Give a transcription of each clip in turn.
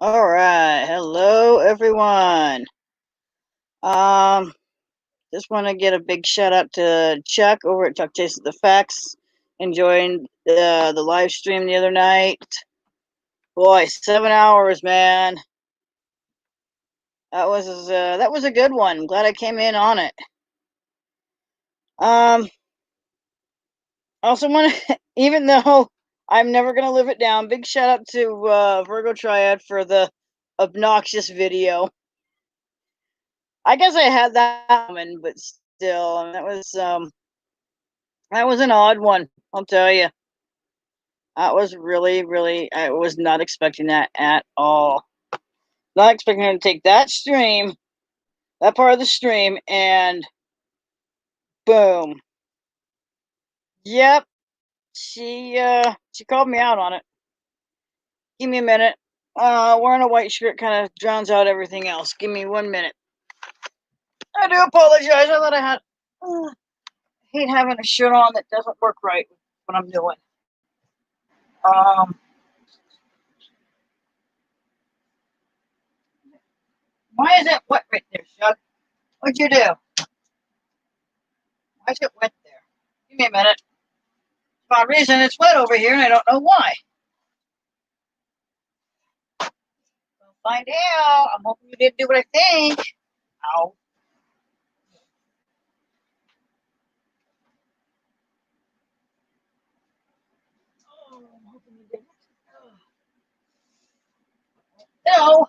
All right. Hello, everyone. Um, just want to get a big shout out to Chuck over at Chuck Chases the Facts. Enjoying the live stream the other night. Boy, 7 hours, man. That was a good one. Glad I came in on it. Um, also want to, even though I'm never gonna live it down, big shout out to Virgo Triad for the obnoxious video. I guess I had that one, but still, that was an odd one. I'll tell you. That was really, really. I was not expecting that at all. Not expecting her to take that stream, that part of the stream, and boom. Yep, she called me out on it. Give me a minute. Wearing a white shirt kind of drowns out everything else. Give me 1 minute. I do apologize. I thought I had. I hate having a shirt on that doesn't work right with what I'm doing. Um, why is it wet right there, Chuck? What'd you do? Why is it wet there? Give me a minute. For some reason, it's wet over here, and I don't know why. We'll find out. I'm hoping you didn't do what I think. Ow. Oh, I'm hoping you didn't. No. Oh,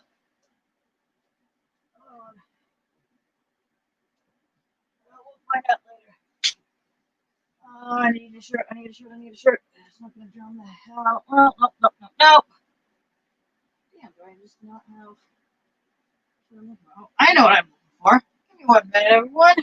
we'll find out later. Oh, I need a shirt. I need a shirt. I need a shirt. It's not going to drown the hell out. Oh, no, no, no, no. Damn, do I just not have. I know what I'm looking for. Give me 1 minute, everyone.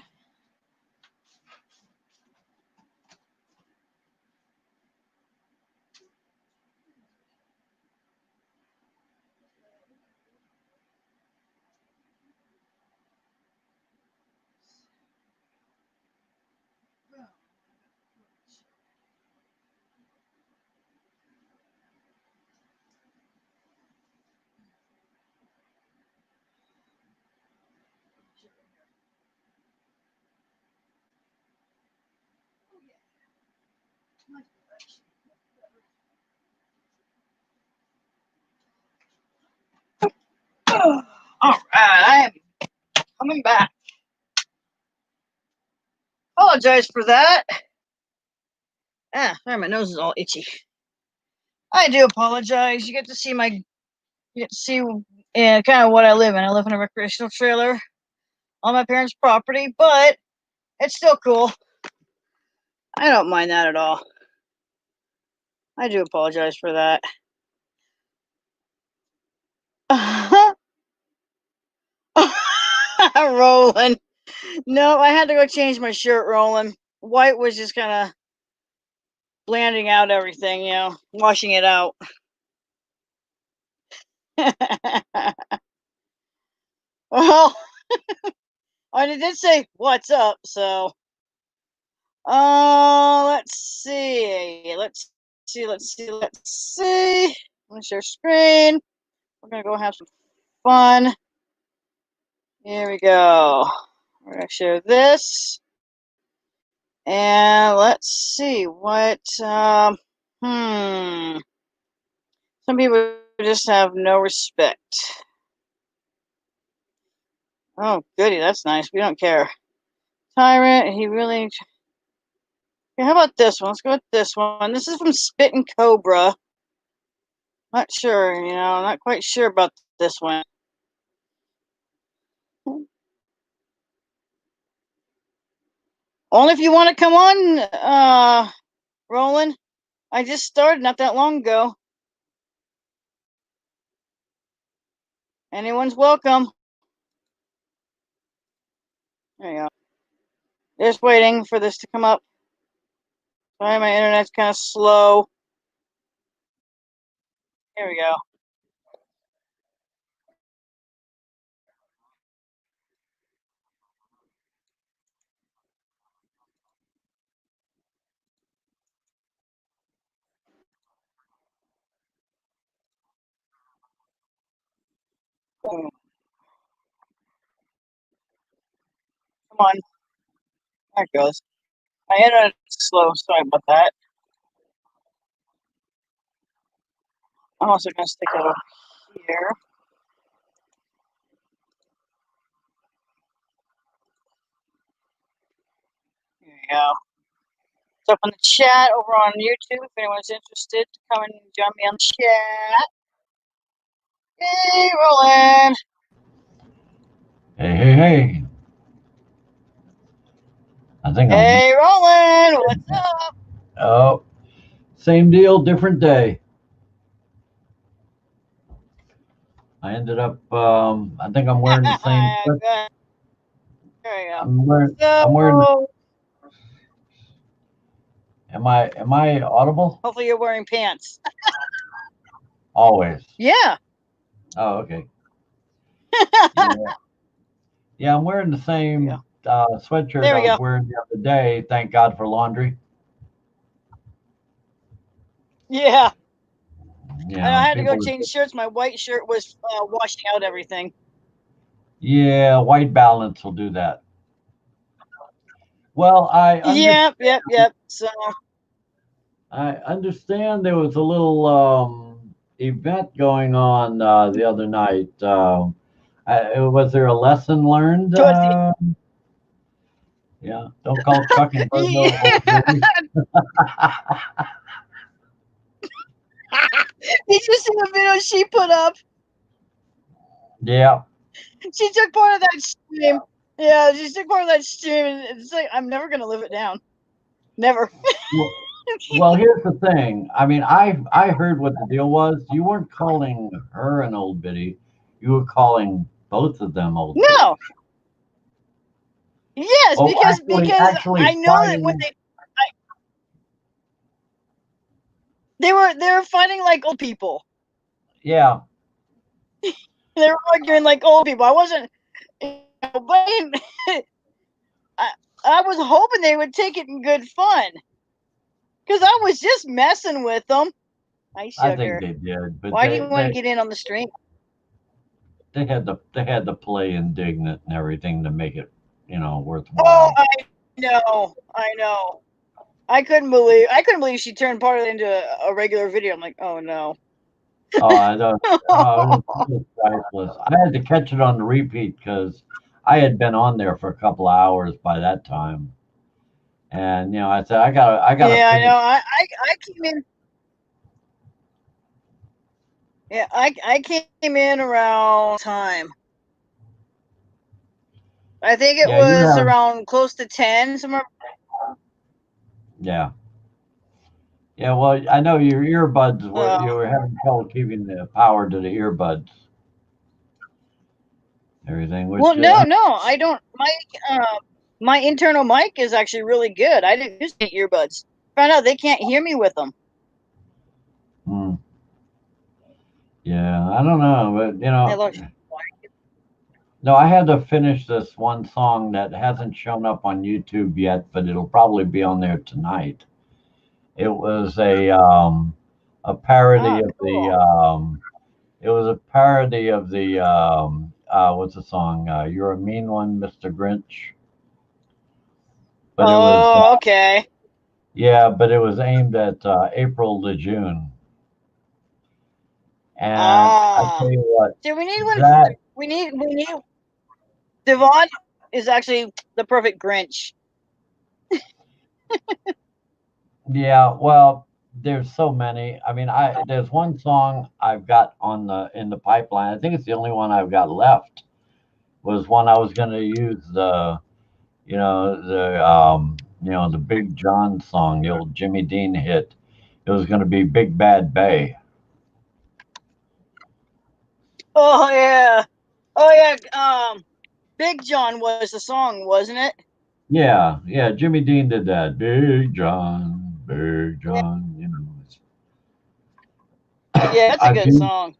All right, I am coming back. Apologize for that. Sorry, my nose is all itchy. I do apologize. You get to see kind of what I live in. I live in a recreational trailer on my parents' property, but it's still cool. I don't mind that at all. I do apologize for that. Rolling. No, I had to go change my shirt, Rolling. White was just kind of blanding out everything, washing it out. Well, I did say what's up, so let's see. Let's see. Let's share screen. We're gonna go have some fun. Here we go. We're gonna share this. And let's see what some people just have no respect. Oh goody, that's nice. We don't care. Tyrant, he really. Okay, how about this one? Let's go with this one. This is from Spit and Cobra. Not sure, not quite sure about this one. Only if you want to come on, Roland. I just started not that long ago. Anyone's welcome. There you go. Just waiting for this to come up. Sorry, my internet's kind of slow. Here we go. Come on. There it goes. My internet's slow. Sorry about that. I'm also going to stick it over here. Here we go. It's up in the chat over on YouTube if anyone's interested to come and join me on the chat. Hey, Roland. Hey. I think Hey, Roland. What's up? Oh, same deal, different day. I ended up. I think I'm wearing the same. There we go. I'm wearing. So, Am I audible? hopefully you're wearing pants. Always. Yeah. Oh, okay. Yeah, I'm wearing the same sweatshirt There I we was go. wearing the other day. Thank God for laundry. Yeah. You And I know, had to go people. change shirts. My white shirt was washing out everything. Yeah, white balance will do that. Well, Yep. So, I understand there was a little event going on the other night. Was there a lesson learned? towards the Yeah, don't call Chuck and Virgo yeah. old lady. Did you see the video she put up? Yeah. She took part of that stream. Yeah, she took part of that stream, and it's like I'm never gonna live it down. Never. Well, here's the thing. I mean, I heard what the deal was. You weren't calling her an old biddy. You were calling both of them old biddies. No. Yes, Oh, because actually I know that when fighting. they were fighting like old people. Yeah. They were arguing like old people. I wasn't, but I was hoping they would take it in good fun because I was just messing with them. Hi, I think sugar. they did, but Why do you want to get in on the stream? they had to play indignant and everything to make it, Oh, worthwhile. I know. I couldn't believe she turned part of it into a regular video. I'm like, oh no. Oh, I don't. Oh, it was priceless. I had to catch it on the repeat because I had been on there for a couple of hours by that time, and I said I gotta Yeah, I finish. know. I came in. Yeah, I came in around time. I think it Yeah, you was have. around close to 10 somewhere. Yeah, yeah. Well, I know your earbuds were Uh, you were having trouble keeping the power to the earbuds, everything. well, Which no, I don't. My internal mic is actually really good. I didn't use the earbuds. Found out they can't hear me with them. hmm, yeah, I don't know, but Hello. no, I had to finish this one song that hasn't shown up on YouTube yet, but it'll probably be on there tonight. It was a parody Ah, of the cool. it was a parody of the what's the song? You're a mean one, Mr. Grinch. But it was Oh, okay. yeah, but it was aimed at April to June. And I Ah. tell you what, See, we need one. that We need. Devon is actually the perfect Grinch. yeah, well, there's so many. I mean, I there's one song I've got on the in the pipeline. I think it's the only one I've got left. Was one I was going to use the Big John song, the old Jimmy Dean hit. It was going to be Big Bad Bay. Oh yeah. Oh yeah. Big John was the song, wasn't it? Yeah, yeah, Jimmy Dean did that. Big Yeah, John, yeah, it's a I've good used, song.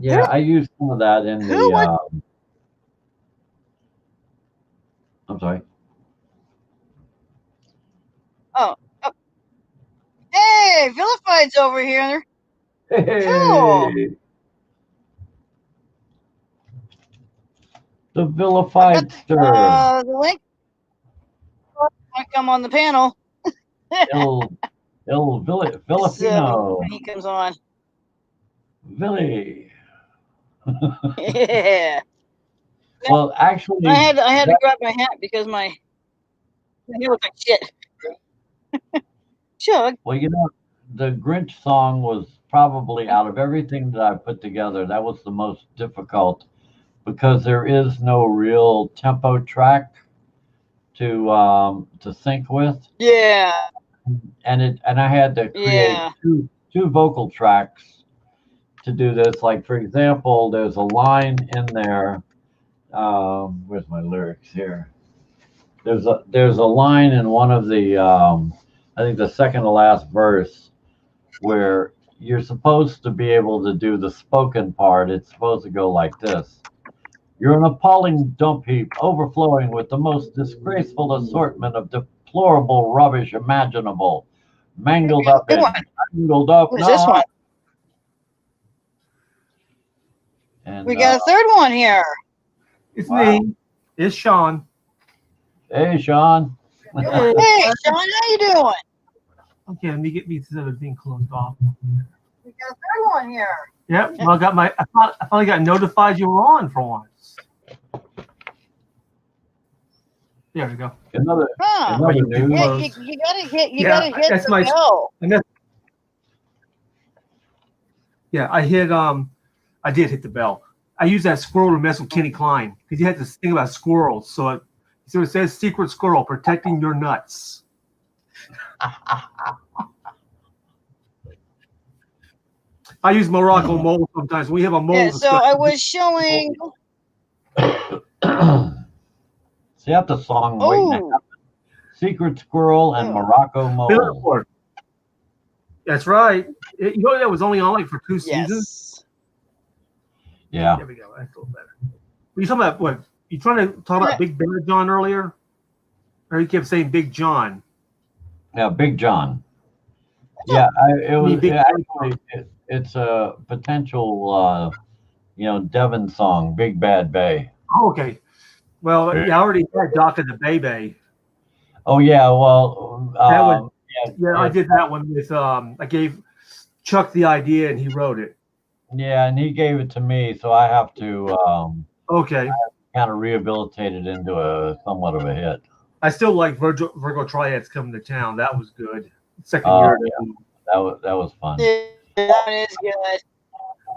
Who yeah, I used some of that in who the was I'm sorry. oh, oh hey, Vilified's over here. Cool. Hey, The vilified stir. The link might come on the panel. Il Filipino. When he comes on. Villy. Yeah. Well, actually, I had to grab my hat because my hair looked like shit. Sure. well, the Grinch song was probably out of everything that I put together, that was the most difficult because there is no real tempo track to sync with, Yeah. and I had to create Yeah. two vocal tracks to do this. Like for example, there's a line in there. Where's my lyrics here? There's a line in one of the I think the second to last verse where you're supposed to be able to do the spoken part. It's supposed to go like this. You're an appalling dump heap, overflowing with the most disgraceful assortment of deplorable rubbish imaginable, mangled up Good and one. tangled up. Who's this one? And We got a third one here. It's Wow. me. It's Sean. Hey, Sean. Hey, Sean, how you doing? Okay, let me get this other thing closed off. We got a third one here. Yep. Well, I finally got notified you were on for once. There we go. Another Huh. news. Yeah, you gotta hit. You Yeah, gotta hit that's the my- bell. Yeah, I did hit the bell. I used that squirrel to mess with Kenny Klein because he had this thing about squirrels. So it says secret squirrel protecting your nuts. I use Morocco mold sometimes. We have a mold. Yeah, so I was showing. See, that's the song waiting to Oh, happen. Secret Squirrel and Oh. Morocco Mole. Billboard. That's right. You know that was only on like for 2 seasons. yes. Yeah. There we go. That's a little better. Were you talking about what? You trying to talk Yeah. about Big Bear John earlier? Or you kept saying Big John? Yeah, Big John. Yeah, it's a potential, Devon song, Big Bad Bay. Oh, okay. Well, yeah, I already had Doc of the Bay. Oh yeah, well, That was- Yeah, I did that one with I gave Chuck the idea and he wrote it. Yeah, and he gave it to me, so I have to Okay. kind of rehabilitate it into a somewhat of a hit. I still like Virgo Triads Coming to Town. That was good. Second Oh, year. That was fun. Yeah, that is good.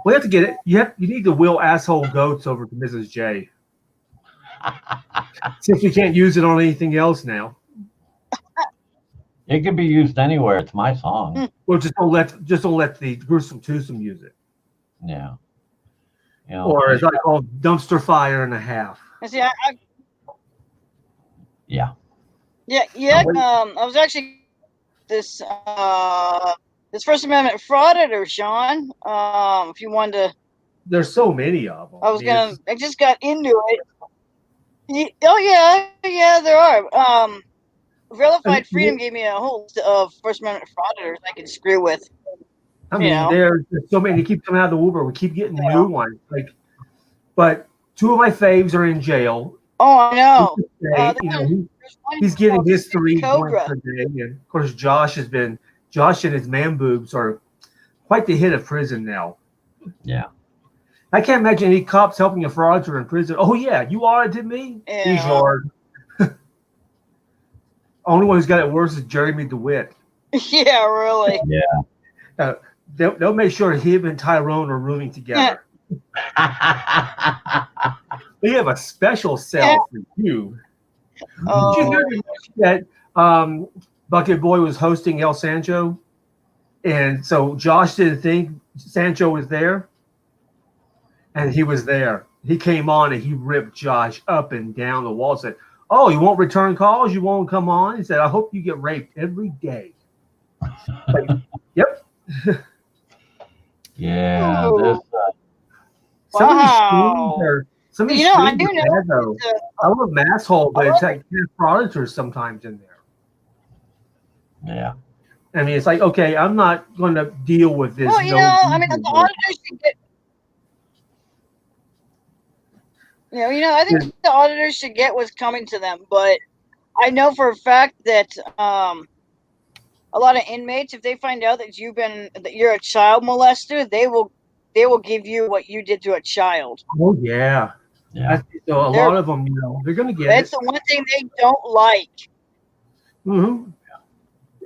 We have to get it. You need to wheel asshole goats over to Mrs. J. Since we can't use it on anything else now. It can be used anywhere. It's my song. Well, just don't let the gruesome twosome use it. Yeah. Or as I call dumpster fire and a half. And see, Yeah. I was actually this First Amendment fraud editor, Sean. If you wanted to, There's so many of them. I just got into it. Oh yeah, there are. Vilified Freedom gave me a whole list of First Amendment fraud editors I can screw with. I mean, there's so many. They keep coming out of the woodwork. We keep getting new ones. But 2 of my faves are in jail. Oh, I know. He's getting his 3 Cobra. joints per day. And of course, Josh and his man boobs are quite the hit of prison now. Yeah. I can't imagine any cops helping a fraudster in prison. Oh yeah, you audited me. Yeah. He's hard. Only one who's got it worse is Jeremy DeWitt. Yeah, really. Yeah. They'll make sure him and Tyrone are rooming together. We have a special cell for you. Oh, Did you hear that Bucket Boy was hosting El Sancho? And so Josh didn't think Sancho was there. And he was there. He came on and he ripped Josh up and down the wall. Said, "Oh, you won't return calls? You won't come on?" He said, "I hope you get raped every day." Like, yep. Yeah. Ooh. Some of these Wow. streams are some of these You know, I streams do are know bad, though. that, I love Masshole, but it's like fraudsters sometimes in there. Yeah. I mean, it's like, okay, I'm not going to deal with this. well, you know, I mean, the auditors should get. I think the auditors should get what's coming to them, but I know for a fact that a lot of inmates, if they find out that you're a child molester, they will give you what you did to a child. Oh yeah. Yeah. So a lot of them, they're going to get That's it. the one thing they don't like. Mm-hmm.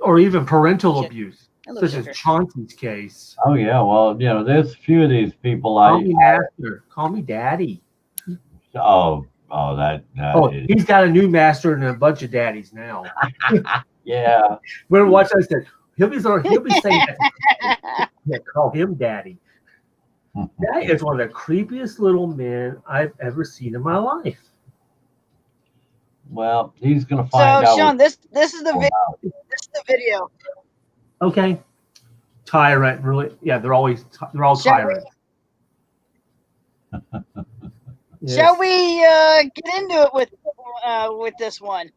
Or even parental Shit. abuse, Hello, such as sugar. Chauncey's case. Oh yeah. Well, there's a few of these people. Call me master. Call me daddy. That is, He's got a new master and a bunch of daddies now. yeah. When I watched, I said he'll be saying that. Yeah, call him daddy. That is one of the creepiest little men I've ever seen in my life. Well, he's gonna find out. So, Sean, this is the video. This is the video. Okay. Tyrant, really? Yeah, they're all tyrants. Yes. Shall we get into it with this one?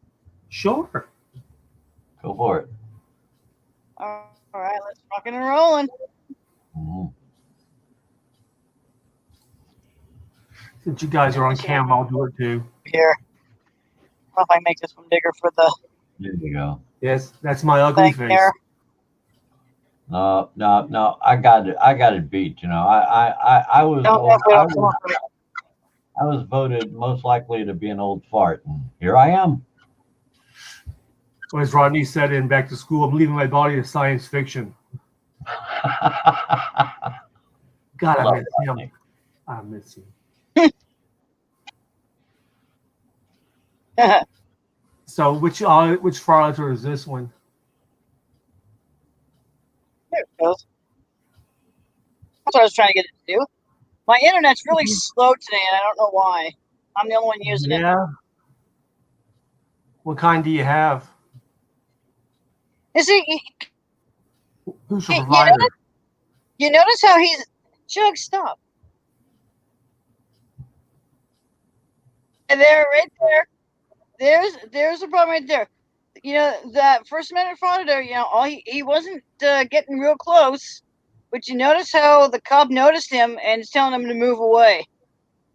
Sure. Go for it. All right, let's rocking and rolling. Mm-hmm. Since you guys are on cam, I'll do it too. Here. I don't know if I make this one bigger for the. There you go. Yes, that's my ugly face. There. No. I got it beat. I was voted most likely to be an old fart, and here I am. Or as Rodney said in Back to School, I'm leaving my body to science fiction. God, I miss him. I miss him. So which frolizer is this one? There it goes. That's what I was trying to get it to do. My internet's really slow today, and I don't know why. I'm the only one using it. Yeah. What kind do you have? You see, Who's your provider? you notice how he's Jug, stop. And there, right there. There's a problem right there. That first minute frauditor, he wasn't getting real close, but you notice how the cop noticed him and is telling him to move away,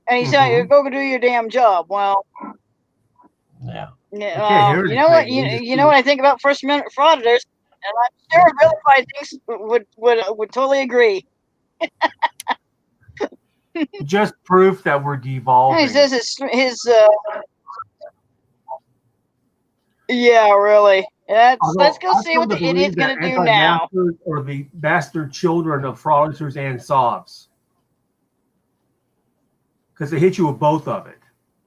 and he's telling you, go do your damn job. Well, yeah. You know what I think about first minute frauditors, and I'm sure Vilify thinks would totally agree. Just proof that we're devolving. He says his yeah, really. Let's go see what the idiot's going to do now. Or the bastard children of fraudsters and sobs. Because they hit you with both of it.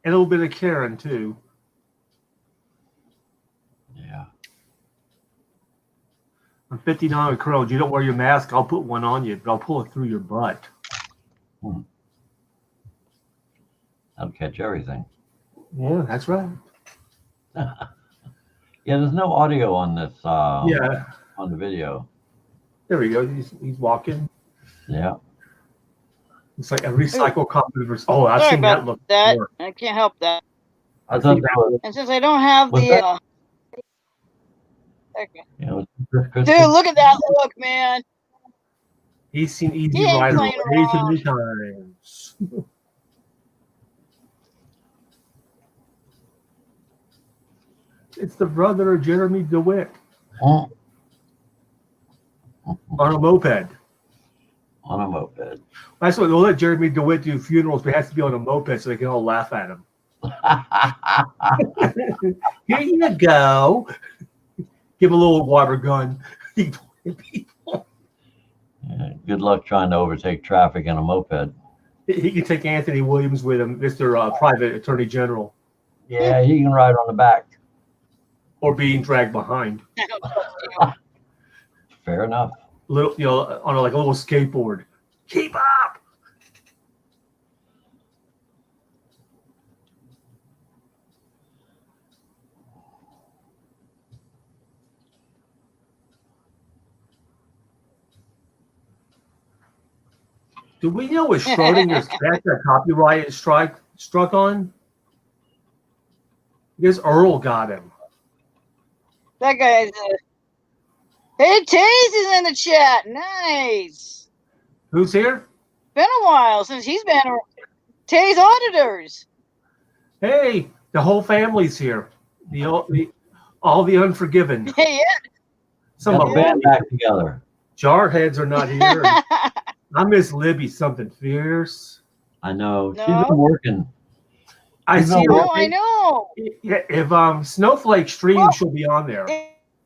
And a little bit of Karen, too. Yeah. I'm 59 with Crohn's. You don't wear your mask, I'll put one on you, but I'll pull it through your butt. I'll catch everything. Yeah, that's right. Yeah, there's no audio on this. Yeah. On the video. There we go. He's walking. Yeah. It's like a recycle copy. Oh, I've seen that look. That I can't help that. I thought that was, and since I don't have the. Okay. Dude, look at that look, man. He's seen Easy Rider way too many times. It's the brother of Jeremy DeWitt. On a moped. On a moped. That's what they'll let Jeremy DeWitt do funerals, but it has to be on a moped so they can all laugh at him. Here you go. Give him a little water gun. Yeah, good luck trying to overtake traffic in a moped. He can take Anthony Williams with him, Mr. Private Attorney General. Yeah, he can ride on the back. Or being dragged behind. Fair enough. Little, on a little skateboard. Keep up. Do we know what Schrodinger's cat that copyright struck on? Because Earl got him. That guy's. Hey, Taze is in the chat. Nice. Who's here? Been a while since he's been around. Taze Auditors. Hey, the whole family's here. All the unforgiven. Yeah. Some Got of the them. band back together. Jarheads are not here. I miss Libby something fierce. I know. She's No. been working. I She's see been her. Oh, I know. If Snowflake streams, Well, she'll be on there.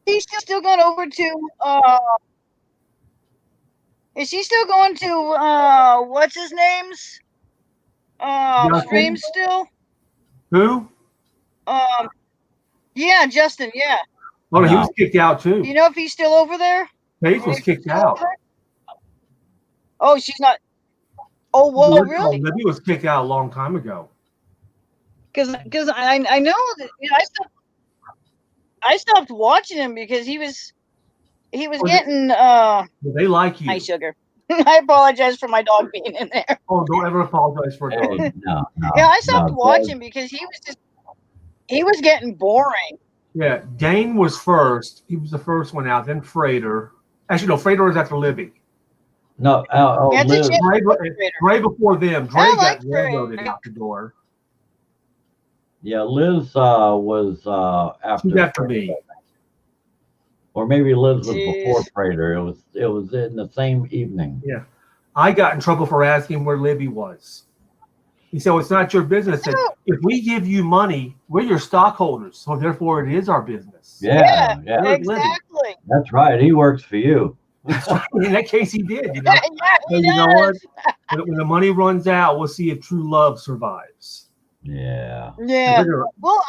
He's still going over to is she still going to what's his name's Justin? stream still? Who? Yeah, Justin, yeah. Oh, he No. was kicked out too. Do you know if he's still over there? Paige was kicked out. Oh, she's not. Oh, whoa, really? Libby was kicked out a long time ago. Because I know that I stopped watching him because he was getting They like you. hi sugar. I apologize for my dog being in there. Oh, don't ever apologize for a dog. Hey, no. Yeah, I stopped no, watching because he was getting boring. Yeah, Dane was first. He was the first one out. Then Frater. Actually, no, Frater was after Libby. No. Yeah, it's a Liz. chip. Dre before them. Dre I got like railroaded Frater. out the door. Yeah, Liz was after. She's after me. Or maybe Liz was Jeez. before Prater. It was in the same evening. Yeah. I got in trouble for asking where Libby was. He said, well, it's not your business. I said, if we give you money, we're your stockholders. So therefore it is our business. Yeah. Exactly. That's right. He works for you. In that case, he did. You know, Yeah, so he you know what? does. When the money runs out, we'll see if true love survives. Yeah. Yeah. Well,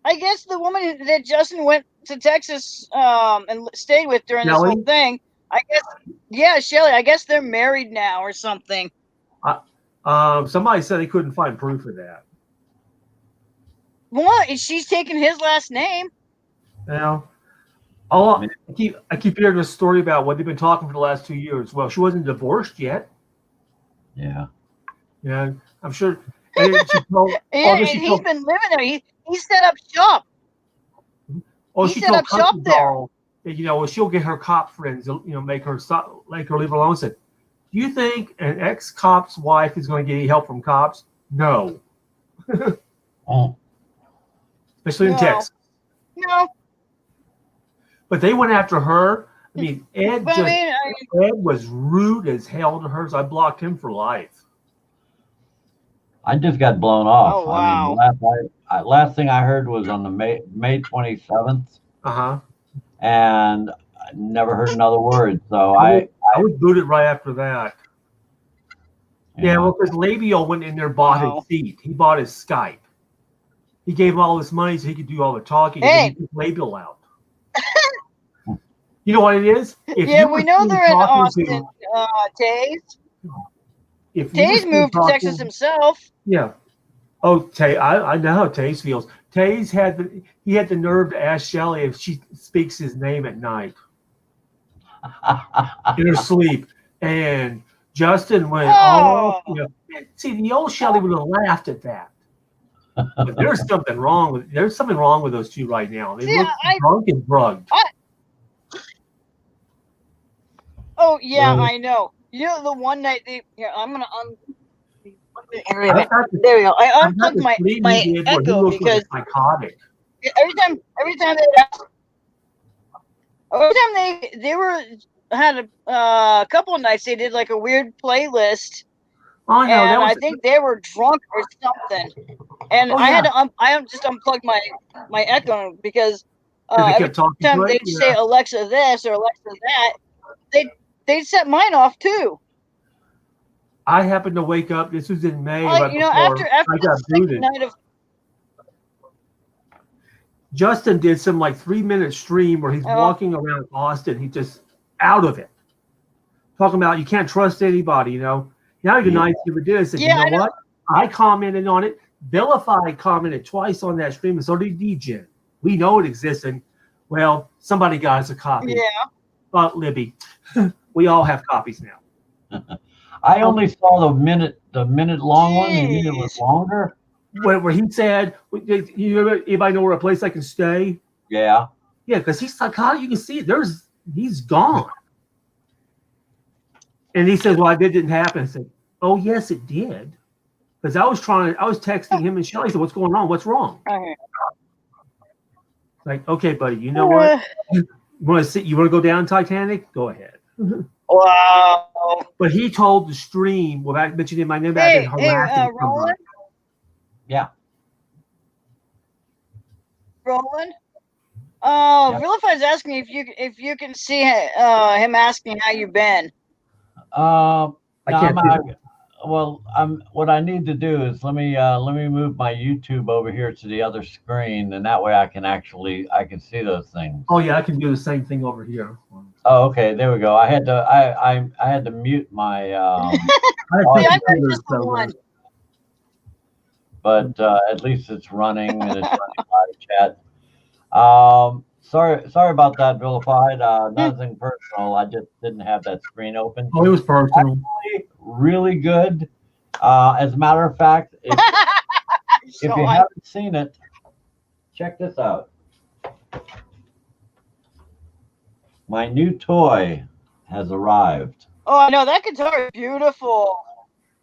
I guess the woman that Justin went to Texas and stayed with during this Shelley? whole thing, I guess, yeah, Shelly. I guess they're married now or something. Somebody said they couldn't find proof of that. What? She's taking his last name. Now, I keep hearing this story about what they've been talking for the last 2 years. Well, she wasn't divorced yet. Yeah. Yeah, I'm sure. And she told, Yeah, and he's been living there. He set up shop. he set told up shop Country there. Doll that, well, she'll get her cop friends, make her leave her alone. I said, do you think an ex-cop's wife is going to get any help from cops? No. Oh. Especially in Texas. No. But they went after her. I mean, Ed But Ed was rude as hell to her, so I blocked him for life. I just got blown off. Oh, wow. I mean, last thing I heard was on the May 27th, Uh-huh. and I never heard another word. So I was booted right after that. Yeah, well, because Labial went in there, bought his seat. He bought his Skype. He gave him all this money so he could do all the talking. Hey. And he took Labial out. You know what it is? Yeah, we know they're in Austin, Taze. Taze moved to Texas himself. Yeah. Oh, Taze, I know how Taze feels. Taze had the nerve to ask Shelly if she speaks his name at night in her sleep. And Justin went, see, the old Shelly would have laughed at that. But there's something wrong with those two right now. They look drunk and drugged. Oh yeah, I know. You know the one night I'm gonna there we go. I unplugged my Echo because psychotic. every time they had a couple of nights they did like a weird playlist. Oh no, and I think they were drunk or something. And I had to just unplug my Echo because every time they'd say Alexa this or Alexa that, they'd set mine off too. I happened to wake up. This was in May. After I got booted. Justin did some 3-minute stream where he's walking around Austin. He's just out of it, talking about you can't trust anybody. Not even nice ever did. I said, you know what? I commented on it. Vilify commented twice on that stream, and so did DJ. We know it exists, and well, somebody got us a copy. Yeah. Libby, we all have copies now. I only saw the minute long one. Maybe it was longer. Where he said, anybody know where a place I can stay? Yeah. Yeah, because he's psychotic. You can see it. He's gone. And he says, well, that didn't happen. I said, oh, yes, it did. Because I was texting him and Shelly. Said, "What's going on? What's wrong?" Okay. Like, okay, buddy, you know what? You want to sit? You want to go down Titanic? Go ahead. Wow. But he told the stream without mentioning my name that I've been harassing Roland. Yeah. Roland. Yep. Vilified's asking if you can see him asking how you been. I can't. Well, what I need to do is let me move my YouTube over here to the other screen, and that way I can see those things. Oh yeah, I can do the same thing over here. Oh, okay, there we go. I had to mute my. But at least it's running and it's running live chat. Sorry about that, Vilified. Nothing personal. I just didn't have that screen open. Oh, it was personal. Actually, really good. As a matter of fact, if you haven't seen it, check this out. My new toy has arrived. Oh, I know that guitar is beautiful.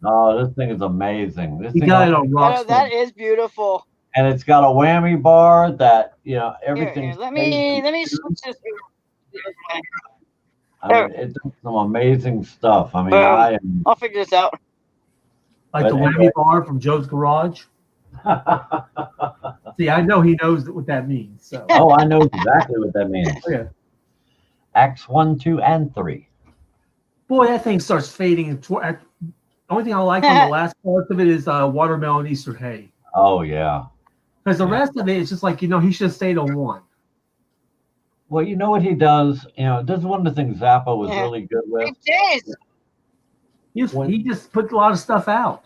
Oh, this thing is amazing. This thing got it on Rockstar. That is beautiful. And it's got a whammy bar that everything. Here, let me switch this. I mean, it does some amazing stuff. I mean, I'll figure this out. Like the whammy bar from Joe's Garage. See, I know he knows what that means. So. Oh, I know exactly what that means. Yeah. Acts 1, 2, and 3. Boy, that thing starts fading. The only thing I like on the last part of it is Watermelon Easter Hay. Oh, yeah. Because the rest of it is just like, he should have stayed on one. Well, you know what he does? This is one of the things Zappa was really good with. It He just put a lot of stuff out.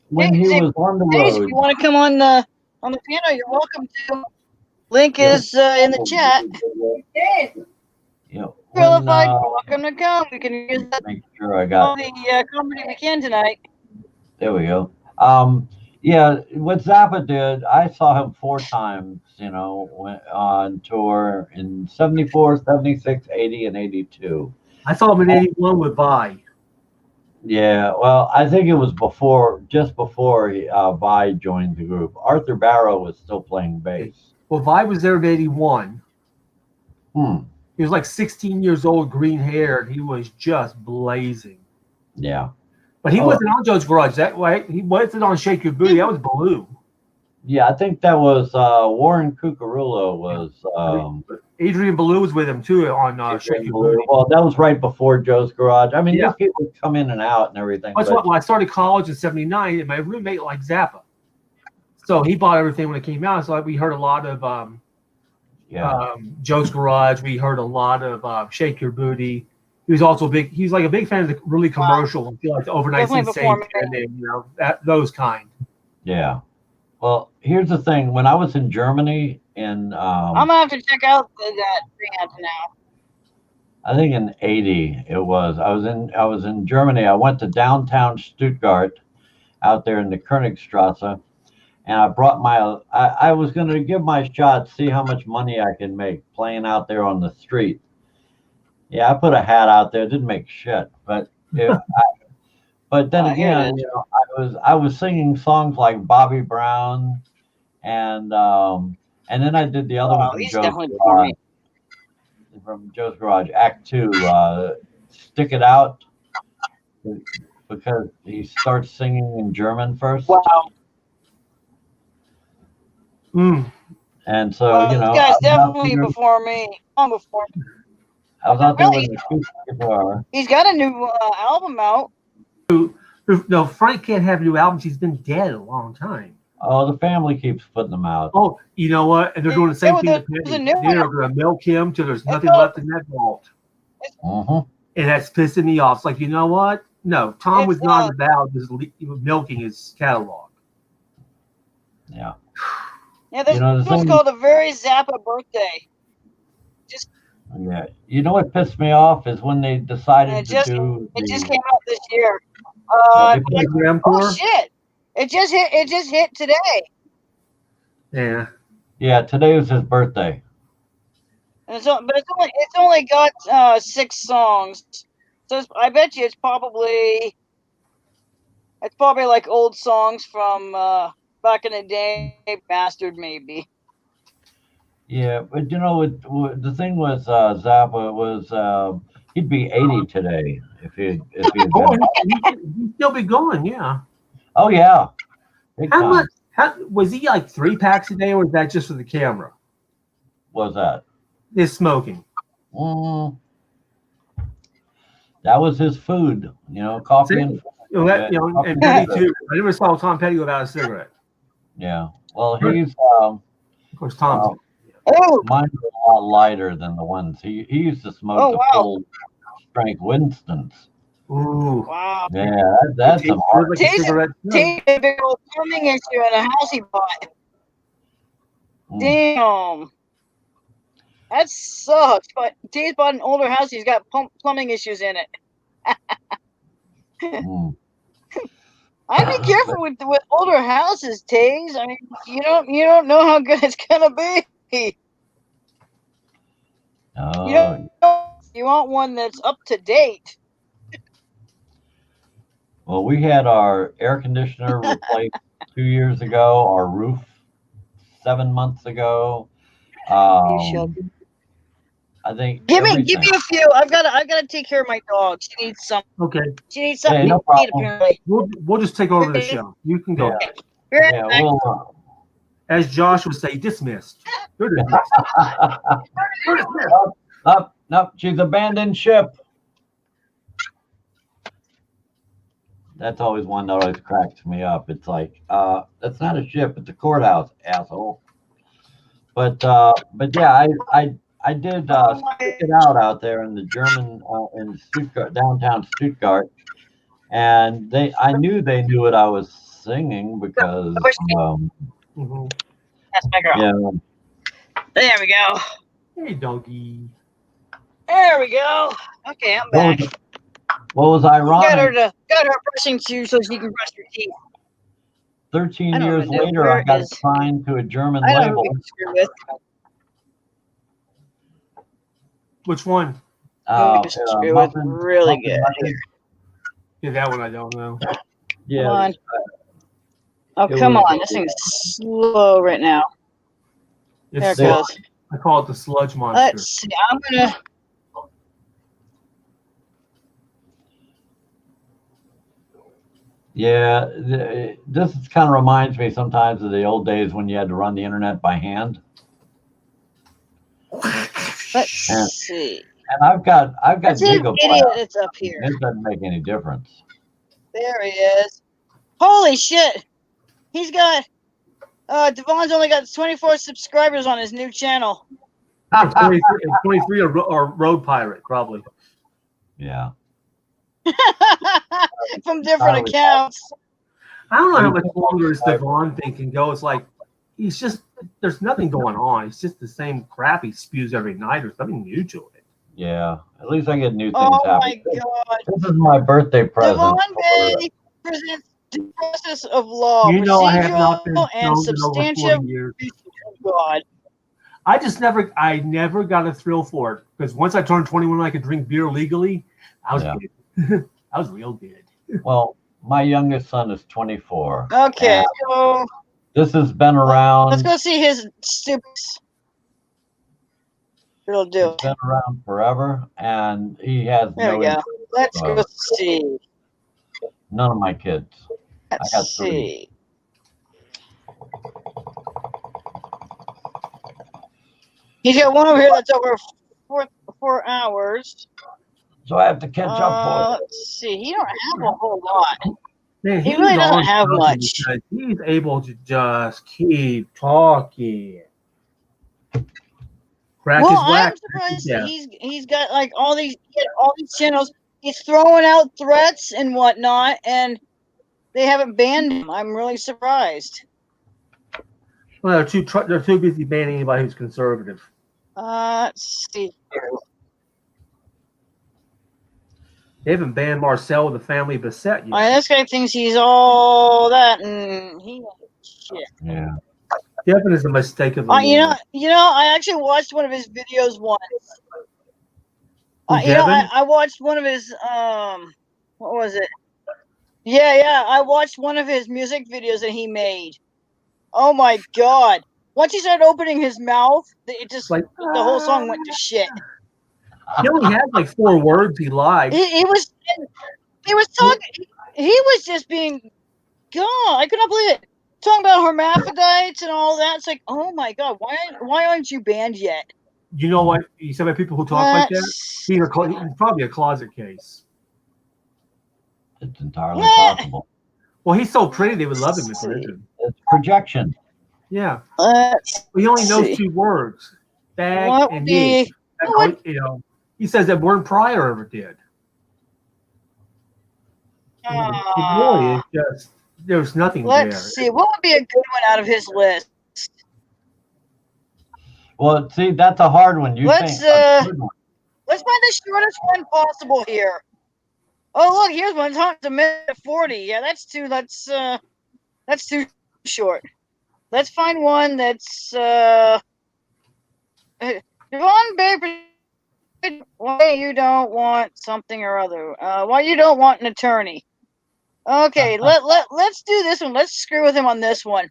When he was on the road. If you want to come on the piano, you're welcome to. Link is in the chat. Vilified, welcome to come. We can use that. Make sure I got the company we can tonight. There we go. Yeah, what Zappa did, I saw him 4 times, on tour in 74, 76, 80, and 82. I saw him in 81 with Vi. Yeah, well, I think it was just before Vi joined the group. Arthur Barrow was still playing bass. Well, Vi was there in 81. He was like 16 years old, green hair, and he was just blazing. Yeah. But he wasn't on Joe's Garage that way. He wasn't on Shake Your Booty. That was Baloo. Yeah, I think that was Warren Cucurullo was. Adrian Baloo was with him too on Shake Your Booty. Well, that was right before Joe's Garage. I mean, these people come in and out and everything. That's when I started college in '79, and my roommate liked Zappa, so he bought everything when it came out. So we heard a lot of Joe's Garage. We heard a lot of Shake Your Booty. He was also big. He was like a big fan of the really commercial, like the Overnight Sensation, and those kind. Yeah. Well, here's the thing. When I was in Germany, I'm gonna have to check out that band now. I think in '80 it was. I was in Germany. I went to downtown Stuttgart, out there in the Königstrasse, and I brought I was going to give my shot, see how much money I can make playing out there on the street. Yeah, I put a hat out there. Didn't make shit, but but then again, I was singing songs like Bobby Brown, and then I did the other one from Joe's Garage, Act 2, Stick It Out, because he starts singing in German first. Wow. And so this guy's definitely before me. Long before me. I was out there with an acoustic guitar. He's got a new album out. No, Frank can't have new albums. He's been dead a long time. Oh, the family keeps putting them out. Oh, you know what? And they're doing the same thing. They're going to milk him till there's nothing left in that vault. And that's pissing me off. It's like, you know what? No, Tom was not about milking his catalog. Yeah. Yeah, this was called A Very Zappa Birthday. Yeah, you know what pissed me off is when they decided it just came out this year. Oh shit! It just hit today. Yeah. Yeah, today was his birthday. And it's only got 6 songs. So I bet you it's probably It's probably like old songs from back in the day, mastered maybe. Yeah, but the thing with Zappa was he'd be 80 today if he had Oh, been. he'd still be going, yeah. Oh yeah, big How time. much? How was he like 3 packs a day, or was that just for the camera? Was that? His smoking. Mm, that was his food. Coffee and coffee And and Petty sugar. too. I never saw Tom Petty without a cigarette. Yeah. Well, Of course, Tom's. Oh, mine was a lot lighter than the ones he used to smoke oh the wow, full strength Winston's. Ooh. wow. Yeah, that's some Tastes hard. like a Tastes cigarette. too. tastes a big old plumbing issue in a house he bought. Mm, Damn, that sucks. But Dave's bought an older house. He's got plumbing issues in it. mm. I'd be careful with older houses, Taze. I mean, you don't know how good it's gonna be. Oh, You want one that's up to date. well, we had our air conditioner replaced 2 years ago. Our roof 7 months ago. You shall. I think Give me everything. a few. I've got to take care of my dog. She needs some. Okay. She needs something Hey, no to eat. problem. Apparently. We'll just take over the show. You can go. Yeah. You're right Yeah, back. well, As Josh would say, dismissed. You're dismissed. You're dismissed. Nope, she's abandoned ship. That's always one that always cracks me up. It's like, that's not a ship, it's a courthouse, asshole. But yeah, I did stick it out there in the German in Stuttgart, downtown Stuttgart, and I knew they knew what I was singing because Mhm. That's my girl. yeah. There we go. Hey, doggy. There we go. Okay, I'm back. What was ironic? Got her brushing shoes so she can brush her teeth. 13 I don't years even know later, where I got is- signed to a German I don't know label. who we screw with. Which one? Who we screw with really good. Yeah, that one I don't know. Yeah. Come on. Oh, It come was- on. This thing's slow right now. There it It's goes. I call it the sludge monster. Let's see. I'm going to. Yeah, this kind of reminds me sometimes of the old days when you had to run the internet by hand. Let's see. And I've got That's an gigabytes. idiot that's up here. It doesn't make any difference. There he is. Holy shit. He's got. Devon's only got 24 subscribers on his new channel. 23 or Road Pirate, probably. Yeah. From different accounts. I don't know how much longer this Devon thing can go. It's like there's nothing going on. It's just the same crap he spews every night. There's nothing new to it. Yeah. At least I get new things Oh happening. my god. This is my birthday present. Devon Bay presents the justice of law. You know I have not been procedural and stoned in over 40 substantive. years. God. I never got a thrill for it because once I turned 21, I could drink beer legally. I was good. I was real good. Well, my youngest son is 24. Okay, and so this has been around. let's go see his stupid. It'll do. It's been around forever, and he has There no we go. interest Let's go whatsoever. see. None of my kids. Let's got 3. see. He's got one over here that's over 4 hours. So I have to catch up for it. Let's see. He don't have a whole lot. Man, He really doesn't on have something much. because he's able to just keep talking. Crack Well, his I'm whack. surprised Yeah. he's got like all these channels. He's throwing out threats and whatnot, and they haven't banned him. I'm really surprised. Well, they're too busy banning anybody who's conservative. Let's see. They haven't banned Marcel the family Bassett yet. This guy thinks he's all that, and he ain't shit. Yeah. Devin is a mistake of the You know, Lord. I actually watched one of his videos once. Who, Devin? I watched one of his what was it? Yeah. I watched one of his music videos that he made. Oh my god! Once he started opening his mouth, it just Like the whole song went to shit. he only had like 4 words he liked. He was talking. He was just being God. I could not believe it. Talking about hermaphrodites and all that. It's like, oh my god, why aren't you banned yet? You know what? You said about people who talk like that. He's probably a closet case. It's entirely possible. Well, he's so pretty; they would love him in prison. It's projection. Yeah. Let's He only knows see. 2 words: bag What and would me. be? What You know, he says that Warren Pryor ever did. Really, it's just there's nothing let's there. see. What would be a good one out of his list? Well, see, that's a hard one. You Let's think a good one. let's find the shortest one possible here. Oh look, here's one. It's a minute 40. Yeah, that's too short. Let's find one that's Devon Baker. Why you don't want something or other? Why you don't want an attorney? Okay, let's do this one. Let's screw with him on this one.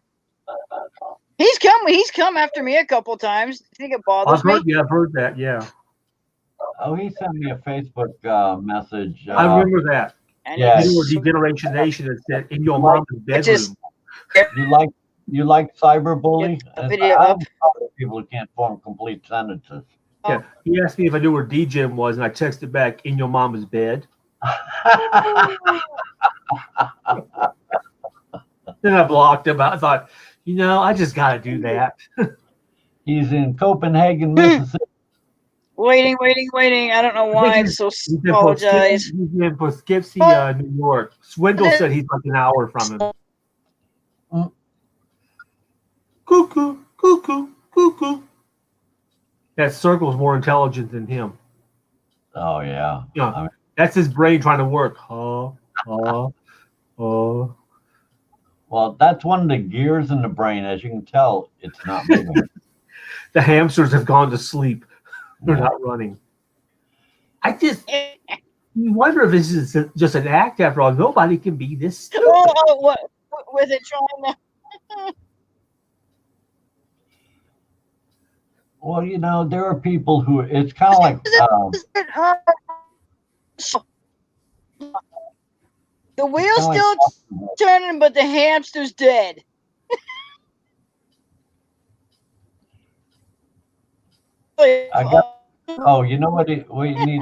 He's come after me a couple times. I think it bothers me. Yeah, I've heard that. Yeah, Oh, he sent me a Facebook message. I remember that. And Yeah. You were Degeneration Nation that said in your mom's bedroom. You like cyberbully? Get the video I up. don't know people who can't form complete sentences. Yeah, he asked me if I knew where D-Gym was, and I texted back, in your mama's bed. Then I blocked him. I thought, I just got to do that. He's in Copenhagen, Mississippi. Waiting. I don't know why. I so apologize. He's in Poughkeepsie, New York. Swindle said he's like an hour from him. Cuckoo, cuckoo, cuckoo. That circle's more intelligent than him. Oh, yeah. Yeah, that's his brain trying to work. Well, that's one of the gears in the brain. As you can tell, it's not moving. The hamsters have gone to sleep. They're not running. You wonder if this is just an act after all. Nobody can be this stupid. What with it trying to? Well, there are people who it's kind of like the wheel's still turning, but the hamster's dead. you know what? We need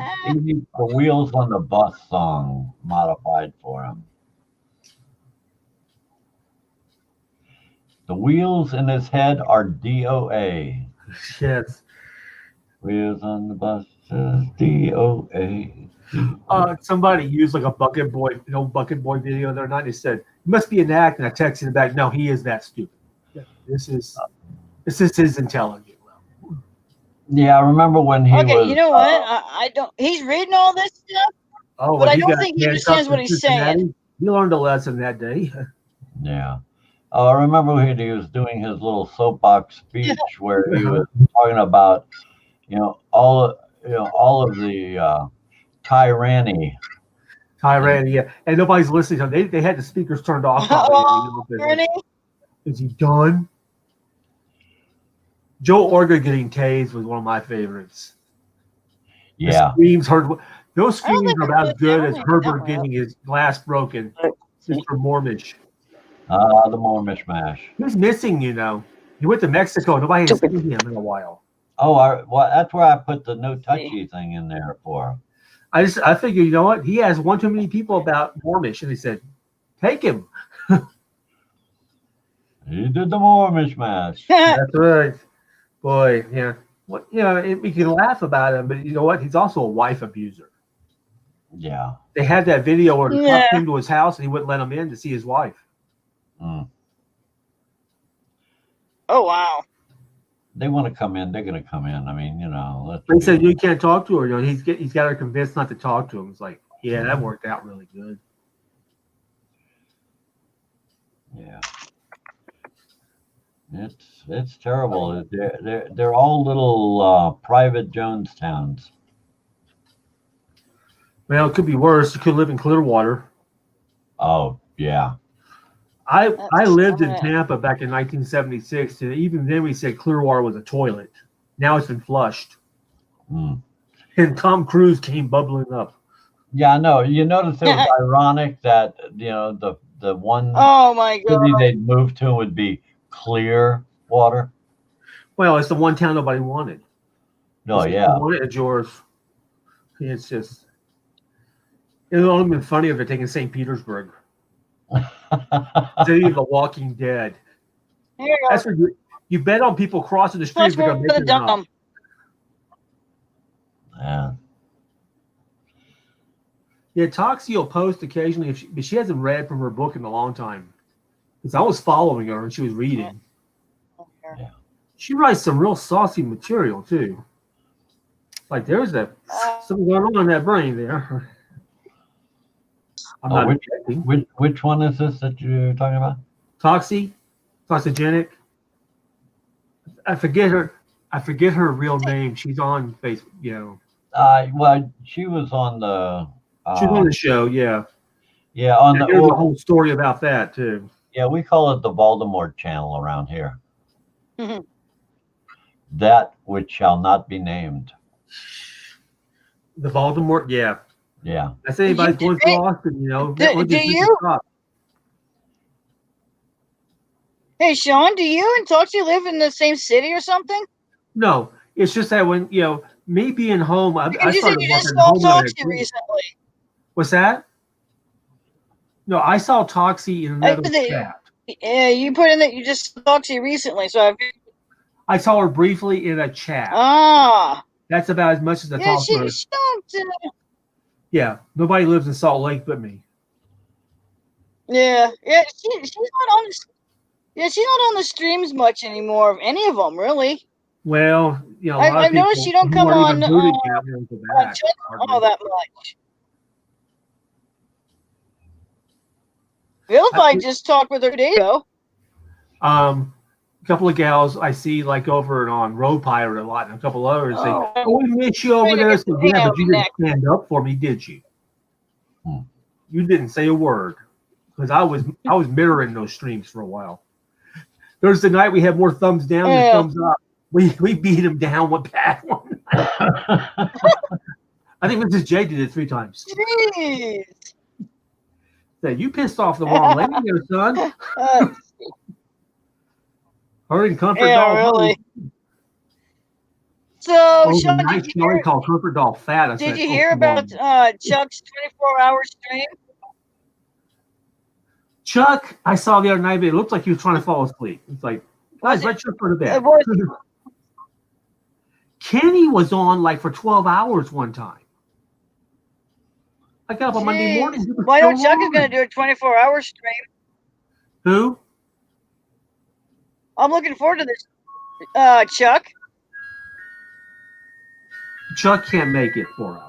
the Wheels on the Bus song modified for him. The wheels in his head are DOA. Yes. Wheels on the bus says DOA. Somebody used like a Bucket Boy, Bucket Boy video the other night. They said, "It must be an act," and I texted him back, "No, he is that stupid. Yeah, this is his intelligence level." Yeah, I remember when he was. Okay, you know what? I don't. He's reading all this stuff, but I don't think he understands what he's saying. He learned a lesson that day. Yeah. I remember when he was doing his little soapbox speech where he was talking about, all of the tyranny. Tyranny, yeah. And nobody's listening to them. They had the speakers turned off. Is he done? Joe Orga getting tased was one of my favorites. Yeah. Those screams are about as good as Herbert getting his glass broken. Mr. Mormish. The Mormish Mash. He's missing, He went to Mexico. Nobody has seen him in a while. Oh, that's where I put the no touchy thing in there for him. I figured, you know what? He has one too many people about Mormish, and he said, "Take him." He did the Mormish Mash. That's right, boy. Yeah. What? We can laugh about him, but you know what? He's also a wife abuser. Yeah. They had that video where he came to his house and he wouldn't let him in to see his wife. Mm. Oh wow! They want to come in. They're going to come in. I mean, They said you can't talk to her. He's got her convinced not to talk to him. It's like, yeah, that worked out really good. Yeah. It's terrible. They're all little private Jonestowns. Well, it could be worse. You could live in Clearwater. Oh, yeah. I That's lived in funny. Tampa back in 1976, and even then we said Clearwater was a toilet. Now it's been flushed. Mm. And Tom Cruise came bubbling up. Yeah, I know. You notice it was ironic that, the one Oh my city god. they'd move to would be clear water. Well, it's the one town nobody wanted. No, It's yeah. wanted at yours. It's just, it would only been funny if they're taking St. Petersburg. City of the Walking Dead. Here you That's go. what you bet on people crossing the street That's if they're for going to make the it or not. dumb. Yeah. Yeah, Toxie will post occasionally, but she hasn't read from her book in a long time. Because I was following her and she was reading. Yeah. She writes some real saucy material too. Like there's something going on in that brain there. I'm not objecting. Which one is this that you're talking about? Toxigenic. I forget her real name. She's on Facebook. Well, she was on the. She's on the show. Yeah. Yeah, on There's a whole story about that too. Yeah, we call it the Voldemort channel around here. Mhm. That which shall not be named. The Voldemort, yeah. Yeah. That's anybody's going through Austin, Do you? Hey, Sean, do you and Toxie live in the same city or something? No, it's just that when me being home, I You said started you just working saw home. Toxie recently. What's that? No, I saw Toxie in another chat. Yeah, you put in that you just saw Toxie recently, so I saw her briefly in a chat. Ah. That's about as much as I talked to her. Yeah, nobody lives in Salt Lake but me. Yeah, she's not on the. Yeah, she's not on the streams much anymore of any of them, really. Well, I've noticed she don't come on that much. Bill, I just talked with her Rodeo. A couple of gals I see like over on Road Pirate a lot, and a couple others say, "Oh, we miss you over there." So, yeah, but you didn't stand up for me, did you? You didn't say a word because I was mirroring those streams for a while. There's the night we had more thumbs down than thumbs up. We beat him down one bad one. I think Mrs. J did it 3 times. Jeez. Said, you pissed off the wrong lady there, son. Her and Comfort Doll. Really. So, Sean, did you hear? Called Comfort Doll fat. Did you hear about Chuck's 24-hour stream? Chuck, I saw the other night, but it looked like he was trying to fall asleep. It's like, guys, let Chuck go to bed. Kenny was on like for 12 hours one time. I got up on Monday morning. Why don't Chuck is going to do a 24-hour stream? Who? I'm looking forward to this. Chuck. Chuck can't make it 4 hours.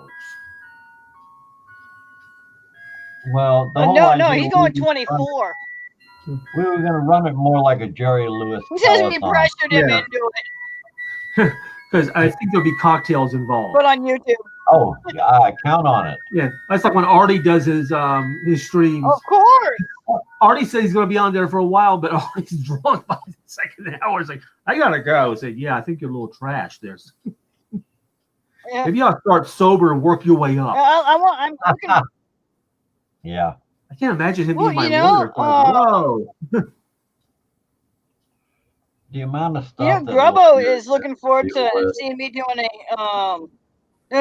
Well, no, he's going 24. We were going to run it more like a Jerry Lewis. He says we pressured him into it. Because I think there'll be cocktails involved. Put on YouTube. Oh, yeah, count on it. Yeah, that's like when Artie does his streams. Of course. Artie said he's going to be on there for a while, but Artie's drunk by the second hour. He's like, I got to go. I said, yeah, I think you're a little trash there. Yeah. Maybe I'll start sober and work your way up. I'm working. Yeah. I can't imagine him being my lawyer. Whoa. The amount of stuff. Grubbo is looking forward to seeing me doing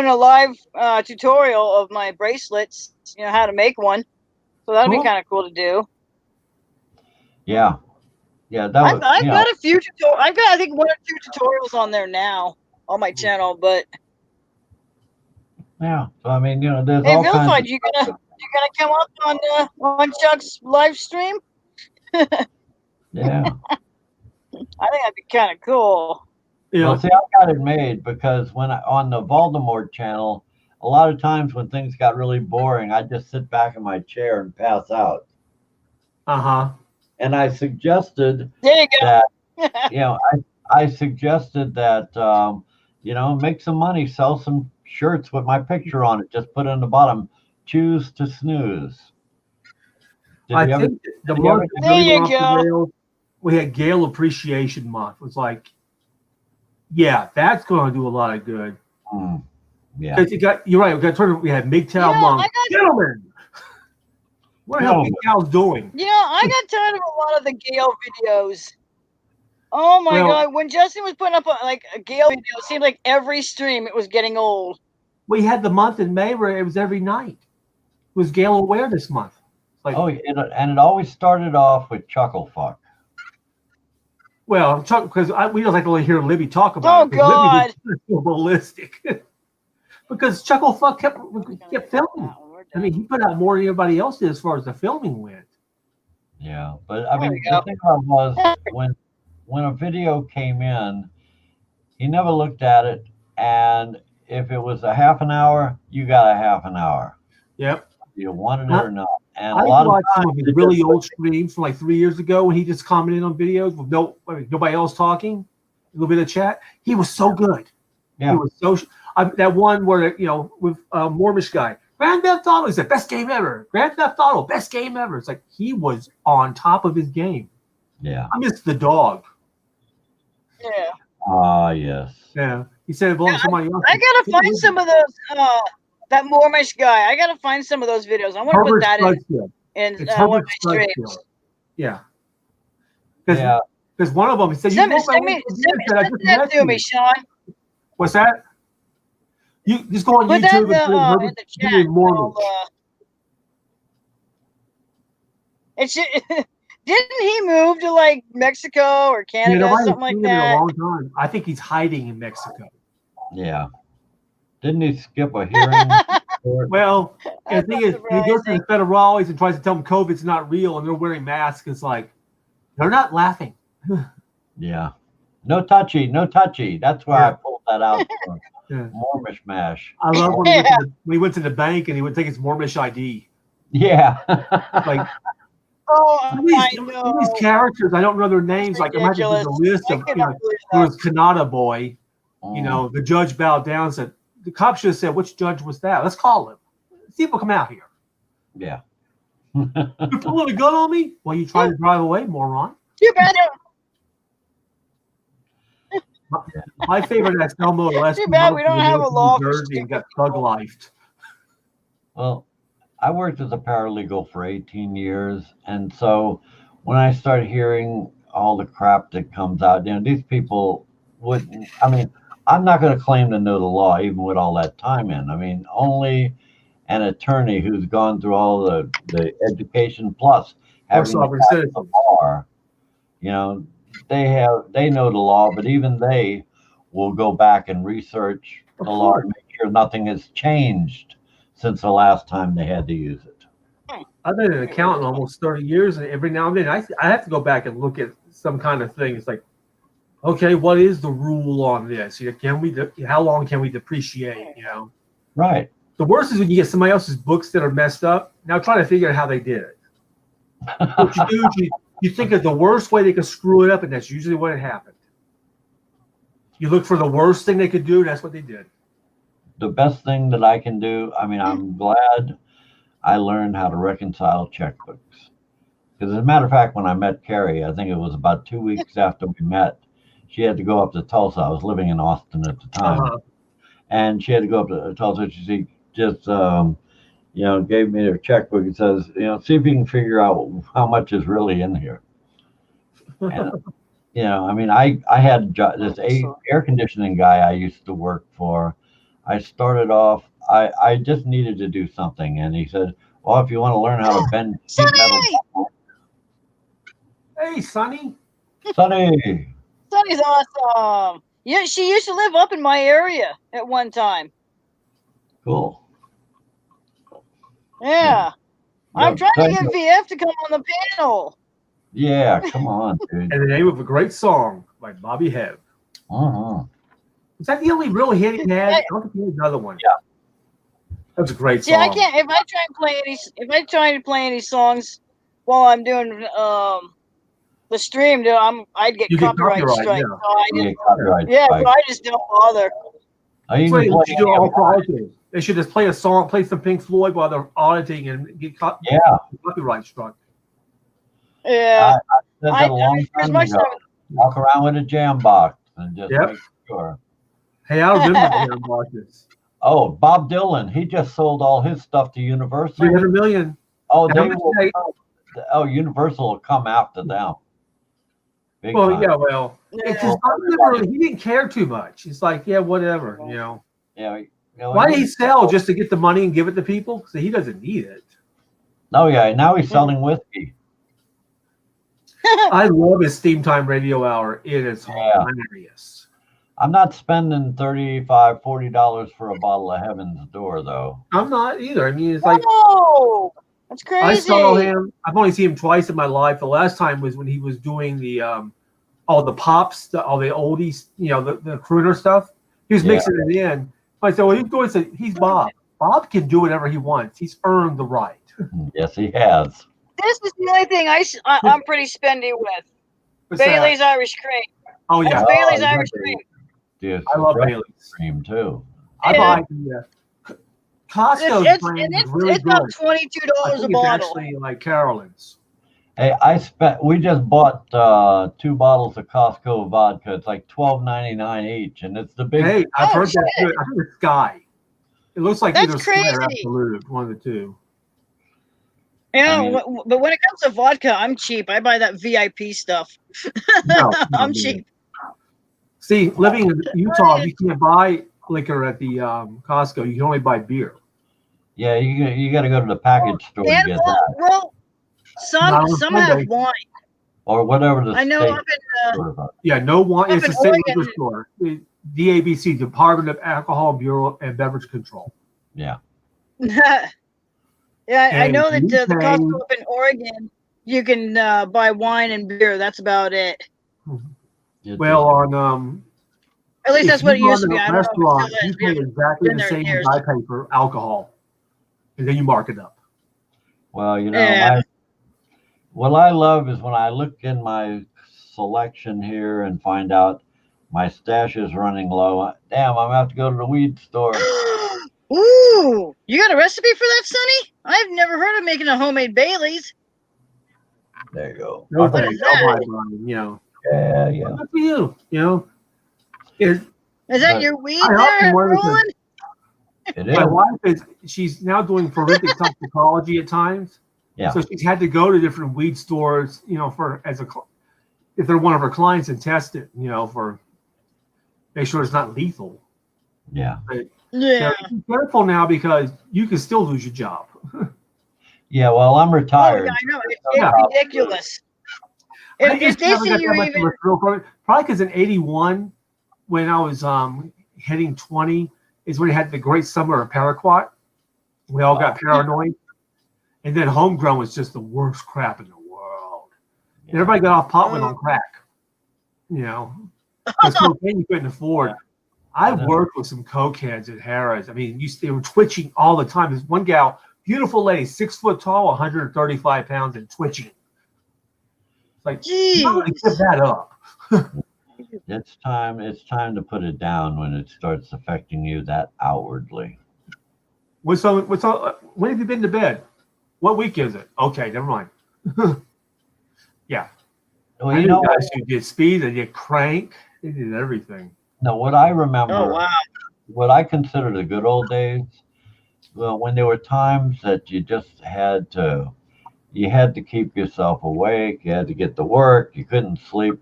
a live tutorial of my bracelets. How to make one. So that'd be kind of cool to do. Yeah. Yeah. I've got a few tutorials. I've got, I think, 1 or 2 tutorials on there now on my channel, but. Yeah. So I mean, there's hey, all kinds Vilified, you gonna come up on Chuck's live stream? Yeah. I think that'd be kind of cool. Yeah. Well, see, I got it made because on the Voldemort channel, a lot of times when things got really boring, I just sit back in my chair and pass out. And I suggested that I suggested that make some money, sell some shirts with my picture on it. Just put on the bottom, choose to snooze. I think the did you ever- month that There really you went off go. the rails, we had Gale Appreciation Month. It was like, yeah, that's going to do a lot of good. Yeah. Because you're right. We had MGTOW Yeah, Monk. Gentlemen, what the hell MGTOW's doing? Yeah, I got tired of a lot of the Gale videos. Oh my God! When Justin was putting up a Gale video, it seemed like every stream it was getting old. We had the month in May where it was every night. It was Gale Awareness Month. Like, and it always started off with Chuckle Fuck. Well, because we don't like to hear Libby talk about it. God! Libby was ballistic. Because Chuckle Fuck kept filming. I mean, he put out more than anybody else did as far as the filming went. Yeah, but I mean, the thing was when a video came in, he never looked at it, and if it was a half an hour, you got a half an hour. Yep. You wanted it or not. And I a lot watched of some of his really old streams from like 3 years ago when he just commented on videos with nobody else talking, a little bit of chat. He was so good. Yeah. He was so. That one where with Mormish guy, Grand Theft Auto is the best game ever. Grand Theft Auto, best game ever. It's like he was on top of his game. Yeah. I miss the dog. Yeah. Ah, yes. Yeah. He said it belongs to somebody else. I gotta find some of those. That Mormish guy. I gotta find some of those videos. I want to put that in one of my streams. Yeah. Yeah. Because one of them, he said, send that to me, Sean. What's that? You just go on Put YouTube that in the chat. Didn't he move to like Mexico or Canada or something like that? A long time. I think he's hiding in Mexico. Yeah. Didn't he skip a hearing? Well, the thing is, he goes to the federales and tries to tell them COVID's not real, and they're wearing masks. It's like they're not laughing. Yeah. No touchy. That's why I pulled that out. Mormish mash. I love when he went to the bank and he would take his Mormish ID. Yeah. Like, I know. These characters, I don't know their names. Like, imagine there's a list of, there was Kanata Boy. The judge bowed down and said, the cop should have said, which judge was that? Let's call him. See if he'll come out here. Yeah. You're pulling a gun on me? Well, you tried to drive away, moron. You better. My favorite is Elmo. Too bad we don't have a law for Jersey and got thug lifed. Well, I worked as a paralegal for 18 years, and so when I started hearing all the crap that comes out, these people wouldn't. I mean, I'm not going to claim to know the law, even with all that time in. I mean, only an attorney who's gone through all the education plus having to pass the bar, they know the law, but even they will go back and research the law and make sure nothing has changed since the last time they had to use it. I've been an accountant almost 30 years, and every now and then I have to go back and look at some kind of thing. It's like, okay, what is the rule on this? How long can we depreciate? Right. The worst is when you get somebody else's books that are messed up. Now try to figure out how they did it. What you do is you think of the worst way they could screw it up, and that's usually what happened. You look for the worst thing they could do, and that's what they did. The best thing that I can do, I mean, I'm glad I learned how to reconcile checkbooks. Because as a matter of fact, when I met Carrie, I think it was about 2 weeks after we met, she had to go up to Tulsa. I was living in Austin at the time. And she had to go up to Tulsa. She just, gave me her checkbook. It says, see if you can figure out how much is really in here. And, I mean, I had this air conditioning guy I used to work for. I started off, I just needed to do something. And he said, well, if you want to learn how to bend sheet metal. Hey, Sonny. Sonny's awesome. Yeah, she used to live up in my area at one time. Cool. Yeah. I'm trying to get VF to come on the panel. Yeah, come on, dude. And the name of a great song by Bobby Hebb. Is that the only real hit he had? I don't think he had another one. Yeah. That's a great song. Yeah, I can't. If I try to play any sons while I'm doing the stream, I'd get copyright strike. Yeah, so I just don't bother. They should just play a song, play some Pink Floyd while they're auditing and get copyright struck. Yeah. I said that a long here's time my ago. Walk around with a jam box and just Yep. make sure. Hey, I remember jam boxes. Oh, Bob Dylan, he just sold all his stuff to Universal. 300 million. Oh, How they much will. they- Universal will come after them. Big Well, time. yeah, well, Yeah. it's just literally, he didn't care too much. He's like, yeah, whatever, you know. Yeah. Why did he sell just to get the money and give it to people? So he doesn't need it. Oh yeah, now he's selling whiskey. I love his Steam Time Radio Hour. It is hilarious. I'm not spending $35, $40 for a bottle of Heaven's Door though. I'm not either. I mean, it's like, Oh, that's crazy. I saw him. I've only seen him twice in my life. The last time was when he was doing the all the pops, all the oldies, you know, the crooner stuff. He was mixing it in. I said, well, he's doing it. He's Bob. Bob can do whatever he wants. He's earned the right. Yes, he has. This is the only thing I'm pretty spendy with. What's Bailey's that? Irish Cream. Oh yeah, That's Bailey's Irish Cream. Dude, I love Bailey's Cream too. I buy the Costco's brand is really it's good. about $22 I a think it's bottle. actually like Carolyn's. Hey, we just bought 2 bottles of Costco vodka. It's like $12.99 each, and it's the big. Hey, I've heard that shit. too. I think it's Sky. It looks like That's either Sky or crazy. Absolute, one of the two. Yeah, I mean- but when it comes to vodka, I'm cheap. I buy that VIP stuff. No, I'm no, cheap. See, living in Utah, you can't buy liquor at the Costco. You can only buy beer. Yeah, you got to go to the package store to And get that, well, Not on some have Sunday. wine. or whatever the I know state up in sort of- Yeah, no wine. Up It's in a state liquor Oregon- store. The DABC, Department of Alcohol Bureau and Beverage Control. Yeah. yeah, I And know that you the pay- Costco up in Oregon, you can buy wine and beer. That's about it. Well, on At least if that's what it you used to run be. a I don't know restaurant, if it you still pay is. exactly been the there same years. as I pay for alcohol, and then you mark it up. Well, you know, Yeah. what I love is when I look in my selection here and find out my stash is running low. Damn, I'm gonna have to go to the weed store. Ooh, you got a recipe for that, Sonny? I've never heard of making a homemade Bailey's. There you go. No What thanks. is I'll buy that? mine, you know. Yeah, yeah. Good for you, you know. It, Is that But your weed I help there, you more because- Roland? It is. my wife she's now doing forensic toxicology at times. Yeah. So she's had to go to different weed stores, you know, if they're one of her clients and test it, you know, for make sure it's not lethal. Yeah. Yeah. So be careful now because you can still lose your job. Yeah. Well, I'm Oh, retired. yeah, I know. It's Yeah. ridiculous. I If just they never see got you that much even, of a thrill from it. Probably because in '81, when I was hitting 20, is when we had the great summer of Paraquat. We all got paranoid, and then homegrown was just the worst crap in the world. And everybody got off pot went on crack, you know, because cocaine you couldn't afford. I worked with some cokeheads at Harrah's. I mean, they were twitching all the time. There's one gal, beautiful lady, 6 foot tall, 135 pounds, and twitching. It's like, you don't really give that up. It's time to put it down when it starts affecting you that outwardly. When have you been to bed? What week is it? Okay, never mind. Yeah. Well, I you knew know, guys who did speed, they did crank, they did everything. what I remember, oh wow, what I consider the good old days, well, when there were times that you just had to keep yourself awake, you had to get to work, you couldn't sleep.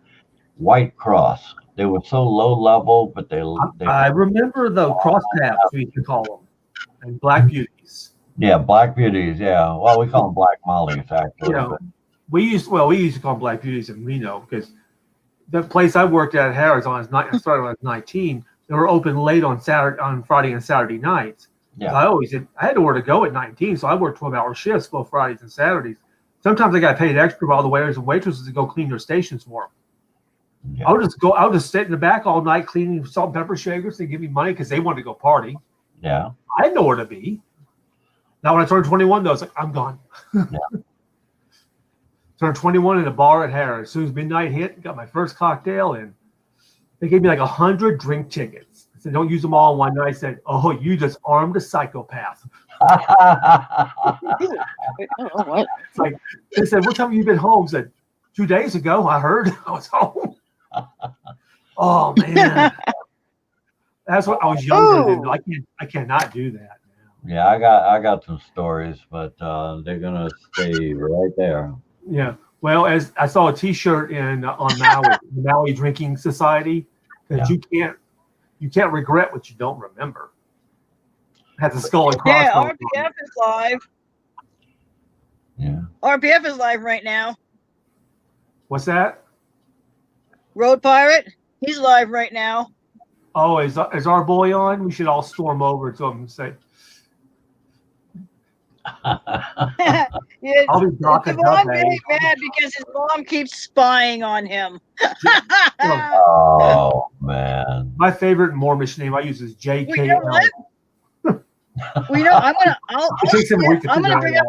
White Cross, they were so low level, but they I remember the cross tabs, we used to call them, and black beauties. yeah, black beauties, yeah. Well, we call them black mollies actually. You know, we used to call them black beauties in Reno because the place I worked at Harrah's I started when I was 19. They were open late on Friday and Saturday nights. Yeah. I had nowhere to go at 19, so I worked 12-hour shifts both Fridays and Saturdays. Sometimes I got paid extra by all the waiters and waitresses to go clean their stations for them. Yeah. I would just sit in the back all night cleaning salt and pepper shakers. They give me money because they wanted to go party. Yeah. I had nowhere to be. Now when I turned 21, though, it's like I'm gone. Yeah. Turned 21 in a bar at Harrah's. As soon as midnight hit, got my first cocktail in. They gave me like 100 drink tickets. I said, don't use them all in one night. I said, oh, you just armed a psychopath. Oh, what? It's like they said, "What time have you been home?" I said, 2 days ago. I heard I was home. Oh man, that's what I was younger than. I cannot do that now. Yeah, I got some stories, but they're gonna stay right there. Yeah. Well, as I saw a T-shirt on Maui, the Maui Drinking Society, that you can't regret what you don't remember. Has a skull and Yeah, crossbones. RPF is live. Yeah. RPF is live right now. What's that? Road Pirate, he's live right now. Oh, is our boy on? We should all storm over to him and say, Yeah, I'll be blocking Devon getting mad because his mom keeps spying on him. Oh man. My favorite Mormonish name I use is JKL. Well, you know what? Well, you know, I'm gonna bring up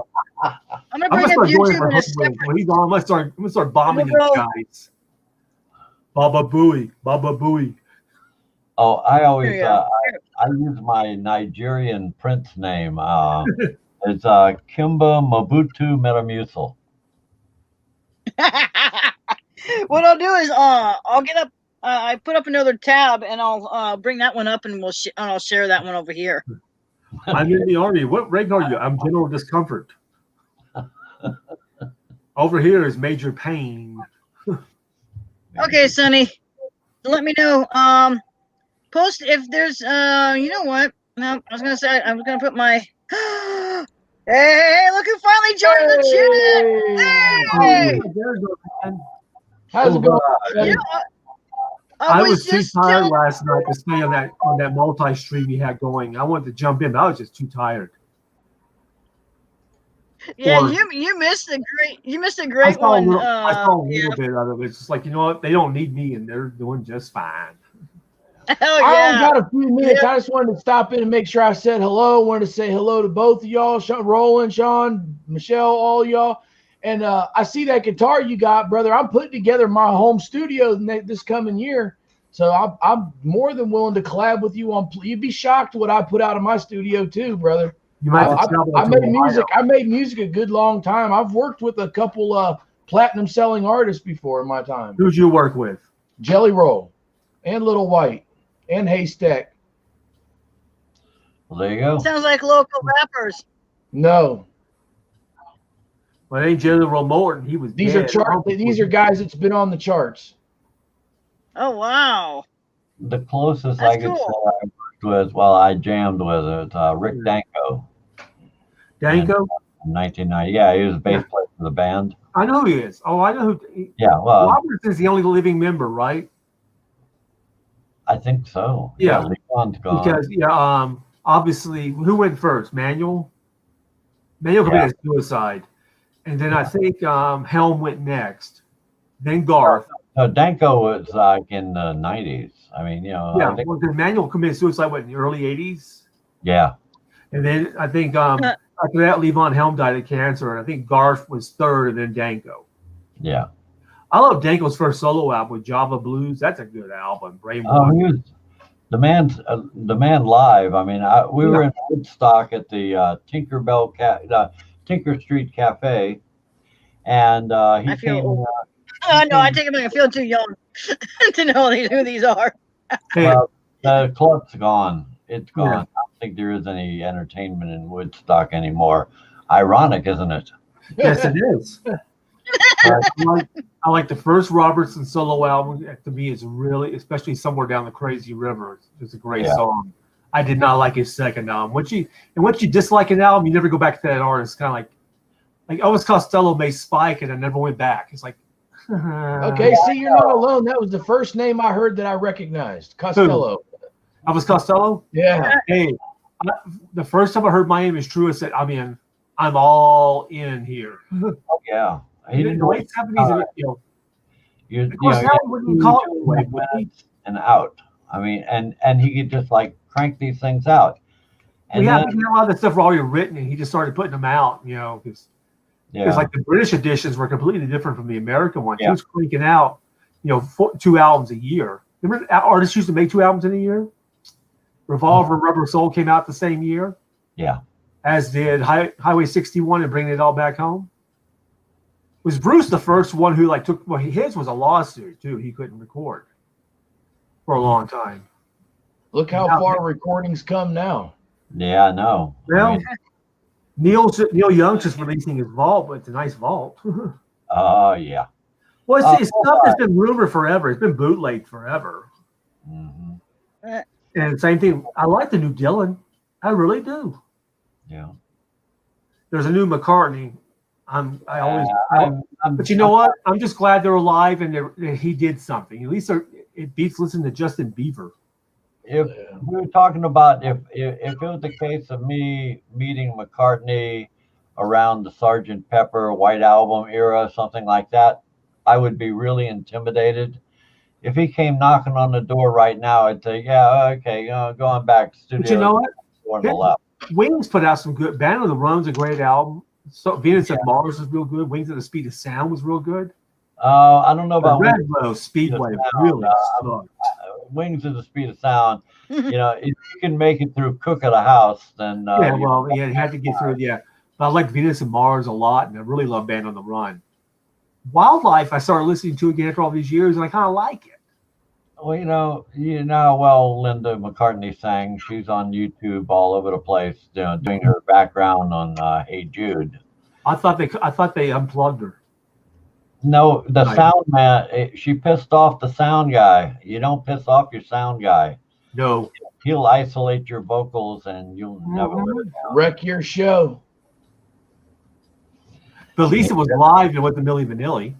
YouTube in a separate. When he's on, I'm gonna start bombing these guys. Baba Booey, Baba Booey. Oh, I always Yeah. I use my Nigerian prince name. It's Kimba Mobutu Metamucil. What I'll do is I'll get up. I put up another tab and I'll bring that one up and I'll share that one over here. I'm in the army. What rank are you? I'm General Discomfort. Over here is Major Pain. Okay, Sonny. Let me know. Post if there's you know what? No, I was gonna say I was gonna put my Hey, look who finally joined the chat! Hey! How's it going? You know, I was too tired last night to stay on that multi-stream you had going. I wanted to jump in, but I was just too tired. Yeah, you missed a great one. I saw a little bit of it. It's just like, you know what? They don't need me, and they're doing just fine. Oh, I only got a few minutes. I just wanted to stop in and make sure I said hello. Wanted to say hello to both of y'all, Roland, Sean, Michelle, all y'all. And I see that guitar you got, brother. I'm putting together my home studio this coming year. So I'm more than willing to collab with you on. You'd be shocked what I put out of my studio too, brother. You might I made music. I made music a good long time. I've worked with a couple platinum selling artists before in my time. Who'd you work with? Jelly Roll and Little White and Haystack. Well, there you go. Sounds like local rappers. No. Well, it ain't General Morton. He was These dead. These are guys that's been on the charts. Oh wow. The closest That's I could cool. say I worked with, well, I jammed with it, Rick Danko. Danko? In 1990. Yeah, he was a bass player for the band. I know who he is. Oh, I know who. Yeah, well, Roberts is the only living member, right? I think so. Yeah. Leon's gone. Because obviously, who went first? Manuel. Manuel committed suicide, and then I think Helm went next. Then Garth. Danko was like in the 90s. I mean, Yeah, because Manuel committed suicide in the early 80s. Yeah. And then I think after that, Levon Helm died of cancer, and I think Garth was third, and then Danko. Yeah. I love Danko's first solo album with Java Blues. That's a good album. He was the man live. I mean, we were in Woodstock at the Tinker Street Cafe, and he came. No, I take it back. I feel too young to know who these are. Well, the club's gone. It's gone. Yeah. I don't think there is any entertainment in Woodstock anymore. Ironic, isn't it? Yes, it is. I like the first Robertson solo album. To me, is really, especially Somewhere Down the Crazy River. It's a great song. I did not like his second album. Once you dislike an album, you never go back to that artist. Kind of like Elvis Costello made Spike, and I never went back. It's like, okay, see, you're not alone. That was the first name I heard that I recognized. Costello. Elvis Costello? Yeah. Hey, the first time I heard My Name Is True, I said, I'm all in here. Oh, yeah. He didn't know late 70s, and out. I mean, and he could just like crank these things out. And a lot of the stuff were already written, and he just started putting them out, because like the British editions were completely different from the American ones. He was cranking out, 2 albums a year. Remember, artists used to make 2 albums in a year. Revolver and Rubber Soul came out the same year. Yeah. as did Highway 61 and Bringing It All Back Home. Was Bruce the first one who like took? Well, his was a lawsuit too. He couldn't record for a long time. Look how far recordings come now. Yeah, I know. Well, Neil Young's just releasing his vault, but it's a nice vault. Oh, yeah. Well, it's stuff that's been rumored forever. It's been bootlegged forever. Mm-hmm. And same thing. I like the new Dylan. I really do. Yeah. There's a new McCartney. But you know what? I'm just glad they're alive and he did something. At least it beats listening to Justin Bieber. If we were talking about if it was the case of me meeting McCartney around the Sgt. Pepper White Album era, something like that, I would be really intimidated. If he came knocking on the door right now, I'd say, yeah, okay, going back studio. But you know what? On the left. Wings put out some good. Band on the Run's a great album. So Venus of Mars was real good. Wings of the Speed of Sound was real good. I don't know about Red Rose Speedway really sucked. Wings of the Speed of Sound. If you can make it through Cook at a House, then you had to get through. Yeah, but I like Venus and Mars a lot, and I really love Band on the Run. Wildlife, I started listening to again after all these years, and I kind of like it. Well, you know how well Linda McCartney sang. She's on YouTube all over the place, doing her background on Hey Jude. I thought they unplugged her. No, the sound man. She pissed off the sound guy. You don't piss off your sound guy. No, he'll isolate your vocals, and you'll never wreck your show. But at least it was live and with the Milli Vanilli.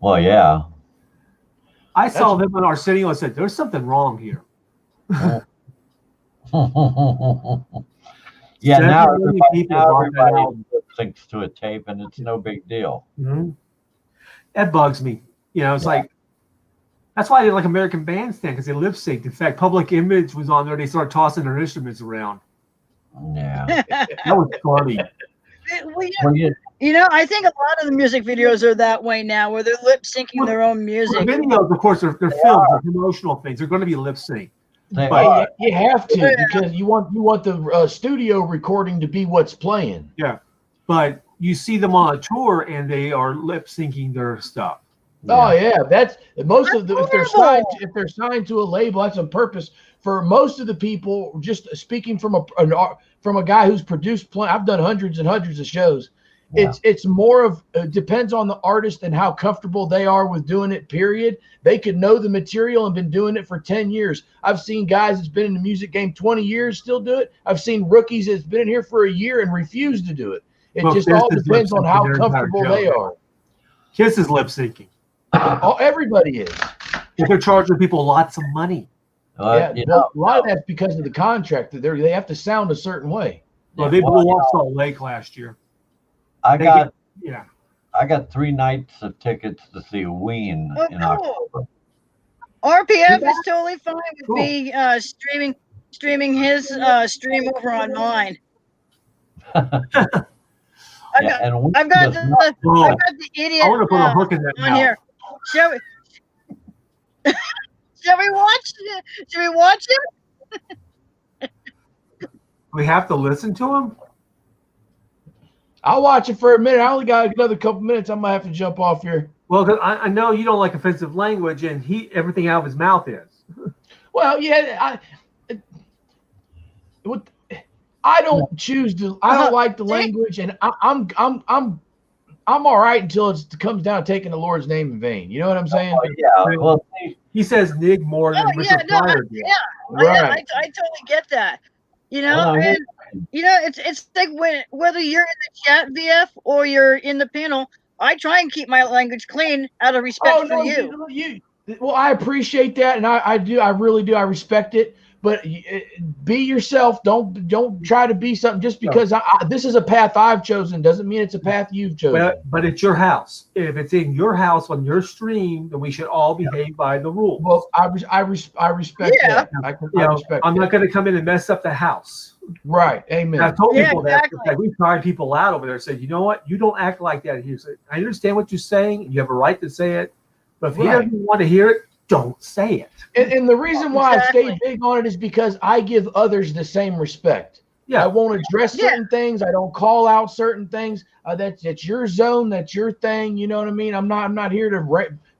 Well, yeah. I saw them on Arsenio and said, "There's something wrong here." Yeah, now everybody syncs to a tape, and it's no big deal. Mm-hmm. That bugs me. It's like that's why I didn't like American Bandstand, because they lip synced. In fact, Public Image was on there. They started tossing their instruments around. Yeah, that was funny. I think a lot of the music videos are that way now, where they're lip syncing their own music. The videos, of course, they're films, they're promotional things. They're going to be lip synced. But you have to, because you want the studio recording to be what's playing. Yeah, but you see them on a tour and they are lip syncing their stuff. Oh yeah, that's most of the if they're signed to a label, that's on purpose. For most of the people, just speaking from a guy who's produced I've done hundreds and hundreds of shows. Yeah. It's more of depends on the artist and how comfortable they are with doing it. Period. They could know the material and been doing it for 10 years. I've seen guys that's been in the music game 20 years still do it. I've seen rookies that's been in here for a year and refuse to do it. It just all depends on how comfortable they are. Kiss is lip syncing. Everybody is. They're charging people lots of money. A lot of that's because of the contract. They have to sound a certain way. Well, they blew off Salt Lake last year. I got 3 nights of tickets to see Ween in October. RPF is totally fine with me streaming his stream over on mine. I've got the idiot I want to put a hook in that on here. Shall we watch it? Should we watch it? We have to listen to him? I'll watch it for a minute. I only got another couple minutes. I might have to jump off here. Well, because I know you don't like offensive language, and everything out of his mouth is. Well, yeah, I don't choose to. I don't like the language, and I'm all right until it comes down to taking the Lord's name in vain. You know what I'm saying? Yeah. Well, he says "nig" more than Richard Pryor did. Yeah, right. I totally get that. It's like whether you're in the chat, VF, or you're in the panel, I try and keep my language clean out of respect for you. Well, I appreciate that, and I do. I really do. I respect it. But be yourself. Don't try to be something just because this is a path I've chosen doesn't mean it's a path you've chosen. But it's your house. If it's in your house on your stream, then we should all behave by the rules. Well, I respect that. I respect. I'm not going to come in and mess up the house. Right. Amen. And I've told people that. Like, we've tried people out over there. Said, you know what? You don't act like that here. So I understand what you're saying. You have a right to say it. But if he doesn't want to hear it, don't say it. And the reason why I stay big on it is because I give others the same respect. Yeah. I won't address Yeah. certain things. I don't call out certain things. That's your zone. That's your thing. You know what I mean? I'm not here to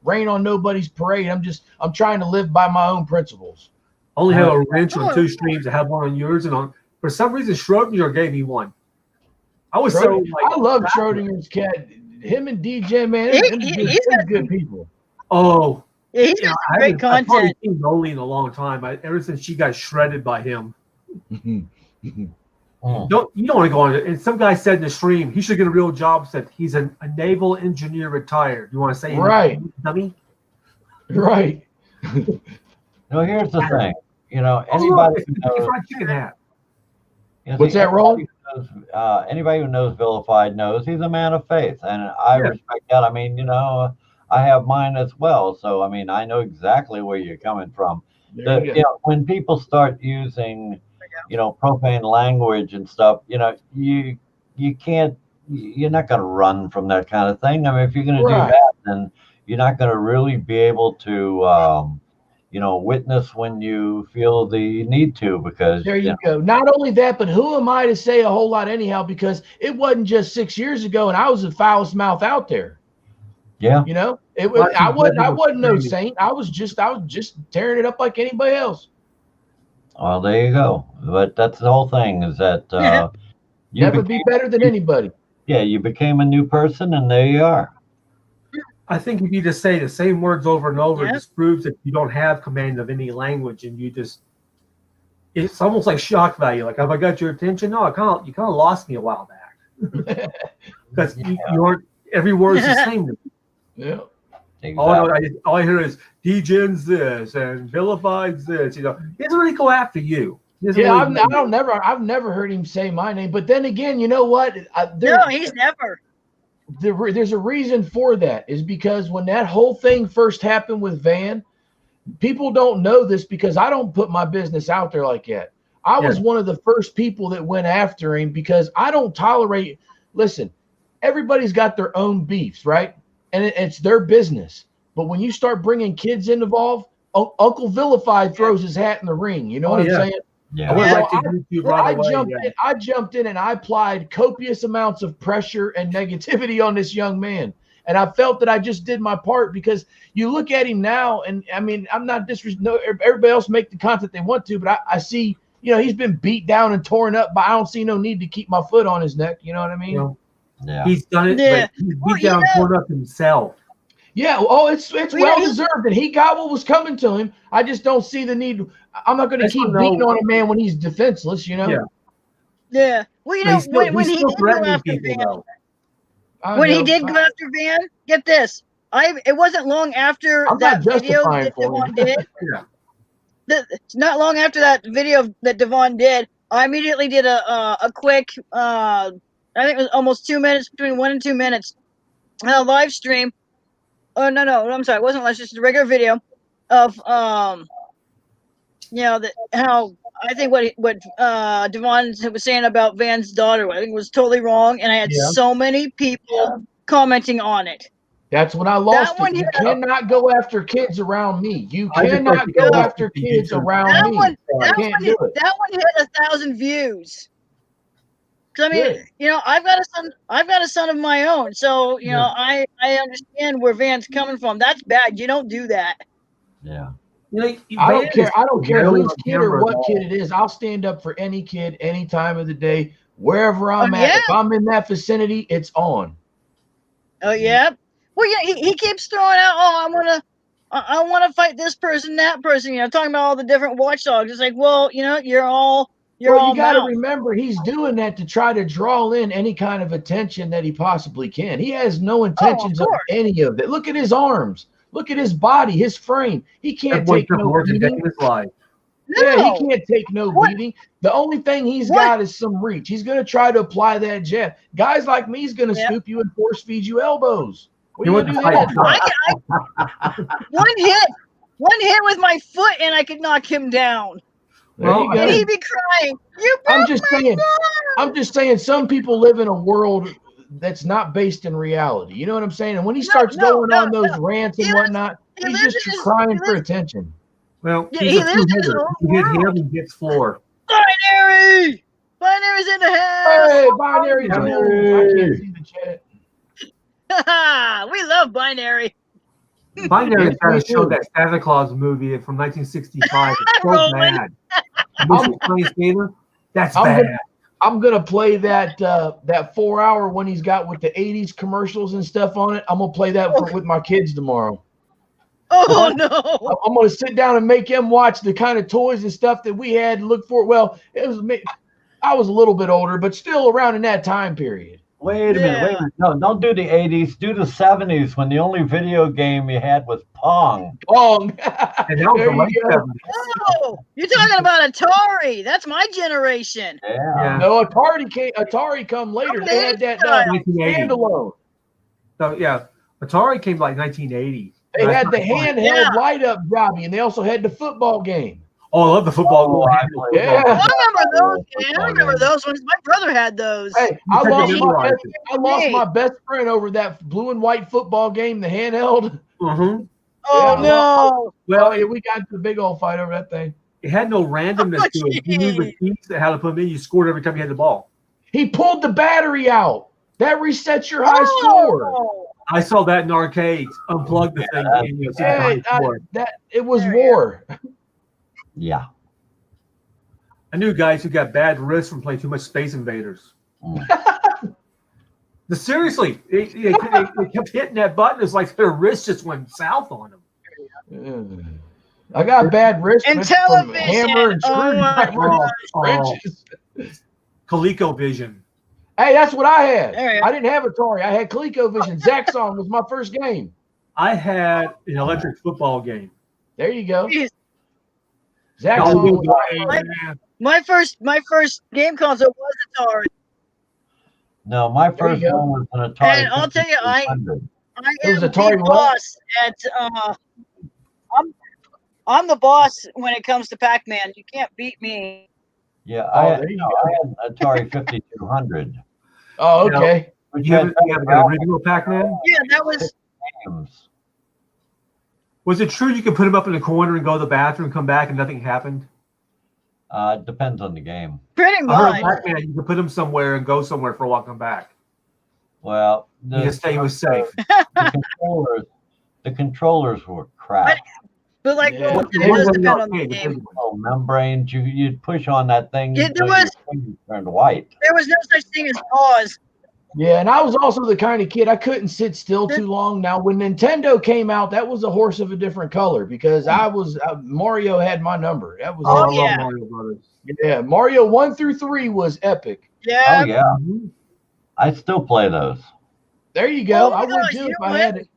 rain on nobody's parade. I'm trying to live by my own principles. Only have a wrench on Oh, 2 streams. I have one on yours, and for some reason Schrodinger gave me one. I was so I love Schrodinger's cat. Him and DJ, man, He's got good people. Oh, yeah, he's got some great I've probably content. seen Noli in a long time. Ever since she got shredded by him. You don't want to go on it. And some guy said in the stream he should get a real job. Said he's a naval engineer retired. You want to say Right, dummy? Right. No, here's the thing. You know, anybody who knows, Chicken hat. What's that, Roland? Anybody who knows Vilified knows he's a man of faith, and I respect that. I mean, you know, I have mine as well, so I mean, I know exactly where you're coming from. You know, when people start using, you know, profane language and stuff, you know, you can't, you're not going to run from that kind of thing. I mean, if you're going to do that, then you're not going to really be able to, you know, witness when you feel the need to, because there you go. Not only that, but who am I to say a whole lot anyhow? Because it wasn't just 6 years ago, and I was the foulest mouth out there. Yeah, you know, I wasn't no saint. I was just tearing it up like anybody else. Well, there you go. But that's the whole thing, is that you never be better than anybody. Yeah, you became a new person, and there you are. I think if you just say the same words over and over, it just proves that you don't have command of any language, and it's almost like shock value. Like, have I got your attention? No, you kind of lost me a while back. Because every word is the same. Yeah. Exactly. All I hear is Degen's this and Vilified's this. You know, he doesn't really go after you. I've never heard him say my name. But then again, you know what? No, he's never. There's a reason for that, is because when that whole thing first happened with Van, people don't know this because I don't put my business out there like that. I was one of the first people that went after him because I don't tolerate. Listen, everybody's got their own beefs, right? And it's their business. But when you start bringing kids involved, Uncle Vilified throws his hat in the ring. You know what I'm saying? Yeah. I jumped in and I applied copious amounts of pressure and negativity on this young man. And I felt that I just did my part, because you look at him now, and I mean, I'm not everybody else make the content they want to, but I see, you know, he's been beat down and torn up, but I don't see no need to keep my foot on his neck. You know what I mean? Yeah. He's done it. Yeah. But he's beat down, torn up himself. Yeah, it's well deserved, and he got what was coming to him. I just don't see the need. I'm not going to keep beating on a man when he's defenseless, you know. Yeah. Well, you know, when he did go after Van, when he did go after Van, get this. It wasn't long after that video that Devon did. It's not long after that video that Devon did. I immediately did a quick, I think it was almost 2 minutes, between 1 and 2 minutes, live stream. Oh no, I'm sorry, it wasn't live, just a regular video of you know, how I think what Devon was saying about Van's daughter, I think was totally wrong, and I had so many people commenting on it. That's when I lost it. You cannot go after kids around me. You cannot go after kids around me. That one hit 1,000 views. Because I mean, you know, I've got a son of my own, so you know, I understand where Van's coming from. That's bad. You don't do that. Yeah. You know, I don't care whose kid or what kid it is. I'll stand up for any kid, any time of the day, wherever I'm at. If I'm in that vicinity, it's on. Oh yeah. Well, yeah, he keeps throwing out, I want to fight this person, that person. You know, talking about all the different watchdogs. It's like, well, you know, you got to remember, he's doing that to try to draw in any kind of attention that he possibly can. He has no intentions of any of it. Look at his arms. Look at his body, his frame. He can't take no beating. Yeah, he can't take no beating. The only thing he's got is some reach. He's going to try to apply that jab. Guys like me, he's going to scoop you and force feed you elbows. What are you going to do that? One hit with my foot, and I could knock him down. And he'd be crying. I'm just saying, some people live in a world that's not based in reality. You know what I'm saying? And when he starts going on those rants and whatnot, he's just crying for attention. Well, he lives in his own world. He gets floored. Binary! Binary's in the house. Hey, binary Yeah. Jones. I can't see the chat. We love Binary. Binary Yes, got we to show do. that Santa Claus movie from 1965. It's so Roland. bad. Mr. Funny Skater, that's bad. I'm gonna play that 4 hour when he's got with the 80s commercials and stuff on it. I'm gonna play that with my kids tomorrow. Oh no! I'm gonna sit down and make them watch the kind of toys and stuff that we had and look for. Well, I was a little bit older, but still around in that time period. Wait a minute. No, don't do the 80s. Do the 70s when the only video game you had was Pong. Pong. And that was There the you late go. 70s. Oh, you're talking about Atari. That's my generation. Yeah. No, Atari come later. They had that 1980. standalone. So yeah, Atari came like 1980. They That's had not the funny. handheld light up jobby, and they also had the football game. Oh, I love the football. Oh, I football. Yeah. I remember those. Man. I remember those ones. My brother had those. Hey, You I said lost you my realized best friend over that blue and white football game, the handheld. Mhm. Oh Yeah, no! Well, Yeah, we got into a big old fight over that thing. it had no randomness Oh, to it. You knew the keys that how to put them in. You scored every time you had the ball. He pulled the battery out. That resets your high score. Oh. I saw that in arcades. Unplug the thing. And you see the high score. It was There you war. Yeah. I knew guys who got bad wrists from playing too much Space Invaders. Seriously, they kept hitting that button. It's like their wrist just went south on them. I got bad wrist And from television. hammer and Oh my screwdriver gosh. wrenches. ColecoVision. Hey, that's what I had. There you go. I didn't have Atari. I had ColecoVision. Zaxxon was my first game. I had an electric football game. There you go. Jeez. Zaxxon was My first game console was Atari. No, my There you first go. one was an Atari. And I'll tell you, I 5600. It was am Atari the what? boss at I'm the boss when it comes to Pac-Man. You can't beat me. Yeah, there you I had an Atari 5200. Oh, okay. Which You have had the original Pac-Man? Yeah, that was games. Was it true you could put him up in the corner and go to the bathroom, come back, and nothing happened? It depends on the game. pretty I heard much. Pac-Man, you could put him somewhere and go somewhere for a while, come back. Well, You just say he was safe. the controllers were crap. But like, Yeah. well, The it one does with the depend on the arcade, the game. big one. Oh, membranes. You'd push on that thing Yeah, until there your was- fingers turned white. There was no such thing as pause. Yeah, and I was also the kind of kid I couldn't sit still too long. Now, when Nintendo came out, that was a horse of a different color because Mario had my number. That was Oh, I love yeah. Mario Brothers. yeah. Mario 1 through 3 was epic. Yeah. Oh yeah, I still play those. There you go. Oh my I would gosh, too you if know I had it.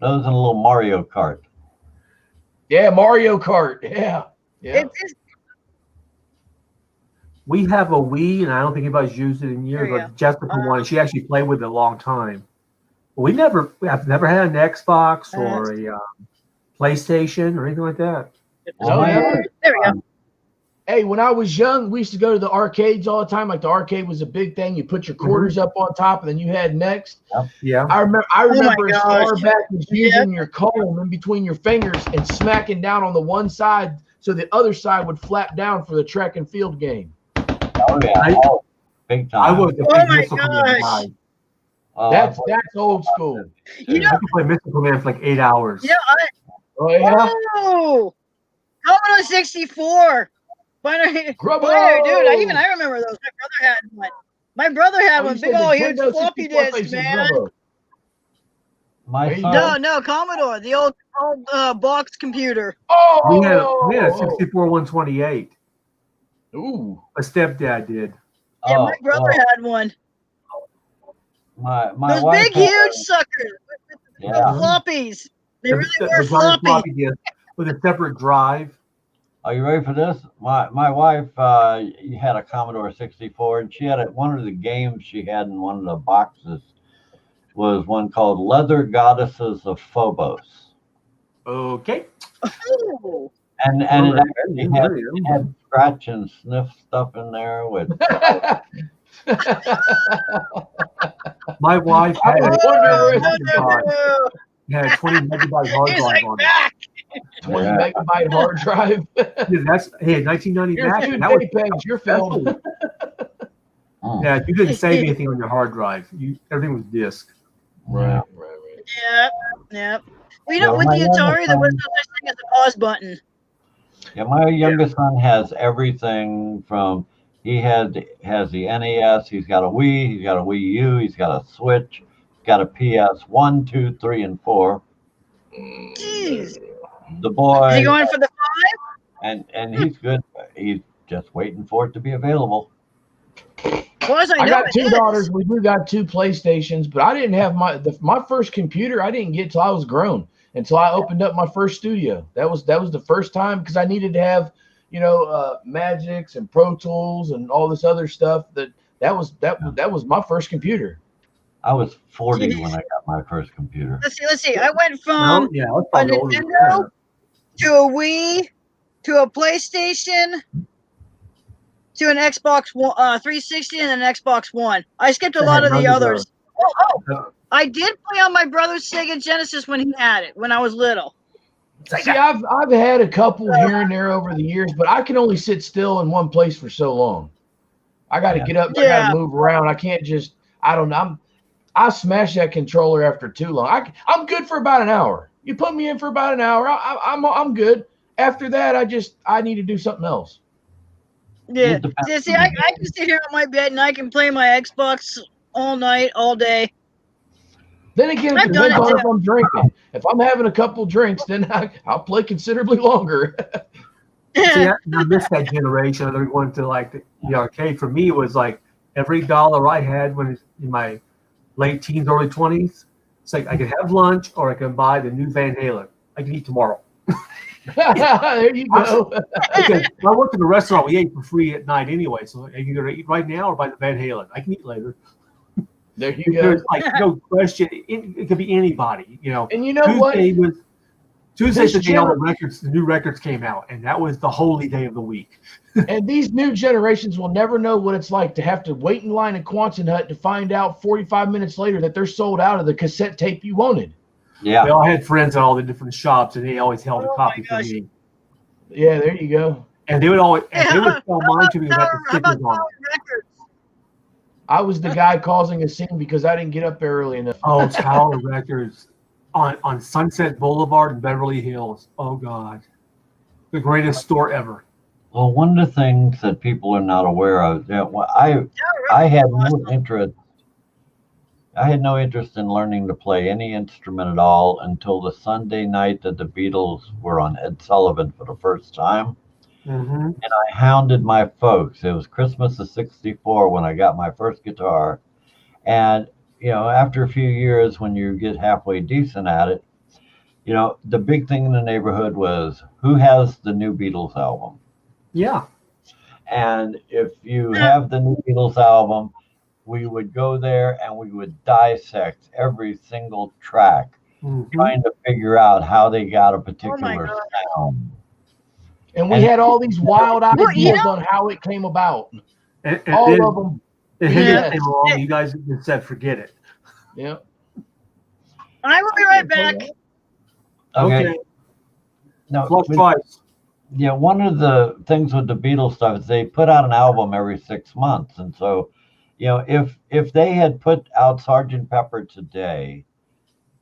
Those in a little Mario Kart. Yeah, Mario Kart. Yeah, yeah. It's We have a Wii, and I don't think anybody's used it in years, There you but Jessica won. She actually played with it a long time. But I've never had an Xbox or a PlayStation or anything like that. Oh, yeah. there we go. Hey, when I was young, we used to go to the arcades all the time. Like the arcade was a big thing. You put your quarters up on top, and then you had next. Yeah. I remember as far gosh. back as using your comb in between your fingers and smacking down on the one side so the other side would flap down for the track and field game. Oh yeah, big time. I was the Oh big my Mystical Man gosh. guy. Oh, That's old school. You know, I could play Mystical Man for like 8 hours. Oh yeah. oh, Commodore 64. Binary, Grubbo! dude. I remember those. My brother had one. My brother had Oh, one. you Big said old huge Nintendo floppy 64 disk, faces man. Grubbo. my There you son. No, Commodore, the old box computer. Oh, We had a 64 128. Ooh. My stepdad did. Yeah, Oh, my brother well, had one. my Those wife big, had huge a- suckers. Yeah. The floppies. They really The were giant floppy. floppy disk with a separate drive. Are you ready for this? My wife had a Commodore 64, and she had one of the games she had in one of the boxes was one called Leather Goddesses of Phobos, Okay. Ooh. and it There actually you go. had scratch and sniff stuff in there with. My wife had I a wonder had a 20 megabyte hard He's drive like on it. back. 20 Yeah. megabyte hard drive. Dude, that's 1990 Here's Mac. 2 That was JPEGs. You're filled. Mm. Yeah, you couldn't save anything on your hard drive. Everything was disk. Right. Yep. Yep. Well, Yeah, with my the youngest Atari, there was son- no such thing as a pause button. Yeah, my youngest son has everything from has the NES, he's got a Wii, he's got a Wii U, he's got a Switch, he's got a PS1, 2, 3, and 4. Jeez. The Is he boy going for the 5? and he's good. He's just waiting for it to be available. Well, as I I know got it two is. daughters. We do got 2 PlayStations, but I didn't have my first computer. I didn't get till I was grown, until I opened up my first studio. That was the first time, because I needed to have Magics and Pro Tools and all this other stuff. That was my first computer. I was 40 Jeez. when I got my first computer. Let's see. I went from No, yeah, I was a probably older than Nintendo that. to a Wii to a PlayStation to an Xbox 360 and an Xbox One. I skipped a I lot had of the none of others. those. I did play on my brother's Sega Genesis when he had it when I was little. See, I've had a couple here and there over the years, but I can only sit still in one place for so long. I got to get up. I got Yeah. to move around. I can't just. I don't know. I smash that controller after too long. I'm good for about an hour. You put me in for about an hour, I'm good. After that, I need to do something else. Yeah. It depends Yeah, see, on I the can sit here on my bed and I can play my Xbox all night, all day. Then again, it I've done depends it on if I'm drinking. If I'm having a couple drinks, then I'll play considerably longer. See, I missed that generation. They're going to like the arcade. For me, it was like every dollar I had when in my late teens, early 20s. It's like I could have lunch or I can buy the new Van Halen. I can eat tomorrow. There you go. Because I worked in a restaurant, we ate for free at night anyway. So I can either eat right now or buy the Van Halen. I can eat later. There you go. There's like no question. It could be anybody, And you know what? Tuesday's the day all the new records came out, and that was the holy day of the week. And these new generations will never know what it's like to have to wait in line at Quonset Hut to find out 45 minutes later that they're sold out of the cassette tape you wanted. Yeah. Well, I had friends at all the different shops, and they always held a copy for me. Yeah, there you go. And they would sell mine to me without the How about stickers on Tower it. Records? I was the guy causing a scene because I didn't get up there early enough. Oh, Tower Records on Sunset Boulevard in Beverly Hills. Oh God, the greatest store ever. Well, one of the things that people are not aware of, I had no interest. I had no interest in learning to play any instrument at all until the Sunday night that the Beatles were on Ed Sullivan for the first time. Mm-hmm. And I hounded my folks. It was Christmas of '64 when I got my first guitar. And, after a few years, when you get halfway decent at it, the big thing in the neighborhood was who has the new Beatles album. Yeah. And if you have the new Beatles album, we would go there and we would dissect every single track, trying to figure out how they got a particular sound. And we had all these wild ideas on how it came about. And all then, of them. And then came along, you guys just said, forget it. Yeah. I will be right back. Okay. No, Flush twice. Yeah, one of the things with the Beatles stuff is they put out an album every 6 months. And so, if they had put out Sgt. Pepper today,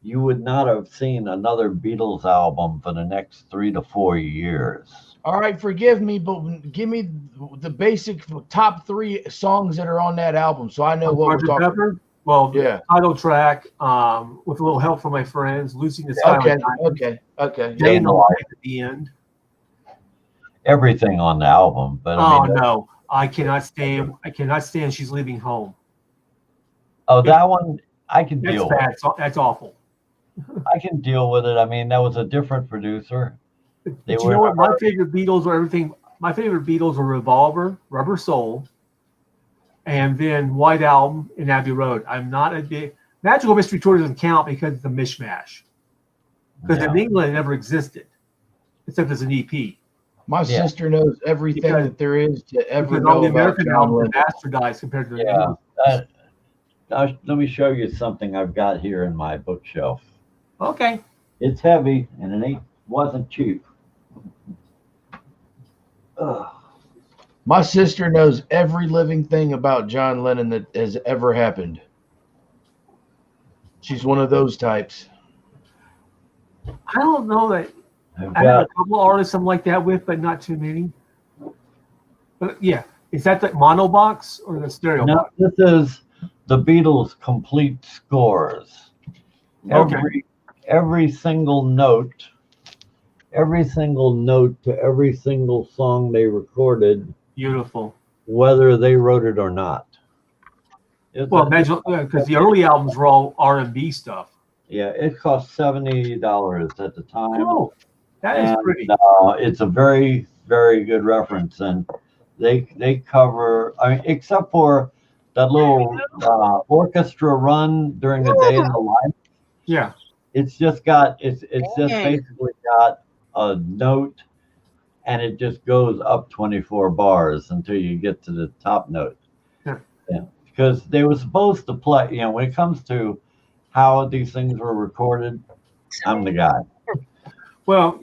you would not have seen another Beatles album for the next 3 to 4 years. All right, forgive me, but give me the basic top 3 songs that are on that album so I know what we're talking about. Well, yeah. Title track, with a little help from my friends, Lucy in the Sky. Okay. Day in the Life at the end. Everything on the album, but no, I cannot stand She's Leaving Home. Oh, that one I can deal with. That's awful. I can deal with it. I mean, that was a different producer. But you know what? My favorite Beatles were Revolver, Rubber Soul, and then White Album and Abbey Road. I'm not a big Magical Mystery Tour doesn't count because it's a mishmash. Because in England it never existed, except as an EP. My sister knows everything that there is to ever know all the about American albums are bastardized compared to the English. Let me show you something I've got here in my bookshelf. Okay. It's heavy and it wasn't cheap. Ugh. My sister knows every living thing about John Lennon that has ever happened. She's one of those types. I don't know that I've I have a got couple of artists I'm like that with, but not too many. But yeah, is that the mono box or the stereo no. box? This is the Beatles' complete scores. Okay. Every single note to every single song they recorded, Beautiful. whether they wrote it or not. Well, imagine because the early albums were all R&B stuff. Yeah, it cost $70 at the time. Oh, that is And pretty. it's a very, very good reference, and they cover. I mean, except for that little orchestra run during the day in the life. Yeah. It's just basically got a note, and it just goes up 24 bars until you get to the top note. Yeah. Yeah, because they were supposed to play. You know, when it comes to how these things were recorded, I'm the guy. Well,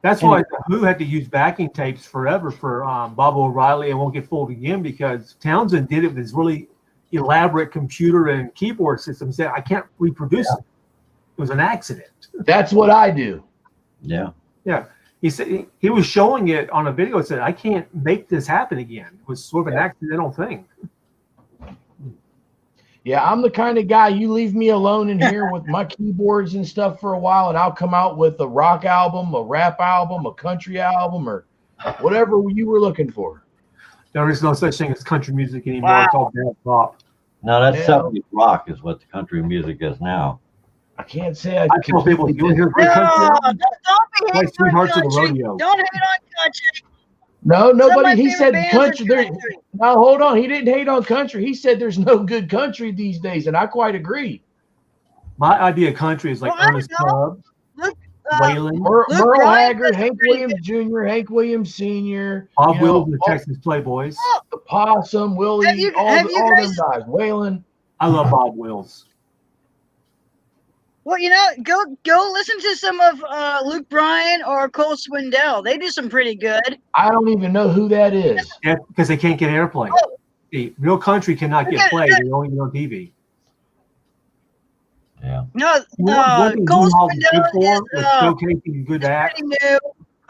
that's why Who had to use backing tapes forever for Bob O'Reilly and Won't Get Fooled Again, because Townsend did it with his really elaborate computer and keyboard system. Said, I can't reproduce it. It was an accident. That's what I do. Yeah. Yeah. He said he was showing it on a video and said, I can't make this happen again. It was sort of an accidental thing. Yeah, I'm the kind of guy, you leave me alone in here with my keyboards and stuff for a while, and I'll come out with a rock album, a rap album, a country album, or whatever you were looking for. There is no such thing as country music anymore. Wow. It's all dance pop. Now that's Yeah. 70s rock is what the country music is now. I can't say I I tell people, you want to hear great No, country don't album? be Play hating Sweethearts on of the country. Rodeo. Don't hate on country. No, Some of nobody. my He favorite said bands are country. There, country. now hold on. He didn't hate on country. He said there's no good country these days, and I quite agree. My idea of country is like Well, I Ernest don't know. Tubb, Look, Waylon, Luke Merle Bryan Haggard, does Hank pretty Williams Jr., Hank Williams Sr., Bob you Wills, know, and the Texas Playboys. the Possum, Willie, Have you all them guys- guys. Waylon. I love Bob Wills. Well, you know, go listen to some of Luke Bryan or Cole Swindell. They do some pretty good. I don't even know who that is. Yeah, because they can't get airplay. Oh. See, real country cannot get played. They only get on TV. Yeah. No, One thing Cole Boone Hall was good Swindell for is was showcasing good acts. pretty new.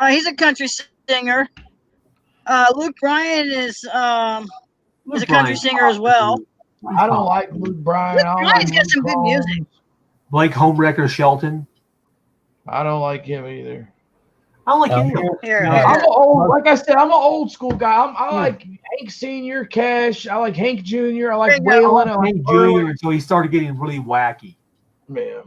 He's a country singer. Luke Bryan is a country singer as well. I don't like Luke Bryan. Luke I don't Bryan's like got Luke some good Combs. music. Blake Homewrecker Shelton. I don't like him either. I don't like any of them. Here, No. here. I'm an old, like I said, I'm an old school guy. I Yeah. like Hank Senior, Cash. I like Hank Jr. I like There you go. Waylon. I like Hank Earl. Jr. until he started getting really wacky. Man.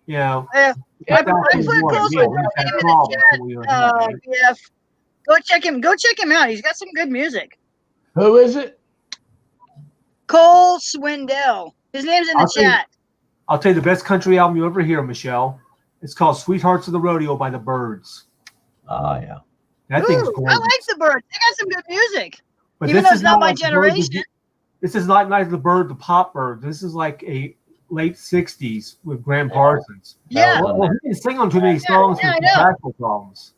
You know, Yeah. Yeah, I put Cole Swindell's name in the chat. Yeah, go check him. Go check him out. He's got some good music. who is it? Cole Swindell. His name's in the I'll tell you- chat. I'll tell you the best country album you'll ever hear, Michelle. It's called Sweethearts of the Rodeo by the Byrds. Oh yeah. That thing's Ooh, gorgeous. I like the Birds. They got some good music. But even this though is it's not my like the Byrds generation. This is not like the Bird, the pop Bird. This is like a late 60s with Graham Parsons. Yeah. Well, he didn't sing on too many songs yeah, with I know. contractual problems.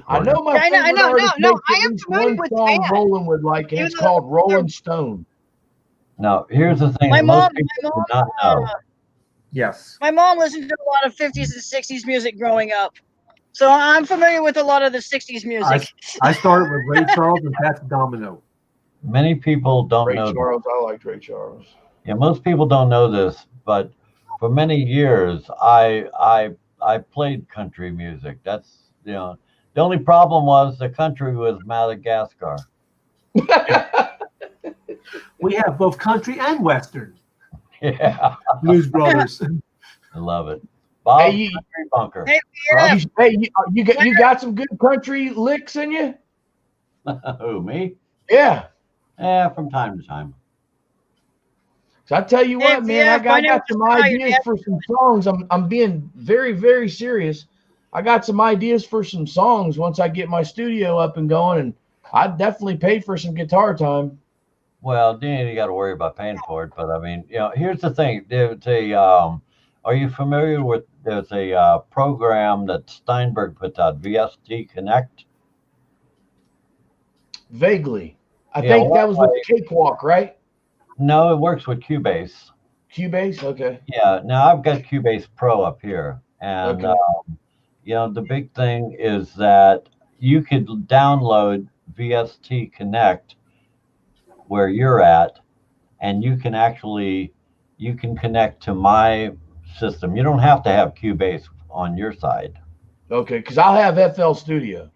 I know my Yeah, I know, favorite artist no, makes I at am least familiar one with the song band. Roland would like, and Even it's though called they're- Rolling Stone. Now here's the thing. My Most mom, people my do mom, not know. Yes. My mom listened to a lot of 50s and 60s music growing up. So I'm familiar with a lot of the 60s music. I started with Ray Charles and Pat Domino. Many people don't Ray know. Charles, I like Ray Charles. Yeah, most people don't know this, but for many years I played country music. That's the only problem was the country was Madagascar. We have both country and western. Yeah, Blues Brothers. I love it. Bob Hey, you- Country Bunker. Hey, yeah. You got some good country licks in you? Who, me? Yeah. Yeah, from time to time. So I tell you what, If man, you I got find some out ideas yet. for some songs. I'm being very, very serious. I got some ideas for some songs once I get my studio up and going, and I'd definitely pay for some guitar time. Well, you got to worry about paying for it, but I mean, here's the thing. There's are you familiar with? There's a program that Steinberg puts out, VST Connect. vaguely. I Yeah, think well, that was with Cakewalk, right? No, it works with Cubase. Cubase, okay. Yeah, now I've got Cubase Pro up here, and Okay. the big thing is that you could download VST Connect where you're at, and you can connect to my system. You don't have to have Cubase on your side. Okay, because I'll have FL Studio.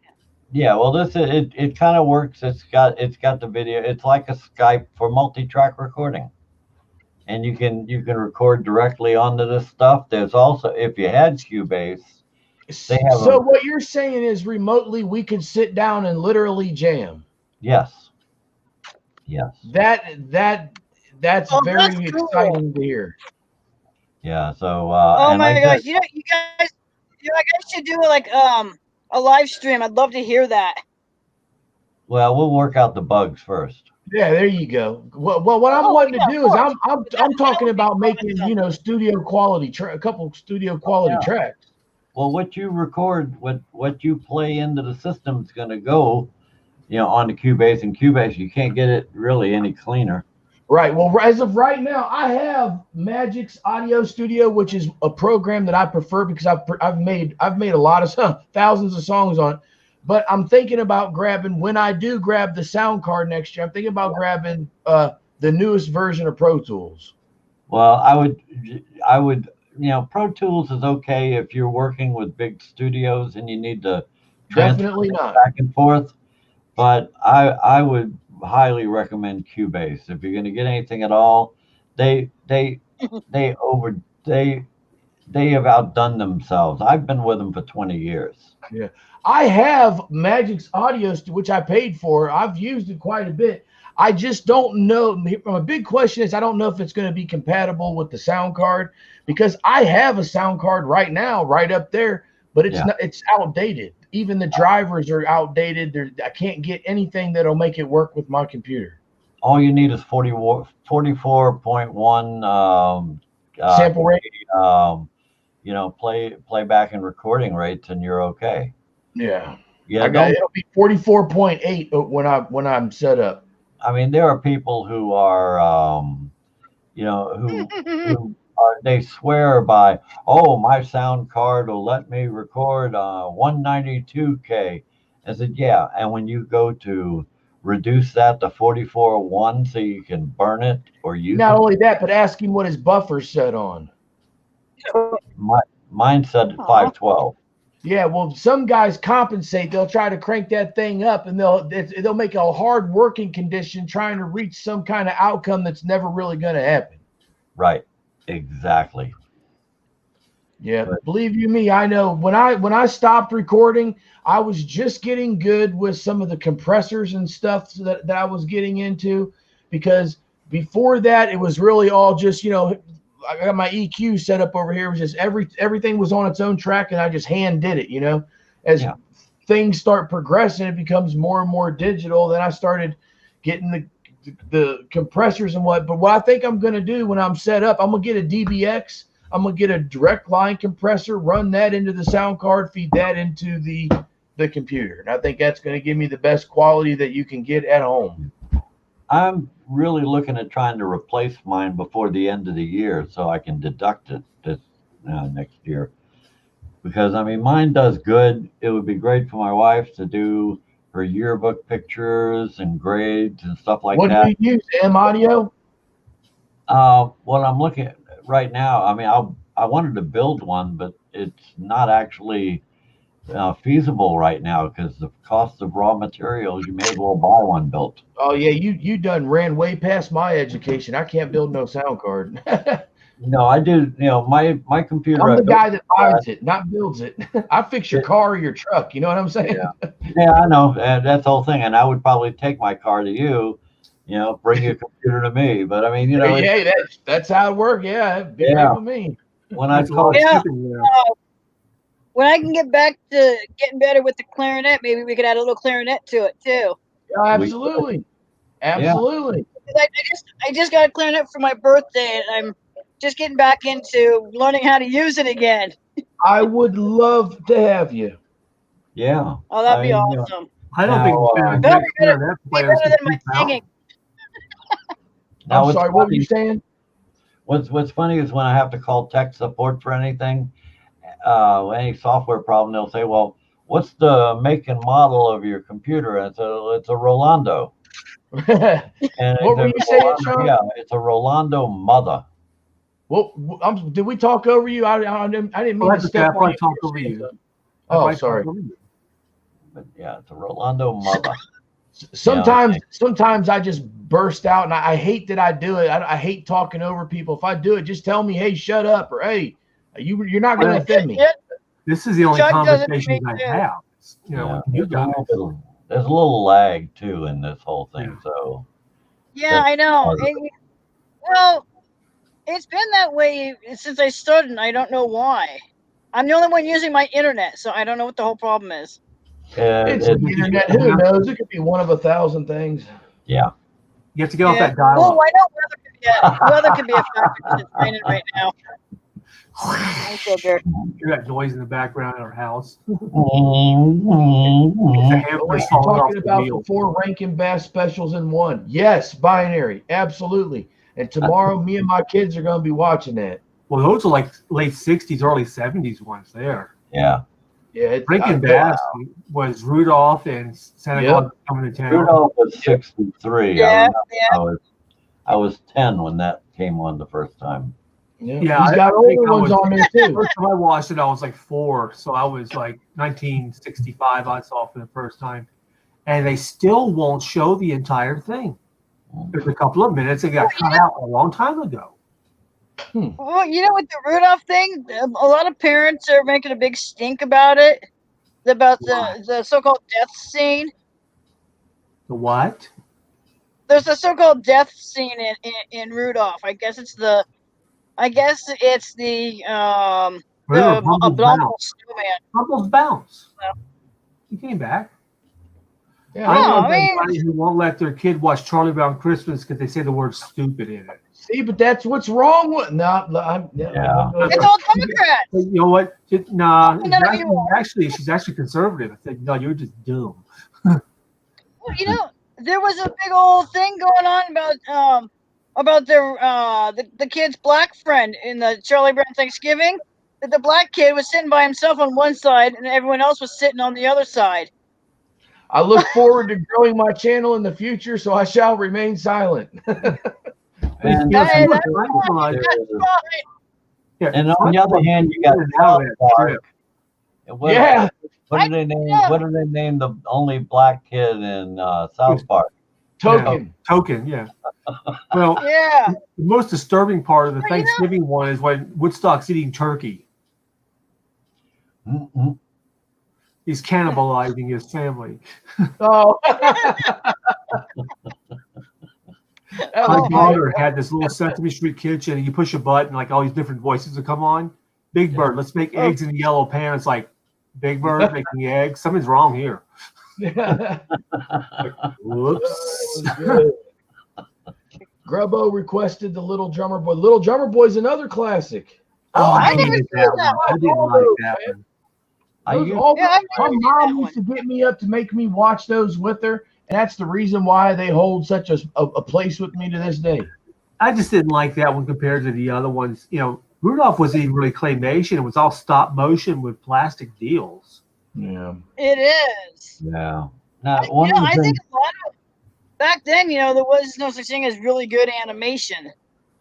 Yeah, well, it kind of works. It's got the video. It's like a Skype for multi-track recording, and you can record directly onto this stuff. There's also, if you had Cubase, they have So what you're saying is remotely we could sit down and literally jam. yes. That's Oh, very that's cool. exciting to hear. Yeah. So Oh and my like gosh! that, You guys should do like a live stream. I'd love to hear that. well, we'll work out the bugs first. Yeah, there you go. Well, what I'm Oh, wanting yeah, to of do is course. I'm talking would be about making awesome. studio quality a couple studio quality tracks. Well, what you record, what you play into the system is going to go, on the Cubase. And Cubase, you can't get it really any cleaner. Right. Well, as of right now, I have Magic's Audio Studio, which is a program that I prefer because I've made a lot of thousands of songs on it. But I'm thinking about grabbing, when I do grab the sound card next year, I'm thinking about grabbing the newest version of Pro Tools. Well, I would, Pro Tools is okay if you're working with big studios and you need to transfer Definitely not. back and forth. But I would highly recommend Cubase if you're going to get anything at all. They have outdone themselves. I've been with them for 20 years. Yeah. I have Magic's Audio, which I paid for. I've used it quite a bit. I just don't know. My big question is I don't know if it's going to be compatible with the sound card, because I have a sound card right now, right up there, but it's outdated. Even the drivers are outdated. I can't get anything that'll make it work with my computer. All you need is 44.1 sample rate. Playback and recording rates, and you're okay. Yeah. Yeah. It'll be 44.8 when I'm set up. I mean, there are people who are, they swear by, oh, my sound card will let me record 192K. I said, yeah. And when you go to reduce that to 44.1 so you can burn it or use Not it. only that, but ask him what his buffer's set on. Mine said 512. Yeah, well, some guys compensate. They'll try to crank that thing up, and they'll make a hard working condition trying to reach some kind of outcome that's never really going to happen. Right. Exactly. Yeah, but believe you me, I know when I stopped recording, I was just getting good with some of the compressors and stuff that I was getting into, because before that it was really all just, I got my EQ set up over here. It was just everything was on its own track, and I just hand did it, As things start progressing, it becomes more and more digital. Then I started getting the compressors and but what I think I'm going to do when I'm set up, I'm going to get a DBX. I'm going to get a direct line compressor, run that into the sound card, feed that into the computer. And I think that's going to give me the best quality that you can get at home. I'm really looking at trying to replace mine before the end of the year so I can deduct it this next year. Because, I mean, mine does good. It would be great for my wife to do her yearbook pictures and grades and stuff like that. What do you use, M Audio? What I'm looking at right now, I mean, I wanted to build one, but it's not actually feasible right now because the cost of raw materials. You may as well buy one built. Oh yeah, you done ran way past my education. I can't build no sound card. No, I do. My computer. I'm the guy that buys it, not builds it. I fix your car or your truck. You know what I'm saying? Yeah, I know. That's the whole thing. And I would probably take my car to you. Bring your computer to me. But I mean, yeah, that's how it works. Yeah, it'd be great with me. When I when I can get back to getting better with the clarinet, maybe we could add a little clarinet to it too. Yeah, absolutely. Absolutely. I just got a clarinet for my birthday, and I'm just getting back into learning how to use it again. I would love to have you. Yeah. Oh, that'd be awesome. I don't think it's better That'll be better, than be better than my singing. Now, I'm sorry, what were you saying? What's funny is when I have to call tech support for anything, any software problem, they'll say, "Well, what's the make and model of your computer?" And it's a Rolando. And What were you saying, Sean? Yeah, it's a Rolando mother. Well, did we talk over you? I didn't mean to step on you. Talk over you. Oh, sorry. But yeah, it's a Rolando mother. Sometimes I just burst out, and I hate that I do it. I hate talking over people. If I do it, just tell me, "Hey, shut up," or "Hey, you're not going to offend me." This is the only Chuck does it to conversation me I too. have. You know, with you guys. There's a little lag too in this whole thing. So Yeah, I know. Well, it's been that way since I started, and I don't know why. I'm the only one using my internet, so I don't know what the whole problem is. It's the internet. Who knows? It could be one of 1,000 things. Yeah. You have to get off that dial. Oh, I know weather could be a factor because it's raining right now. I'm so good. Hear that noise in the background in our house. You're talking about the 4 Rankin Bass specials in one. Yes, binary, absolutely. And tomorrow, me and my kids are going to be watching that. Well, those are like late 60s, early 70s ones there. Yeah. Yeah. Rankin Bass was Rudolph and Santa Claus coming to town. Rudolph was 63. Yeah, I was 10 when that came on the first time. Yeah, he's got older ones on there too. First time I watched it, I was like 4, so I was like 1965. I saw it for the first time, and they still won't show the entire thing. There's a couple of minutes that got cut out a long time ago. Well, you know, with the Rudolph thing, a lot of parents are making a big stink about it, about the so-called death scene. The what? There's a so-called death scene in Rudolph. I guess it's the Abominable Snowman. Rumple's bounce. He came back. Yeah, I mean, everybody who won't let their kid watch Charlie Brown Christmas because they say the word "stupid" in it. See, but that's what's wrong with It's all Democrats. You know what? She's actually conservative. I said, no, you're just dumb. Well, you know, there was a big old thing going on about the kid's black friend in the Charlie Brown Thanksgiving. That the black kid was sitting by himself on one side and everyone else was sitting on the other side. I look forward to growing my channel in the future, so I shall remain silent. And on the other hand, you got South Park. What do they name the only black kid in South Park? Token, yeah. Well, the most disturbing part of the Thanksgiving one is when Woodstock's eating turkey. Mm-hmm. He's cannibalizing his family. Oh. My daughter had this little Sesame Street kitchen, and you push a button, like all these different voices will come on. Big Bird, let's make eggs in a yellow pan. It's like, Big Bird making eggs. Something's wrong here. Like, whoops. Grubbo requested the Little Drummer Boy. Little Drummer Boy's another classic. I never seen that one. I didn't like that one. My mom used to get me up to make me watch those with her, and that's the reason why they hold such a place with me to this day. I just didn't like that one compared to the other ones. You know, Rudolph wasn't even really claymation. It was all stop motion with plastic deals. Yeah. It is. Yeah. I think a lot of back then, you know, there was no such thing as really good animation.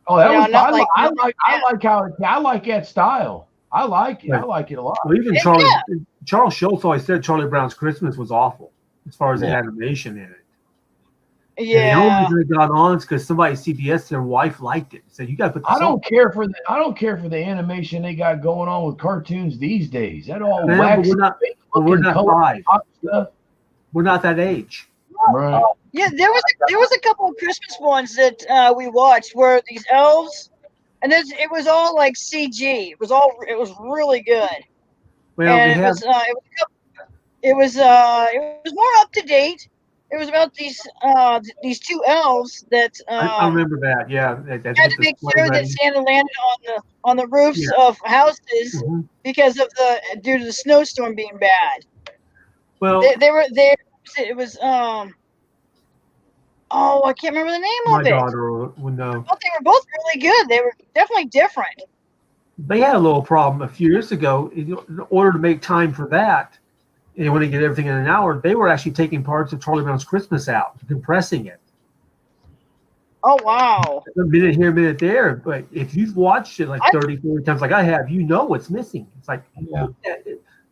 Oh, that was I like that style. I like it. I like it a lot. Well, even Charles Schultz always said Charlie Brown's Christmas was awful as far as the animation in it. Yeah. And the only reason it got on is because somebody at CBS, their wife liked it. Said you got to put. I don't care for the animation they got going on with cartoons these days. That all waxy. We're not 5. We're not that age. Right. Yeah, there was a couple of Christmas ones that we watched where these elves, and it was all like CG. It was really good. Well, and it was more up to date. It was about these 2 elves that I remember that. Yeah, had to make sure that Santa landed on the roofs of houses due to the snowstorm being bad. Well, they It was oh, I can't remember the name My of it. daughter would know. But they were both really good. They were definitely different. They had a little problem a few years ago. In order to make time for that, and they want to get everything in an hour, they were actually taking parts of Charlie Brown's Christmas out, compressing it. Oh wow! A minute here, a minute there. But if you've watched it like 30, 40 times, like I have, you know what's missing. It's like, Yeah.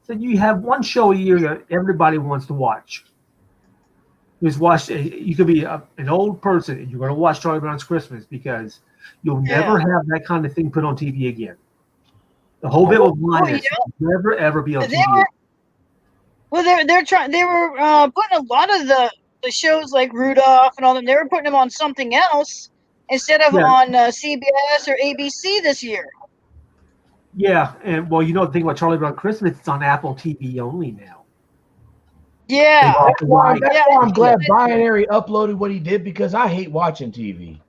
So you have one show a year that everybody wants to watch. Just watch. You could be an old person and you're going to watch Charlie Brown's Christmas because you'll never have that kind of thing put on TV again. The whole bit of blindness will never ever be on TV. They're trying. They were putting a lot of the shows like Rudolph and all them. They were putting them on something else instead of on CBS or ABC this year. Yeah, and well, you know the thing about Charlie Brown Christmas, it's on Apple TV only now. Yeah, That's why I'm glad Binary uploaded what he did because I hate watching TV.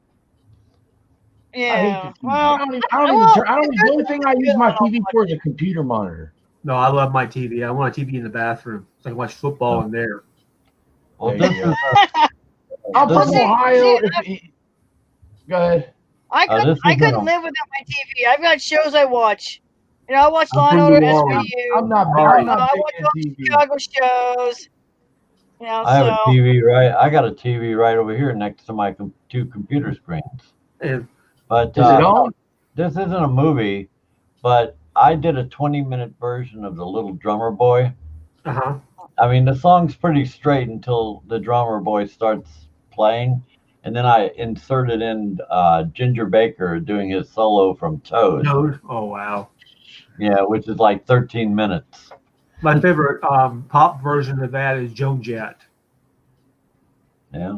Yeah, I hate the TV. well, the only thing I use my TV for is a computer monitor. No, I love my TV. I want a TV in the bathroom so I can watch football in there. Well, this is I'm from Ohio. Go ahead. I couldn't live without my TV. I've got shows I watch. You know, I watch Law and Order SVU. I'm not I watch all the Chicago shows. You know, I have a TV right. I got a TV right over here next to my two computer screens. But this isn't a movie, but I did a 20-minute version of The Little Drummer Boy. Uh-huh. I mean, the song's pretty straight until the drummer boy starts playing. And then I inserted in Ginger Baker doing his solo from Toad. Oh, wow. Yeah, which is like 13 minutes. My favorite pop version of that is Joan Jett. Yeah.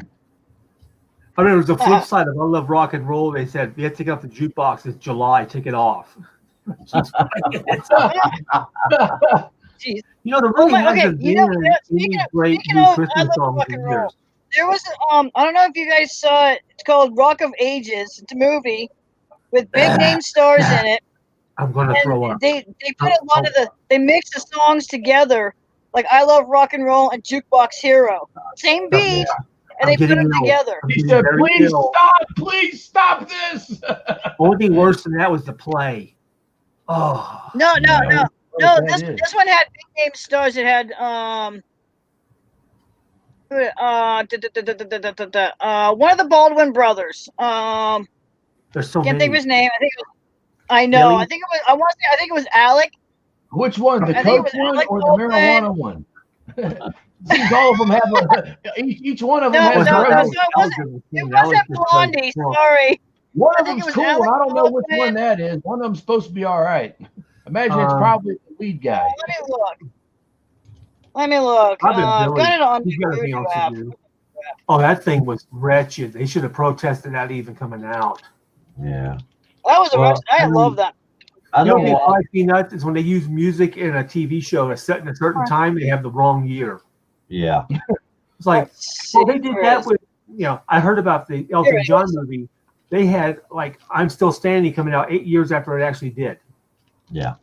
I mean, it was the flip side of I Love Rock and Roll. They said, you have to take off the jukebox. It's July. Take it off. Jeez. You know, the really speaking of I Love Rock and Roll, there was I don't know if you guys saw it. It's called Rock of Ages. It's a movie with big name stars in it. I'm gonna throw up. They put a lot of they mix the songs together, like I Love Rock and Roll and Jukebox Hero. Same beat, and they put them together. He said, please stop this. Only thing worse than that was the play. Oh. No. This one had big name stars. It had one of the Baldwin brothers. There's so can't many. think of his name. I know. Really? I think it was Alec. Which one? The Coke one or the marijuana one? Seems all of them have each one of them has it their own. wasn't Blondie. Sorry. One of them's cool. I don't know which one that is. One of them's supposed to be all right. Imagine it's probably the lead guy. Let me look. Got it on YouTube app. Oh, that thing was wretched. They should have protested that even coming out. Yeah. That was I love that. I don't know what I nuts is when they use music in a TV show that's set in a certain time, they have the wrong year. Yeah. It's like, well, they did that with, I heard about the Elton John movie. They had like I'm Still Standing coming out 8 years after it actually did. Yeah.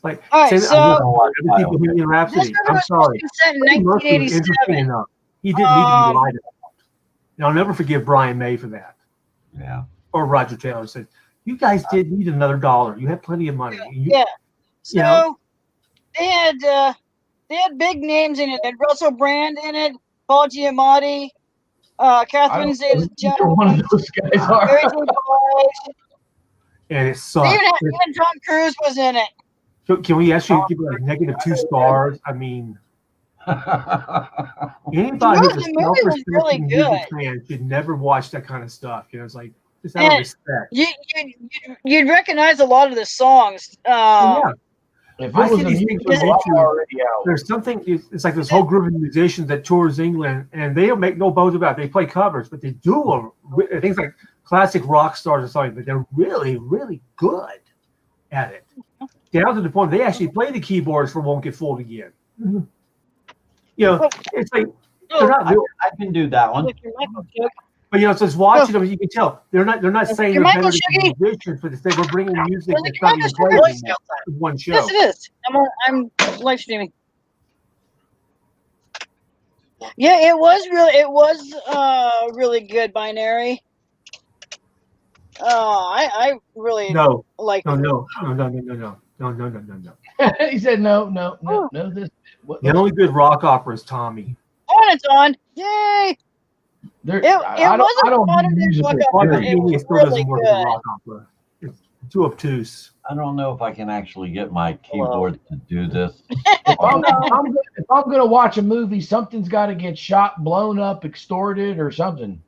Like, all right, so Bohemian Rhapsody. I'm sorry. Set in 1987. He didn't need to be lied about. And I'll never forgive Brian May for that. Yeah. Or Roger Taylor said, "You guys did need another $1. You had plenty of money." So they had big names in it. They had Russell Brand in it, Paul Giamatti, Catherine Zeta-Jones. One of those guys are. And it sucked. Even Tom Cruise was in it. So can we actually give it like -2 stars? I mean, anybody who's a self-respecting really music fan should never watch that kind of stuff. It's like just out of respect. You'd recognize a lot of the songs. If I was already out. There's something. It's like this whole group of musicians that tours England, and they don't make no bones about it. They play covers, but they do things like classic rock stars or something. But they're really, really good at it. Down to the point they actually play the keyboards for "Won't Get Fooled Again." It's like they're not real. I can do that one. But just watching them, you can tell they're not saying they're better than musicians, but they were bringing music that's not even played in one show. Yes, it is. I'm live streaming. Yeah, it was really good, Binary. I really No, like no, it. no, no, no, no, no, no, no, no, no, no. He said no. This The only good rock opera is Tommy. On it's on. Yay! there. It I wasn't don't fun do to musical. look up, Rock but period. it was still really doesn't work as a good. rock opera. It's too obtuse. I don't know if I can actually get my keyboard to do this. If I'm gonna watch a movie, something's got to get shot, blown up, extorted, or something.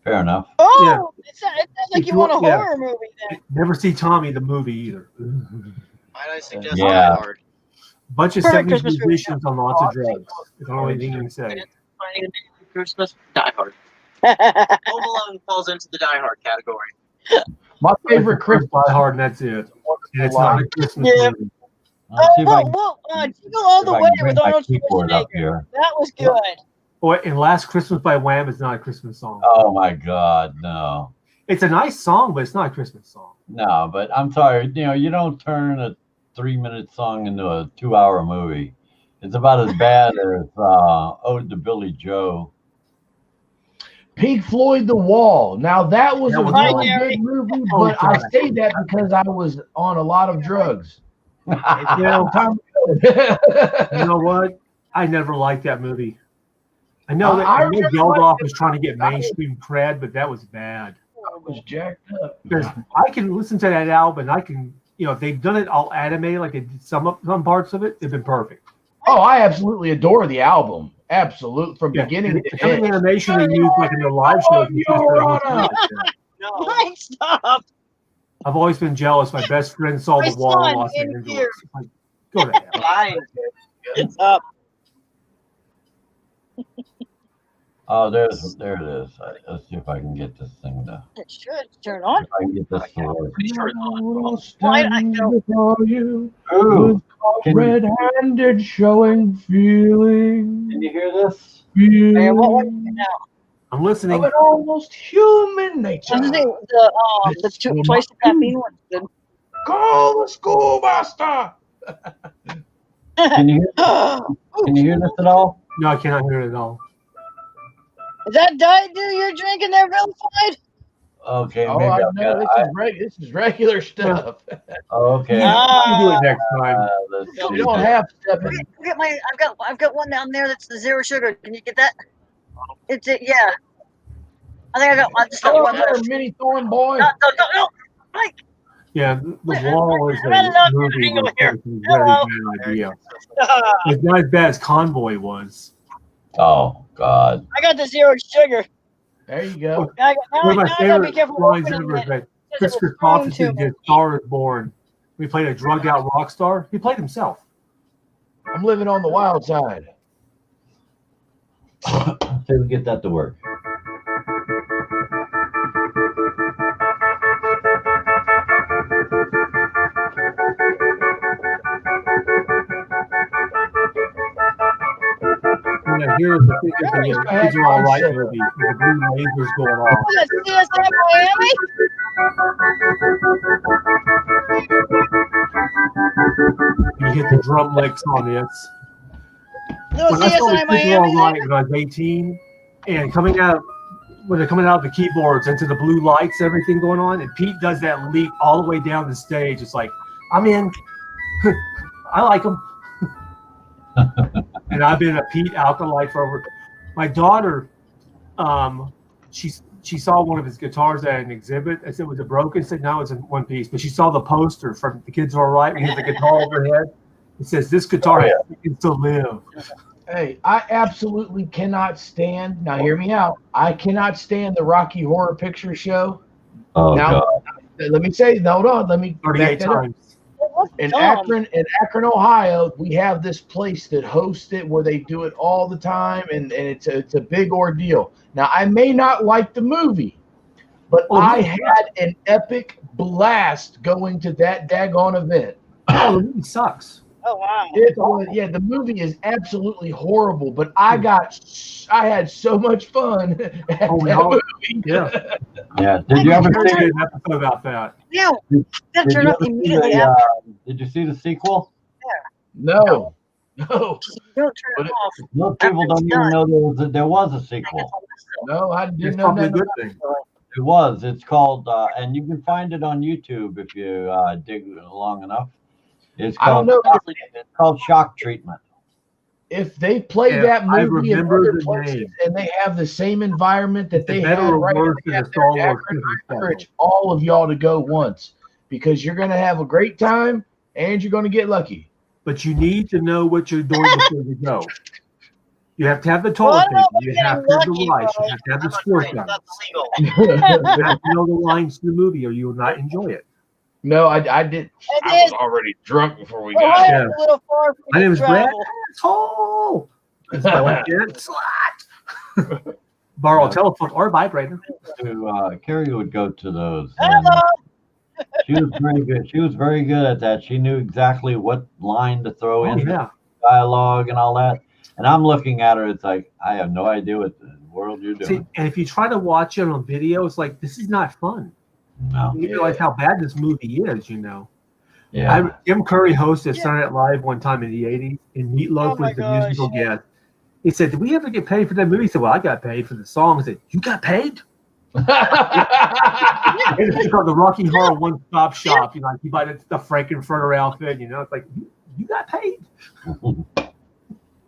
Fair enough. Oh, Yeah. it sounds like If you you- want a yeah. horror movie then. Never see Tommy the movie either. Might I suggest Yeah. Die Hard? Bunch of Perfect 70s Christmas movie. musicians on lots of drugs. That's the only thing you can say. Christmas? Die Hard. Home Alone falls into the Die Hard category. My favorite Christmas. Die Hard, and that's it. And it's not a Christmas Yeah. movie. Let's see if I can, Jingle All the if I Way can bring with my Arnold keyboard up Schwarzenegger. here. That was good. And Last Christmas by Wham is not a Christmas song. Oh my God, no. It's a nice song, but it's not a Christmas song. No, but I'm sorry. You don't turn a 3-minute song into a 2-hour movie. It's about as bad as Ode to Billy Joe. Pink Floyd, The Wall. Now that was That a was really fun. good movie, Oh, but I God. say that because I was on a lot of drugs. Well, Time you know what? I never liked that movie. I know that I I know remember Geldof was trying to get mainstream cred, but that was bad. was jacked up. Because I can listen to that album, and I can, if they've done it all animated, like they did some parts of it, they've been perfect. Oh, I absolutely adore the album. Absolute from Yeah, beginning to some of the end. animation they use, like in their live shows. is just very much like that. No. Mike, stop. I've always been jealous. My best friend saw My The Wall in son Los in Angeles. here. It's like, go to hell. Fine. It's up. Oh, there it is. Let's see if I can get this thing to. It should turn on. If I can get this to work. Pretty sure it's on. I know. Before you, Ooh, can red-handed, showing feeling. you hear this? Man, what was it now? I'm listening. Of an almost human nature. I was gonna say the twice the caffeine one's good. Call the schoolmaster. Can you hear this at all? No, I cannot hear it at all. Is that Diet Dew you're drinking there, vilified? Okay, Oh, maybe I I've know. got. This is regular stuff. Okay. You can do it next time. Let's You see You don't here. have stuff. I've got one down there that's the zero sugar. Can you get that? It's it, yeah. I just got Hello one there, left. mini thorn boy. No, Mike. Yeah, The Wall is I'm at a an movie angle with here. a very bad idea. It's not as bad as Convoy was. Oh God. I got the zero sugar. There you go. Now One of my I gotta be favorite careful lines opening ever is it. that Because Chris it was Christopherson thrown to did Star is Born. We played a drugged out rock star. He played himself. I'm living on the wild side. See if we get that to work. Yeah, here's the kids are all right movie. The blue lasers going off. Was it CSM Miami? You hit the drum licks on this. No, When I saw the CSI kids were all Miami. right when I was 18, and when they're coming out of the keyboards into the blue lights, everything going on, and Pete does that leap all the way down the stage. It's like, I'm in. I like him. And I've been a Pete Alkalite for over. My daughter, she saw one of his guitars at an exhibit. I said, was it broken? I said, no, it's in one piece. But she saw the poster from The Kids Are All Right. We had the guitar overhead. It says, this guitar has seconds to live. Hey, I absolutely cannot stand. Now, hear me out. I cannot stand the Rocky Horror Picture Show. Oh Now, God. let me say, hold on. Let me 38 back that up. times. In Akron, Ohio, we have this place that hosts it where they do it all the time, and it's a big ordeal. Now, I may not like the movie, but I had an epic blast going to that daggone event. Oh, the movie sucks. Oh wow. The movie is absolutely horrible, but I had so much fun at Oh, that no. movie. Yeah. Yeah. Did you ever There's see? an episode about that. Yeah. That Did turned you up ever see immediately the, after. did you see the sequel? No. No, Don't turn But it off. Most people After it's don't even done. know there was a sequel. no, I It's didn't know probably a nothing. good thing. It was. It's called, and you can find it on YouTube if you dig long enough. It's I don't called. know It's called Shock Treatment. if they play Yeah, that I movie in remember other the places name. and they have the same environment that It's they better had or right worse they than have the there Star in Wars Akron. Christmas I encourage special. all of y'all to go once because you're going to have a great time and you're going to get lucky. But you need to know what you're doing before you go. You have to have the Well, I toilet don't know paper. about You getting have to have the lucky, rice. You but have to have the I'm squirt afraid gun. that's illegal. You have to know the lines to the movie, or you will not enjoy it. No, I did. It I was is- already drunk before we well, got I here. have a little far for My you name to is Brad. travel. Asshole. That's my wife, Jen. Slut. Borrow a telephone or vibrator. Carrie would go to those. Hello. She was very good. She was very good at that. She knew exactly what line to throw Oh, in yeah. dialogue and all that. And I'm looking at her. It's like I have no idea what the world you're See, doing. and if you try to watch it on video, it's like, this is not fun. No. You realize how bad this movie is, you know. Yeah. Jim Curry hosted Saturday Night Live one time in the 80s, and Meatloaf Oh, my was the gosh. musical guest. He said, did we ever get paid for that movie? He said, well, I got paid for the song. I said, you got paid? It's called the Rocky Horror One Stop Shop. You know, like you buy the Frankenfurter outfit, you know, it's like, you got paid.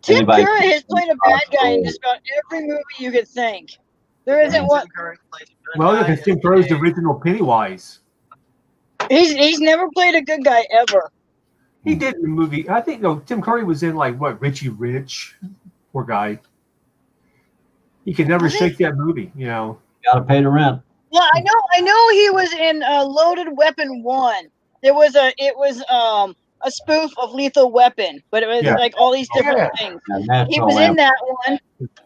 Tim Anybody- Curry has played a bad guy in just about every movie you could think. There isn't one. Tim Curry plays a good Well, guy because Tim every Curry's the day. original Pennywise. He's never played a good guy ever. He did in the movie. I think Tim Curry was in like what, Richie Rich? Poor guy. He could never I think- shake that movie, you know. Got to pay the rent. Yeah, I know he was in Loaded Weapon 1. It was a spoof of Lethal Weapon, but it was Yeah. like all these different Yeah. things. Yeah, He National was in Lamp. that one.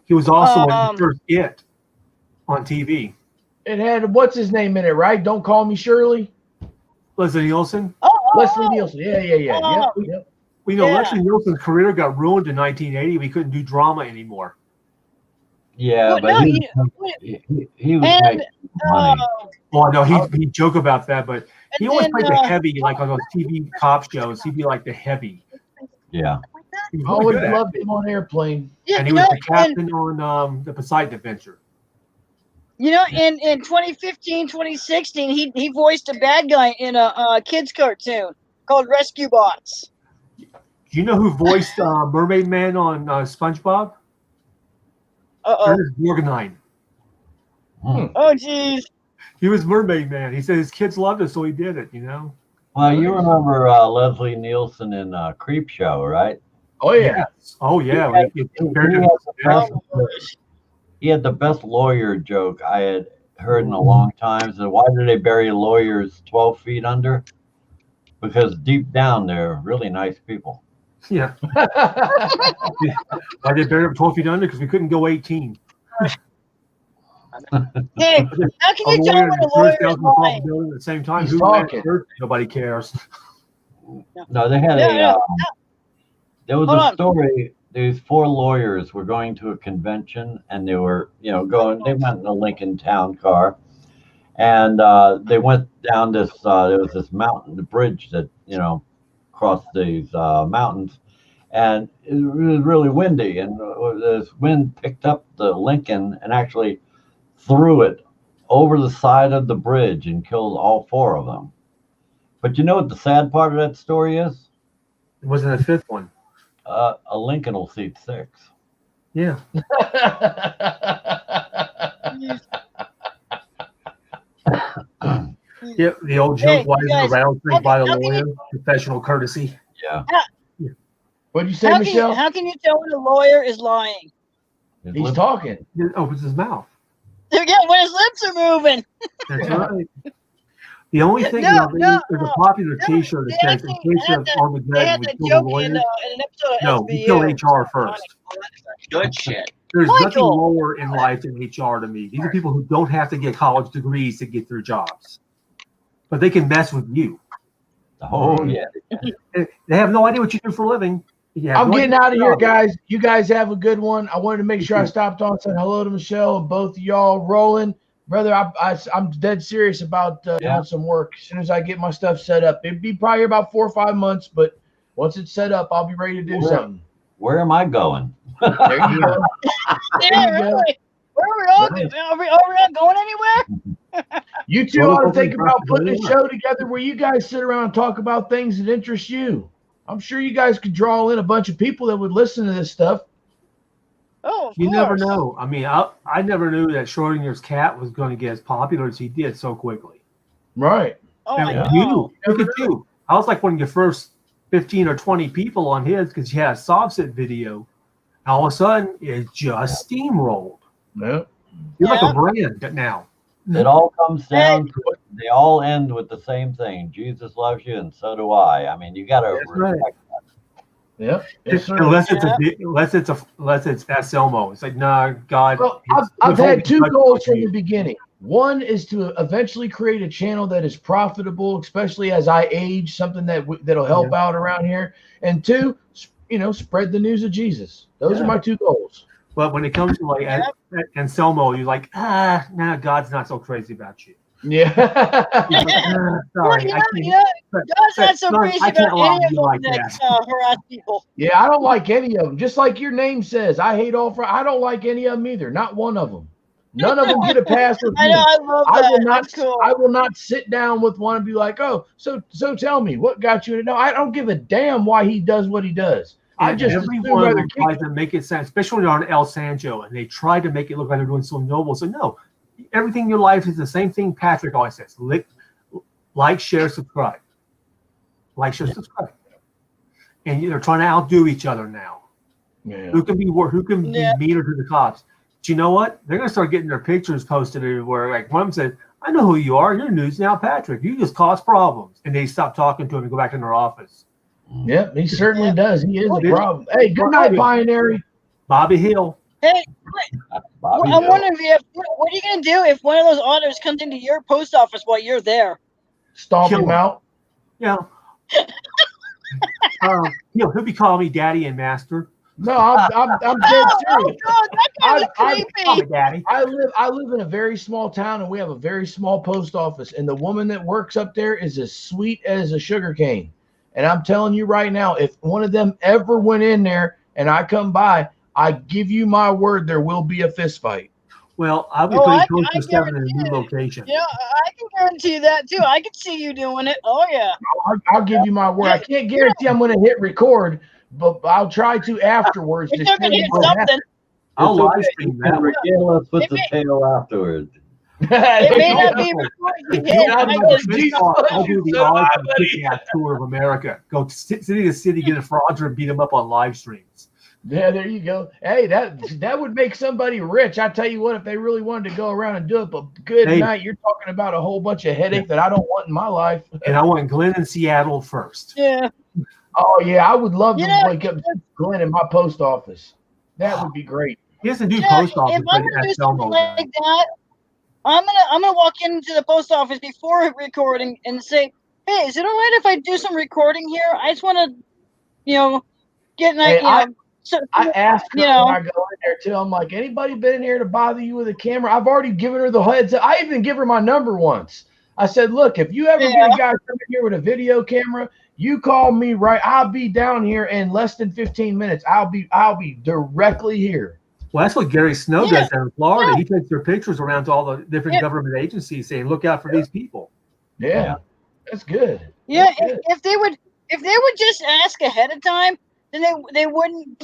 He was also in Um, the first It on TV. It had what's his name in it, right? Don't Call Me Shirley. Leslie Nielsen. Leslie Nielsen. Yeah. Oh. Yep. We know Yeah. Leslie Nielsen's career got ruined in 1980. We couldn't do drama anymore. Yeah, Well, but no, he was and, making money. Oh no, he joke about that, but he and always then, played the heavy, like on those TV cop shows. He'd be like the heavy. Yeah. He was I really always good at loved it. him on Airplane. yeah, And he you was know, the captain on the Poseidon Adventure. in 2015, 2016, he voiced a bad guy in a kids cartoon called Rescue Bots. Do you know who voiced Mermaid Man on SpongeBob? Uh-oh. Ernest Borgnine. Hmm. Oh, jeez. He was Mermaid Man. He said his kids loved it, so he did it. You know. Well, you remember Leslie Nielsen in Creep Show, right? Oh yeah. Yes. Oh yeah. He had- He he compared had to- the best- He had the best lawyer joke I had heard in a long time. So why do they bury lawyers 12 feet under? Because deep down they're really nice people. Yeah. I did bury him 12 feet under because we couldn't go 18. Hey, how can you tell when a lawyer is lying? Building at the same time. He's Who ran talking. first? Nobody cares. No, they had No. there was Hold a on. story. These 4 lawyers were going to a convention and they were, they went in a Lincoln Town car and they went down this, there was this mountain, the bridge that, crossed these mountains. And it was really windy, and this wind picked up the Lincoln and actually threw it over the side of the bridge and killed all 4 of them. But you know what the sad part of that story is? It wasn't the 5th one. A Lincoln will seat 6. Yeah. Yeah. The old joke, Hey, why you isn't a guys, rattlesnake by a how can lawyer? Professional courtesy. Yeah. What'd you say, How Michelle? can you tell when a lawyer is lying? He's talking. He opens his mouth. Yeah, when his lips are moving. That's right. The only thing, No, there's a popular no, T-shirt they that says, in actually case had of that- They Armageddon, had we that kill the joke in lawyers. an episode of No, we SVU. kill HR first. Good shit. There's nothing Michael. lower in life than HR to me. These are people who don't have to get college degrees to get their jobs, but they can mess with you. Oh, yeah. They have no idea what you do for a living. You have I'm no getting idea out of what here, your job guys. You guys have a good one. I wanted to make sure I stopped on, said hello to Michelle and both of y'all. Rolling, brother, I'm dead serious about doing some work. As soon as I get my stuff set up, it'd be probably about 4 or 5 months, but once it's set up, I'll be ready to do something. Where am I going? There you go. Yeah, you go. really. Where are we all going? Are we not going anywhere? You two ought to think about putting a show together where you guys sit around and talk about things that interest you. I'm sure you guys could draw in a bunch of people that would listen to this stuff. Oh, of You course. never know. I mean, I never knew that Schrodinger's cat was going to get as popular as he did so quickly. Right. Oh, And I yeah. know. look at you. I was like one of your first 15 or 20 people on his because you had a Sobset video. All of a sudden, it just steamrolled. Yep. You're like Yeah. a brand now. It all comes down to it. They all end with the same thing. Jesus loves you, and so do I. I mean, you got to That's right. respect. Yep. Yes, sir. Unless it's Selmo. It's like, nah, God. Well, it's- I've had two God goals from you. the beginning. One is to eventually create a channel that is profitable, especially as I age, something that'll help out around here. And two, spread the news of Jesus. Those are my two goals. But when it comes to like Anselmo, you're like, nah, God's not so crazy about you. Yeah. You're like, sorry, Well, I you can't. know, God's not so Son, crazy I can't about allow any of you them like that harass people. Yeah, I don't like any of them. Just like your name says, I hate all. I don't like any of them either. Not one of them. None of them get a pass with I me. know, I love I that. will not. That's cool. I will not sit down with one and be like, "Oh, so tell me what got you to know." I don't give a damn why he does what he does. I And just assume everyone rather tries to make it sound, especially when they're on El Sancho, and they try to make it look like they're doing so noble. So no, everything in your life is the same thing. Patrick always says: like, share, subscribe. Like, share, subscribe. And they're trying to outdo each other now. Yeah. Who can be meaner to the cops? Do you know what? They're going to start getting their pictures posted everywhere. Like one of them said, I know who you are. You're News Now Patrick. You just cause problems. And they stop talking to him and go back in their office. Yep, he certainly does. He is a Well, problem. Hey, good night, Binary. Bobby Hill. Hey, Bobby I'm Hill. wondering what are you going to do if one of those auditors comes into your post office while you're there? Stomp Kill him him. out. Yeah. He'll be calling me daddy and master. No, I'm dead serious. God, that guy was Call me creepy. daddy. I live in a very small town, and we have a very small post office. And the woman that works up there is as sweet as a sugar cane. And I'm telling you right now, if one of them ever went in there and I come by, I give you my word, there will be a fist fight. Well, I'll be Oh, putting I poster stuff in a guarantee new it. location. Yeah, I can guarantee that too. I can see you doing it. Oh yeah. I'll give you my word. I can't guarantee I'm going to hit record, but I'll try to afterwards. You're to still show gonna you hit what happened. something. I'll It's live okay. stream You can that. regale us with It the may- tale afterwards. It may not be Beautiful. recorded You yet. know, I I'll just do the odds and picking out tour of America. Go city to city, get a fraudster, and beat them up on live streams. Yeah, there you go. Hey, that would make somebody rich. I tell you what, if they really wanted to go around and do it, but good night. You're talking about a whole bunch of headache that I don't want in my life. And I want Glenn in Seattle first. yeah. Oh yeah, I would love You to know, wake up Glenn in my post office. That would be great. He has a new Yeah, post office. if I'm but gonna do that's something Elmo like that, I'm gonna walk into the post office before recording and say, "Hey, is it all right if I do some recording here? I just want to, get Hey, I asked her you know. when I go in there too. I'm like, anybody been in here to bother you with a camera? I've already given her the heads up. I even give her my number once. I said, look, if you ever get a guy come in here with a video camera, you call me right. I'll be down here in less than 15 minutes. I'll be directly here. Well, that's what Gary Snow does down in Florida. Yeah. He takes their pictures around to all the different government agencies saying, look out for these people. Yeah. That's good. Yeah, That's good. if they would just ask ahead of time, then they wouldn't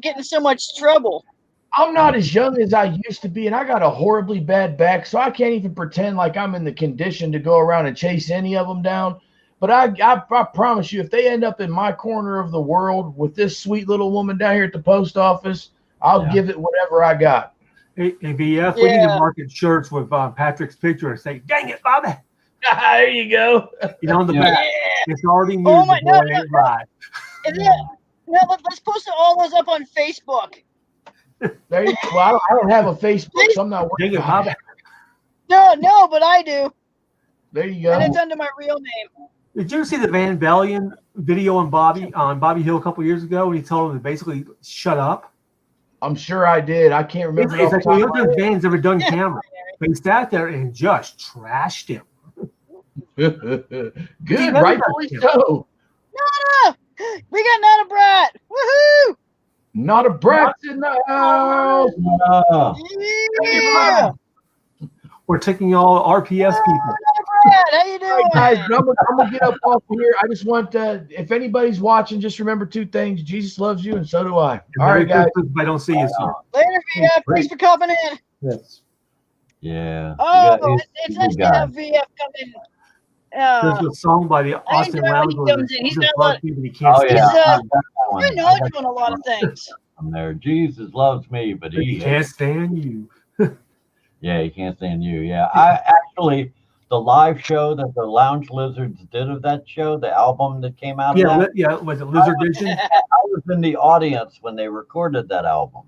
get in so much trouble. I'm not as young as I used to be, and I got a horribly bad back, so I can't even pretend like I'm in the condition to go around and chase any of them down. But I promise you, if they end up in my corner of the world with this sweet little woman down here at the post office, I'll give it whatever I got. Hey, BF, we need to market shirts with Patrick's picture and say, dang it, Bobby. There you go. On the back. It's already news. Oh my no. Let's post all those up on Facebook. There you go. Well, I don't have a Facebook, so I'm not worried about it. No, but I do. There you go. And it's under my real name. Did you see the Van Bellion video on Bobby Hill a couple years ago when he told him to basically shut up? I'm sure I did. I can't remember. It's like, well, Van's ever done camera. But he sat there and just trashed him. Good, rightfully so. Nana! We got Nana Brat! Woohoo! Not a Brex in the house. Yeah. We're taking all RPS people. Brad, how you All doing? right, guys, I'm gonna get up off of here. I just want if anybody's watching, just remember two things: Jesus loves you, and so do I. All Merry right, guys. Christmas if I don't see you soon. Later, VF. Thanks for coming in. Yes. Yeah. Oh, he's it's a nice good to guy. have VF come in. There's a song by the I Austin enjoy when he Lounge. comes in. He's Jesus got a lot loves you, but he can't Oh stand yeah, He's, I got that one. very I got knowledgeable in a lot of that things. one there. Jesus loves me, but but he he can't stand you. Yeah, he can't stand you. Yeah, I actually the live show that the Lounge Lizards did of that show, the album that came out of that. Was it Lizard Vision? I was in the audience when they recorded that album.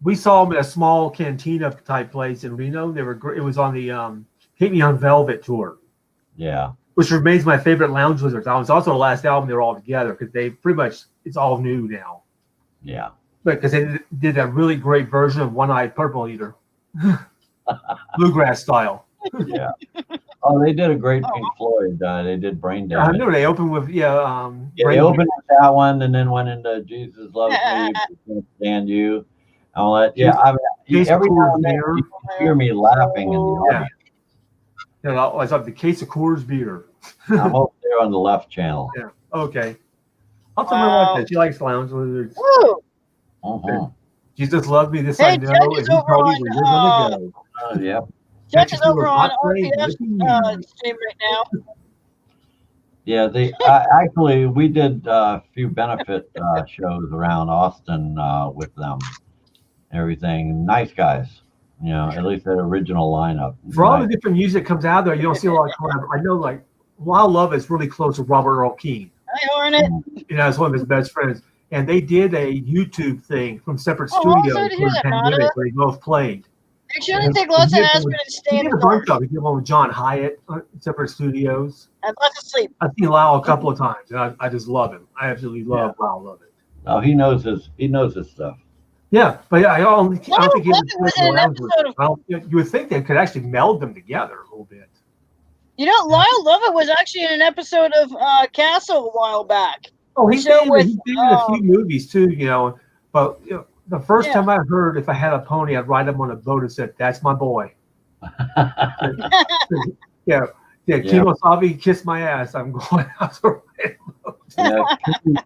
We saw them at a small cantina type place in Reno. They were great. It was on the Hit Me on Velvet tour, Yeah. which remains my favorite Lounge Lizards album. It's also the last album they were all together because they pretty much it's all new now. Yeah. Because they did a really great version of One Eyed Purple Eater, bluegrass style. Yeah. Oh, they did a great Pink Floyd. They did Brain I Damage. knew they opened with Yeah, they Brain opened with that one and then went into Jesus Loves Me, but Can't Stand You. All that. Yeah, I mean, every now and then you can hear me laughing in the audience. Yeah, I thought the Case of Coors beer. I'm over there on the left channel. Yeah. Okay. I'll tell my wife that she likes Lounge Lizards. Woo! Uh-huh. Jesus loves me. This Hey, I know. Judge And is he over told me on, we live on the go. Yep. Judge is over on Hot Train, RPS looking at you. stream right now. Yeah, they actually we did a few benefit shows around Austin with them. Everything nice guys, you know. At least that original lineup. For all the Nice. different music that comes out there, you don't see a lot of collab. I know, like, Wild Love is really close to Robert Earl Keen. Hi, Hornet. You know, it's one of his best friends. And they did a YouTube thing from separate Oh, well, studios sorry to for hear the that, pandemic Nada. where they both played. Make sure to take lots of aspirin and He stay did a indoors. bunch of it. He did one with John Hyatt, separate studios. And lots of sleep. I've seen Lyle a couple of times, and I just love him. I absolutely love Lyle. Love it. Oh, he knows his stuff. Yeah, but I don't think he Love was it was in an around with episode it. of- I don't- You would think they could actually meld them together a little bit. You know, Lyle Lovett was actually in an episode of Castle a while back. Oh, he's So been, with, he's been in a few movies too, you know. But you know, the first Yeah. time I heard if I had a pony, I'd ride him on a boat and said, "That's my boy." Yeah, Kemosabe, kiss my ass. I'm going out to ride a boat. Yeah,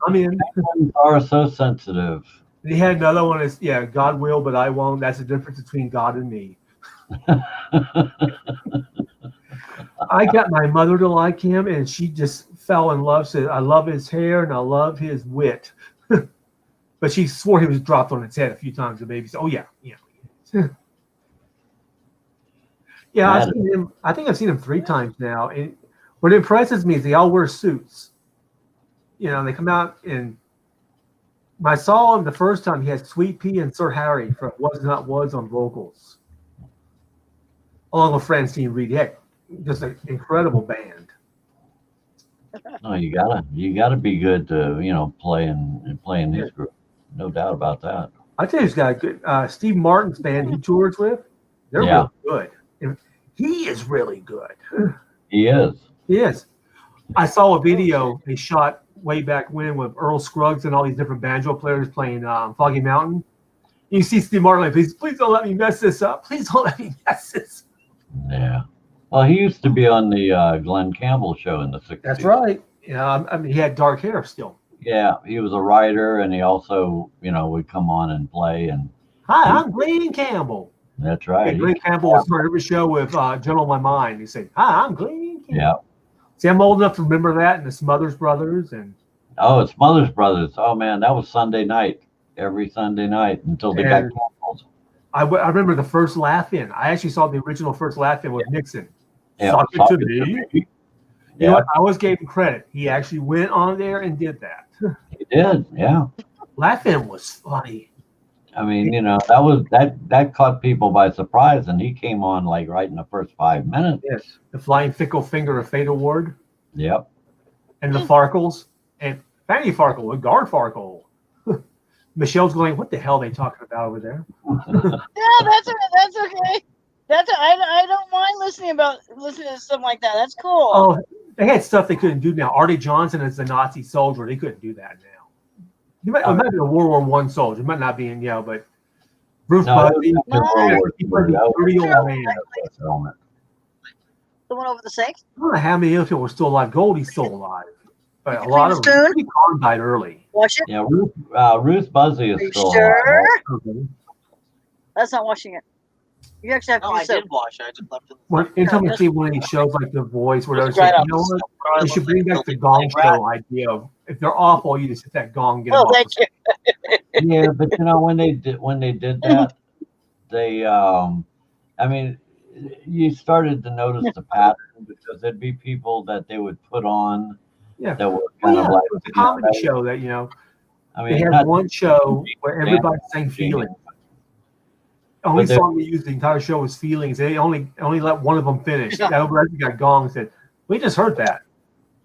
I'm in. kittens are so sensitive. And he had another one. Is God will, but I won't. That's the difference between God and me. I got my mother to like him, and she just fell in love. Said, "I love his hair and I love his wit." But she swore he was dropped on its head a few times. The baby said, "Oh yeah." Yeah, I've seen him. I think I've seen him 3 times now. And what impresses me is they all wear suits. You know, they come out and I saw him the first time. He had Sweet Pea and Sir Harry from Was Not Was on vocals, along with Francine Reed. Heck, just an incredible band. No, you gotta be good to play in this group. No doubt about that. I tell you, he's got a good. Steve Martin's band he tours with, they're really good. And he is really good. He is. He is. I saw a video they shot way back when with Earl Scruggs and all these different banjo players playing Foggy Mountain. You see Steve Martin like, please don't let me mess this up. Please don't let me mess this up. Yeah. Well, he used to be on the Glenn Campbell show in the 60s. That's right. Yeah, I mean, he had dark hair still. Yeah, he was a writer, and he also, would come on and play. And Hi, I'm Glenn Campbell. that's right. Yeah, Glenn Campbell was on every show with General My Mind. He said, "Hi, I'm Glenn Campbell." Yeah. See, I'm old enough to remember that, and the Smothers Brothers, and Oh, it's Smothers Brothers. Oh man, that was Sunday night, every Sunday night until they got canceled. I remember the first Laugh In. I actually saw the original first Laugh In with Nixon. Yeah, Suck it to me. You know Yeah, what? I always gave him credit. He actually went on there and did that. he did. Yeah. Laugh In was funny. I mean, that caught people by surprise, and he came on like right in the first 5 minutes. Yes. The Flying Fickle Finger of Fate Award, Yep. and the Farkles, and Fanny Farkle, and Guard Farkle. Michelle's going, what the hell are they talking about over there? Yeah, that's okay. I don't mind listening to stuff like that. That's cool. Oh, they had stuff they couldn't do now. Artie Johnson as the Nazi soldier, they couldn't do that now. It might be a World War I soldier. It might not be in, but Bruce No, Buzzy. it was World War He II. was a That was dirty a old man. helmet. The one over the sink? I don't know how many of people were still alive. Goldie's still alive. But You a can lot clean of the them. spoon? Pretty Khan died early. Wash it? Yeah, Ruth Buzzy Are is you still sure? alive. Okay. That's not washing it. You actually have to No, use I soap. did wash it. I just left it. Anytime you see one of these shows like The Voice, where Just they're like, right you know up. what? They should bring back the Gong Show idea of if they're awful, you just hit that gong, get them Oh, off. thank you. Yeah, but when they did that, they I mean, you started to notice the pattern because there'd be people that they would put on Yeah. that were Well, kind yeah, of like it was a comedy show that, I they mean, had not one show where everybody sang Feelings. The only But they're- song they used the entire show was Feelings. They only let one of them finish. Yeah. That rest got gong and said, we just heard that.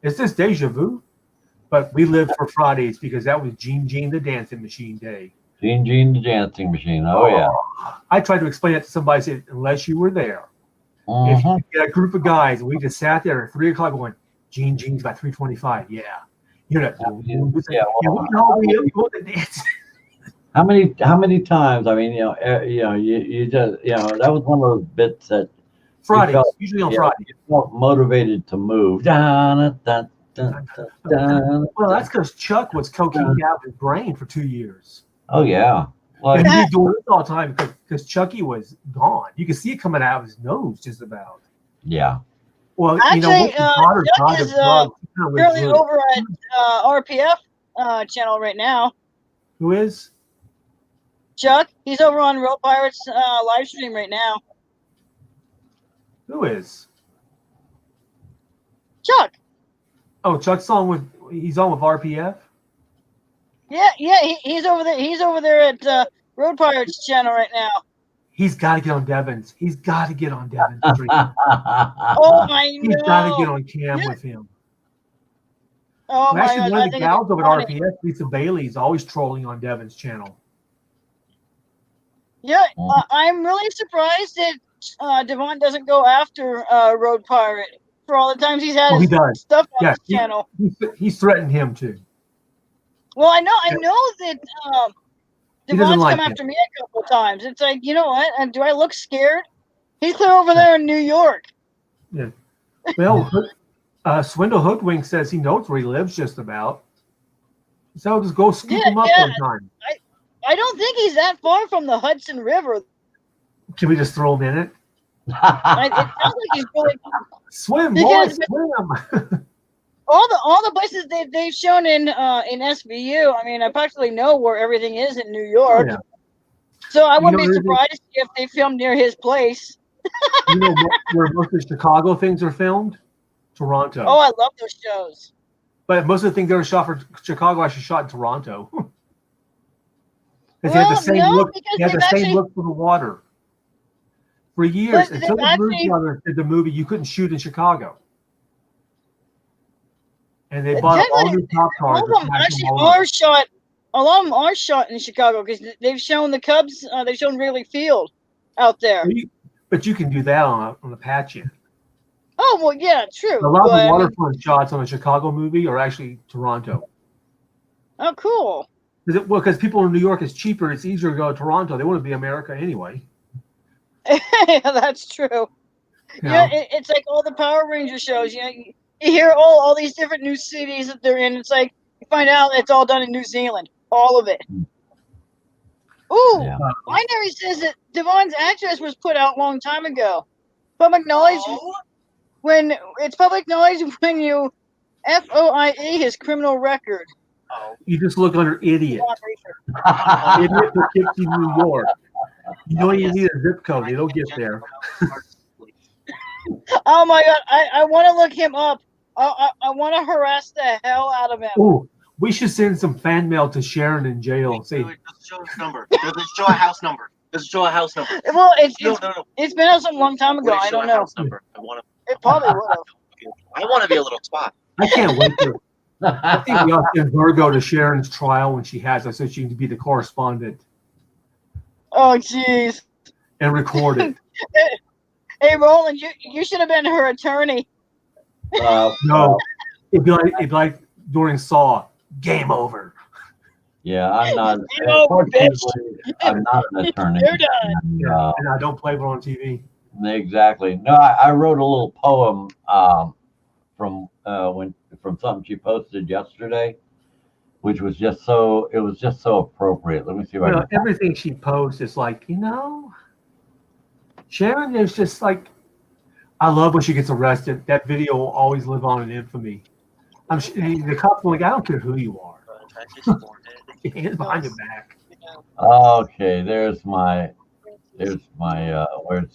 Is this deja vu? But we lived for Fridays because that was Gene the Dancing Machine Day. Gene the Dancing Machine. Oh yeah. I tried to explain it to somebody. I said, unless you were there, if Mhm. you get a group of guys and we just sat there at 3 o'clock going, Gene's about 3:25. Yeah. You know, How many times? I mean, you just that was one of those bits that Fridays, felt- usually on yeah, Friday. you felt motivated to move. Dun, dun, dun, dun, dun, Well, that's because Chuck was cocaine out of his brain for 2 years. Oh yeah. Well, And he'd be doing this all the time because Chucky was gone. You could see it coming out of his nose just about. yeah. Well, Actually, once his daughter Chuck died of is, drugs, he kinda went Currently through it. over at RPF channel right now. Who is? Chuck, he's over on Real Pirates live stream right now. Who is? Chuck. Oh, Chuck's he's on with RPF? Yeah, he's over there. He's over there at Road Pirates channel right now. He's got to get on Devon's. He's got to get on Devon's stream. Oh, I know. He's got to get on cam with him. Oh Well, my actually, God! one I of the think gals it's over funny. at RPF, Lisa Bailey, is always trolling on Devon's channel. Yeah, I'm really surprised that Devon doesn't go after Road Pirate for all the times he's had Oh, he his does. stuff on Yeah, his channel. He's threatened him too. Well, I know that He doesn't Devon's like come him. after me a couple of times. It's like, you know what? And do I look scared? He's clear over there in New York. Yeah. Well, Swindle Hoodwink says he knows where he lives just about. So just go scoop him up one time. I don't think he's that far from the Hudson River. Can we just throw him in it? It sounds like he's really Swim, boy, Because- swim. all the places they've shown in SVU. I mean, I practically know where everything is in New York. Oh, yeah. So I wouldn't be there's surprised if they filmed near his place. You know where most of the Chicago things are filmed? Toronto. Oh, I love those shows. But most of the things that were shot for Chicago actually shot in Toronto. Because they had the Well, same no, look. because They had the they've same actually- look for the water. For years, But until they've the Blues actually- Brothers did the movie, you couldn't shoot in Chicago. And they bought all new cop A cars. lot of them actually are shot. A lot of them are shot in Chicago because they've shown the Cubs. They've shown Wrigley Field out there. But you can do that on a patch in. Oh well, yeah, true. A lot of but, the I mean, waterfront shots on a Chicago movie are actually Toronto. oh, cool. Because people in New York, it's cheaper. It's easier to go to Toronto. They want to be America anyway. Yeah, that's true. You Yeah, know? it's like all the Power Ranger shows. You hear all these different new cities that they're in. It's like you find out it's all done in New Zealand. All of it. Ooh, Yeah. Binary says that Devon's address was put out a long time ago. Public knowledge when it's public knowledge when you FOIE his criminal record. You just look under idiot. Devon Reefer. Idiot Poughkeepsie, New York. You don't even need a zip code. They don't get there. Oh my God, I want to look him up. I want to harass the hell out of him. Ooh, we should send some fan mail to Sharon in jail. Say, Does it show his number? Does it show a house number? Does it show a house number? Well, No. it's been out some long time ago. Would it I show don't a know. house number? I want It probably would have. I want to be a little twat. I can't wait to. I think we ought to send Virgo to Sharon's trial when she has it, so she can be the correspondent Oh, jeez. and record it. Hey, Roland, you should have been her attorney. No, it'd be like during Saw, game over. Yeah, I'm not. Game over, bitch. Fortunately, I'm not an attorney. You're done. And, Yeah, and I don't play one on TV. exactly. No, I wrote a little poem from something she posted yesterday, which was just so appropriate. Let me see if I Well, can. everything she posts is like, Sharon is just like, I love when she gets arrested. That video will always live on in infamy. The cops are like, I don't care who you are. Hands behind your back. Okay, there's my where's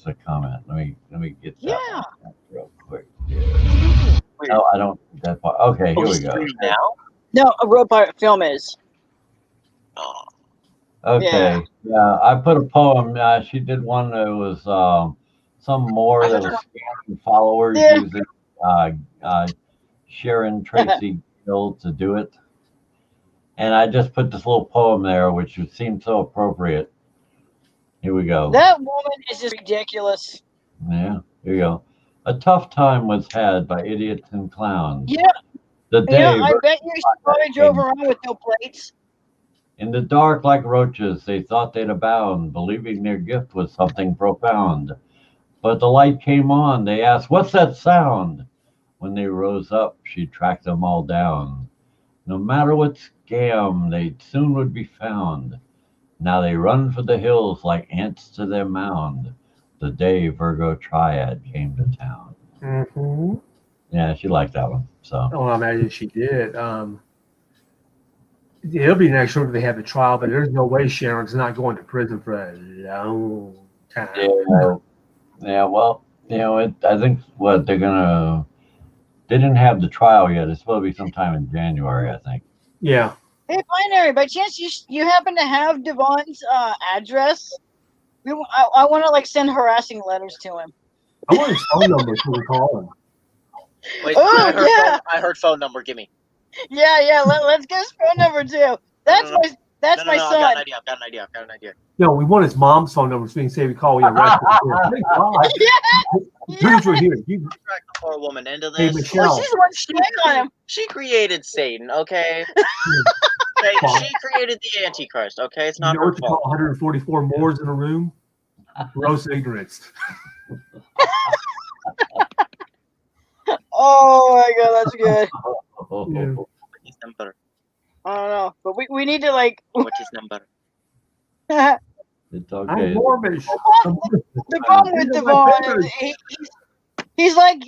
the comment? Let me get that one real quick. No, I don't. That part. Okay, here we go. Now? No, a Road Pirate film is. Oh. Okay, yeah, I put a poem. She did one that was some more that was scamming followers using Sharon Tracy Gill to do it, and I just put this little poem there, which would seem so appropriate. Here we go. That woman is just ridiculous. Yeah, here you go. A tough time was had by idiots and clowns. Yeah. The day I bet you she probably drove around with no plates. in the dark like roaches, they thought they'd abound, believing their gift was something profound. But the light came on. They asked, "What's that sound?" When they rose up, she tracked them all down. No matter what scam, they soon would be found. Now they run for the hills like ants to their mound. The day Virgo Triad came to town. Mm-hmm. Yeah, she liked that one. So. Oh, I imagine she did. It'll be next year they have a trial, but there's no way Sharon's not going to prison for a long time. Yeah. Well, I think they didn't have the trial yet. It's supposed to be sometime in January, I think. Yeah. Hey, Binary, by chance you happen to have Devon's address? I want to send harassing letters to him. I want his phone number so we call him. Wait, Oh, I heard phone number. Give me. Yeah. Let's get his phone number too. That's my son. I've got an idea. No, we want his mom's phone number so we can say we call we arrested him. Thank God. Who's right here? Track the poor woman into Hey, this. Michelle. Well, she's the one staying on him. She created Satan, okay? She created the Antichrist, okay? It's not You know her what you call fault. 144 Moors in a room? Gross ignorance. Oh my God, that's good. Yeah. What is number? I don't know, but we need to What is number? It's I'm okay. Mormon. The problem with Devon is he's like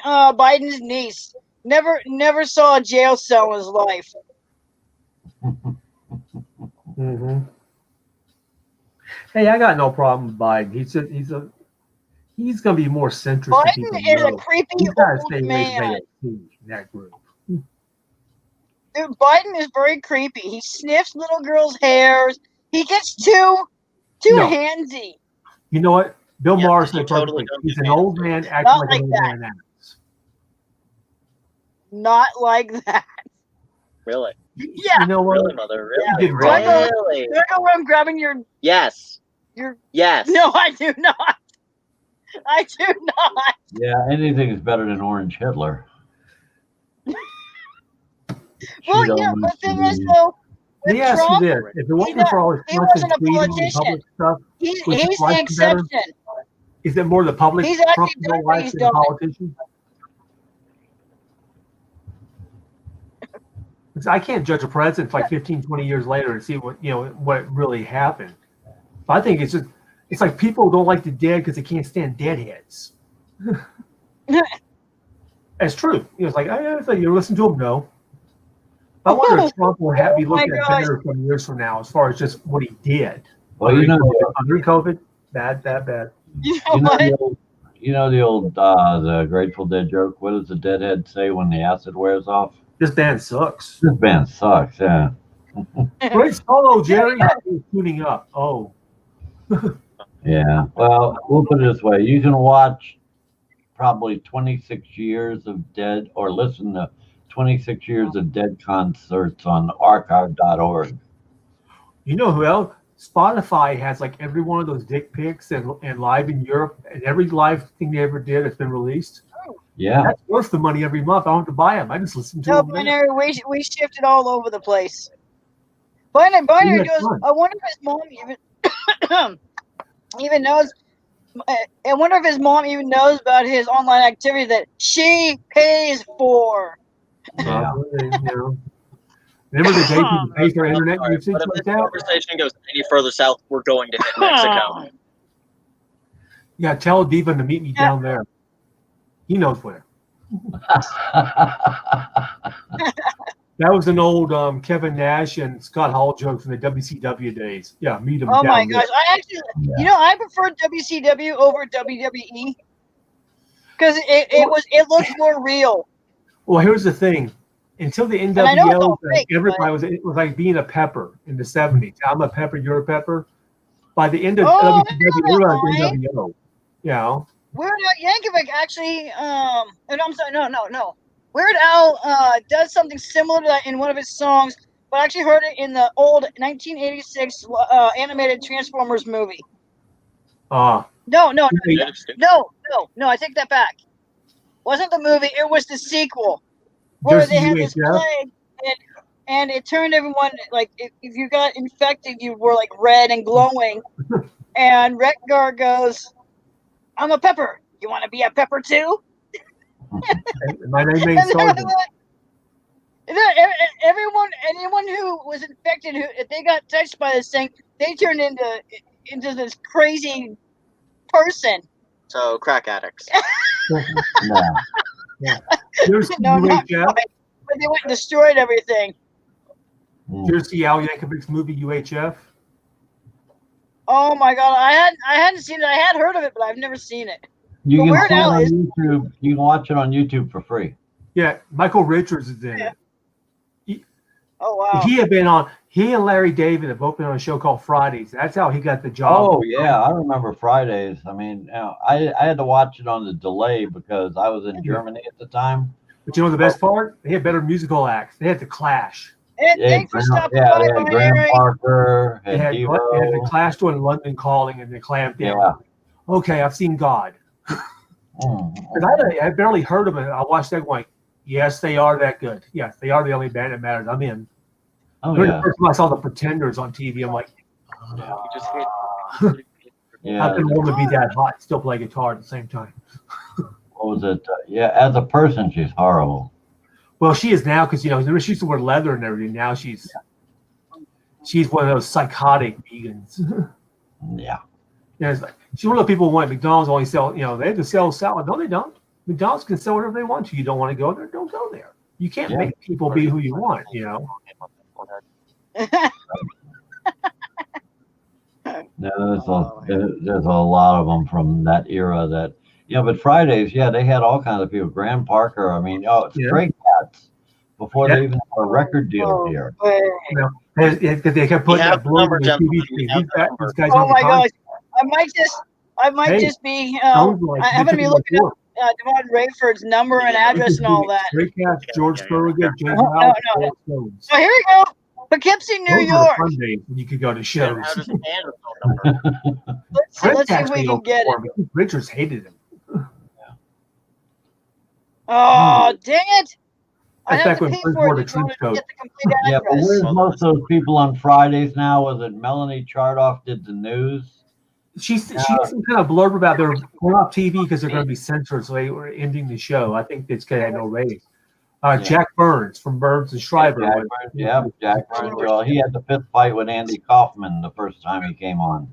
Biden's niece. Never saw a jail cell in his life. Mm-hmm. Hey, I got no problem with Biden. He's going to be more centrist. Biden is a creepy He's got to old stay man. in that group. Dude, Biden is very creepy. He sniffs little girls' hairs. He gets too No. handsy. You know what? Bill Yeah, Maher you said totally perfectly. don't He's do an that. old man acting Not like like an old that. man acts. Not like that. Really? Yeah. You know what? Really, mother? Yeah. Really? Do I go- Really? Do I go where I'm grabbing your? Yes. Yes. No, I do not. I do not. Yeah, anything is better than Orange Hitler. Well, Shit yeah, on but the thing is, Mussolini. though, Let with me ask Trump, you this: if it wasn't for all his he constant wasn't a tweeting and politician. public stuff, he's Would you the like him better? exception. is it more the public He's actually Trump done don't what like he's than a done. politician? Because I can't judge a president like 15, 20 years later and see what really happened. But I think it's like people don't like the dead because they can't stand deadheads. It's true. It's like you listen to him. No. I wonder if Trump will be looking at better some years from now as far as just what he did. Well, Under COVID, bad. You know what? the old the Grateful Dead joke. What does the deadhead say when the acid wears off? This band sucks. This band sucks. Yeah. Great solo, Jerry. He's tuning up. Oh. Yeah. Well, we'll put it this way: you can watch probably 26 years of Dead, or listen to 26 years of Dead concerts on archive.org. You know who else? Spotify has like every one of those dick pics and live in Europe, and every live thing they ever did has been released. Yeah. That's worth the money every month. I don't have to buy them. I just listen to No, them. Binary, we shifted all over the place. Binary Yeah, goes, fun. I wonder if his mom even knows. I wonder if his mom even knows about his online activity that she pays for. Yeah. Remember the day people pay for internet Sorry, usage but if like this that? conversation goes any further south, we're going to hit Mexico. Yeah, tell Diva to meet me down there. He knows where. That was an old Kevin Nash and Scott Hall joke from the WCW days. Yeah, meet him Oh down my there. gosh! I actually, I prefer WCW over WWE because it looks more real. Well, here's the thing. Until the And I know it's all NWO, fake, everybody it was like being a pepper in the 70s. I'm a pepper, you're a pepper. By the end of Oh, WCW, we were like NWO. You know? Weird Al Yankovic actually, and I'm sorry, no. Weird Al does something similar to that in one of his songs, but I actually heard it in the old 1986 animated Transformers movie. No, I take that back. Wasn't the movie? It was the sequel where they had this plague, and it turned everyone like if you got infected, you were like red and glowing. And Rekgar goes, "I'm a pepper. You want to be a pepper too?" My name ain't Sergeant. Anyone who was infected, if they got touched by this thing, they turned into this crazy person. So crack addicts. Yeah. Here's No, not UHF. quite, but they went and destroyed everything. Here's the Al Yankovic's movie UHF. Oh my god, I hadn't seen it. I had heard of it, but I've never seen it. You But can Weird see it Al on is- YouTube. You can watch it on YouTube for free. Yeah, Michael Richards is in it. Oh wow. He and Larry David have both been on a show called Fridays. That's how he got the job. Oh yeah, I remember Fridays. I mean, I had to watch it on the delay because I was in Germany at the time. But you know the best part? They had better musical acts. They had The Clash. And thanks for stopping they by, had Graham Binary. Parker, They had Devo. The Clash doing London Calling, and they clamped down. Yeah. Okay, I've seen God. Because I barely heard of it. I watched that going, yes, they are that good. Yes, they are the only band that matters. I'm in. Oh The yeah. first time I saw the Pretenders on TV, I'm like, Yeah. how can a woman be that hot and still play guitar at the same time? What was it? Yeah, as a person, she's horrible. Well, she is now because she used to wear leather and everything. Now she's one of those psychotic vegans. Yeah. It's like, she's one of the people who want McDonald's only sell. They have to sell salad. No, they don't. McDonald's can sell whatever they want to. You don't want to go there, don't go there. You can't make people be who you want. No, there's a lot of them from that era that but Fridays, they had all kinds of people. Graham Parker, I mean, Stray Cats before they even had a record deal here. They kept putting that blue on the TV screen. These guys Oh my gosh! I might just be. I'm going to be looking up Devon Rayford's number and address and all that. Stray Cats, George Thorogood, James No. Stones. Oh, here we go. Poughkeepsie, New Those were York. fun days when you could go to shows. How does Anderson number? Let's see if we can get it. Keith Richards hated him. Oh, dang it! I That's have back to when pay Prince for wore it the in order trench to coat. get the complete Yeah, but address. where's most of those people on Fridays now? Was it Melanie Chardoff did the news? She had some kind of blurb about they're going off TV because they're going to be censored, so they were ending the show. I think it's going to have no ratings. Jack Burns from Burns and Schreiber. Jack Burns. Well, he had the fifth fight with Andy Kaufman the first time he came on.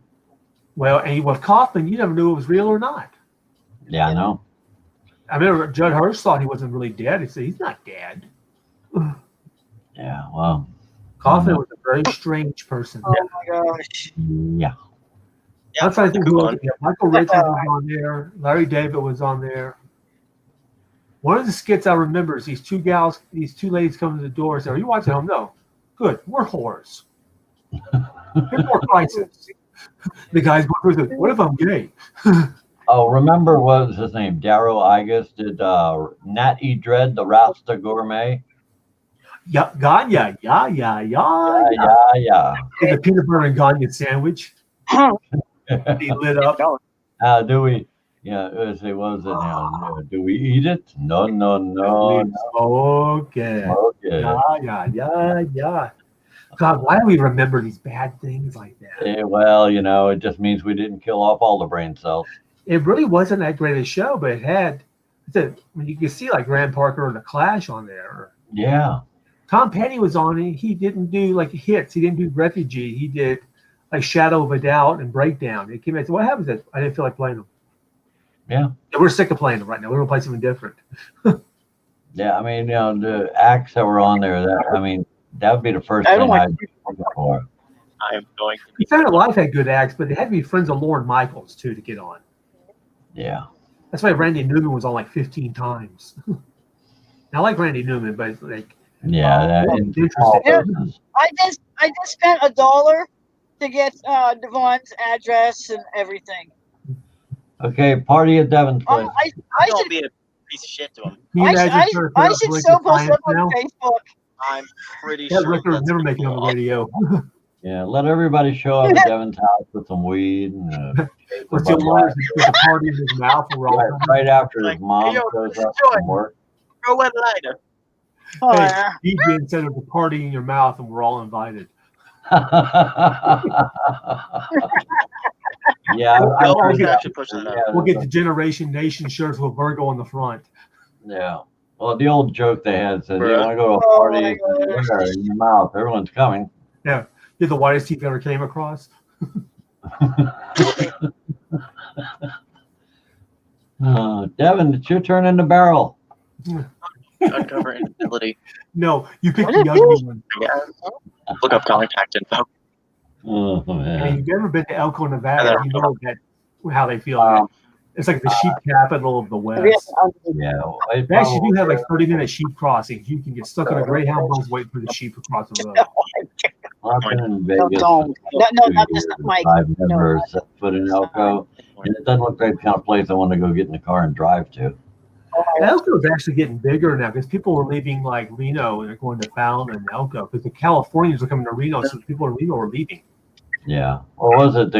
Well, and with Kaufman, you never knew it was real or not. Yeah, I know. I remember Judd Hirsch thought he wasn't really dead. He said he's not dead. Yeah, well. Kaufman was a very strange person. Oh my gosh! Yeah. I'm trying to think who else. Michael Richards was on there. Larry David was on there. One of the skits I remember is these two ladies come to the door and say, "Are you watching home?" No. Good. We're whores. Here's more prices. The guys go through what if I'm gay? Oh, remember what was his name? Darrow Igus did Nat E. Dread, the Rasta Gourmet. Yeah, Ganya. Yeah. Yeah. The peanut butter and Ganya sandwich. He lit up. Do we? Yeah, let's see, what was it now? Do we eat it? No. Okay. Okay. Yeah. God, why do we remember these bad things like that? Well, it just means we didn't kill off all the brain cells. It really wasn't that great a show, but it had. When you can see like Graham Parker and the Clash on there. Yeah. Tom Petty was on it. He didn't do like hits. He didn't do Refugee. He did like Shadow of a Doubt and Breakdown. It came out. So what happens is I didn't feel like playing them. Yeah. We're sick of playing them right now. We're gonna play something different. Yeah, I mean, the acts that were on there, that would be the first thing I'd be looking for. I'm going to. Saturday Night Live had good acts, but they had to be friends of Lorne Michaels too to get on. Yeah. That's why Randy Newman was on like 15 times. I like Randy Newman, but like. Yeah, interesting. I just spent $1 to get Devon's address and everything. Okay, party at Devin's place. I Don't should be a piece of shit to him. I should so post up on Facebook. I'm pretty That sure record that's never gonna make it go on the off. radio. Yeah, let everybody show up at Devin's house with some weed and What's the alarm? With a party in his mouth. right after his Like, mom hey, yo, shows up enjoy. from work. Throw one lighter. Oh, Hey, yeah. DJ instead of a party in your mouth, and we're all invited. Yeah, I should push that out. We'll get the Generation Nation shirts with Virgo on the front. Yeah. Well, the old joke they had said, you Right. want to go to a Oh, party my gosh. there in your mouth. Everyone's coming. Yeah, you're the whitest teeth ever came across. Devin, it's your turn in the barrel. Uncover infidelity. No, you picked What the is ugly one. Yeah. Look up contact info. Oh, And man. you've ever been to Elko, Nevada? You know how they feel. Um, It's like the sheep capital of the West. Yeah. They actually do have like 30-minute sheep crossings. You can get stuck on a Greyhound bus waiting for the sheep to cross the road. I've been in Vegas. don't. for No, 2 not years. just Mike. I've No. never set foot in Elko, and it doesn't look like the kind of place I want to go get in the car and drive to. Elko is actually getting bigger now because people were leaving like Reno and they're going to Fallon and Elko because the Californians were coming to Reno, so the people in Reno were leaving. Yeah. Or was it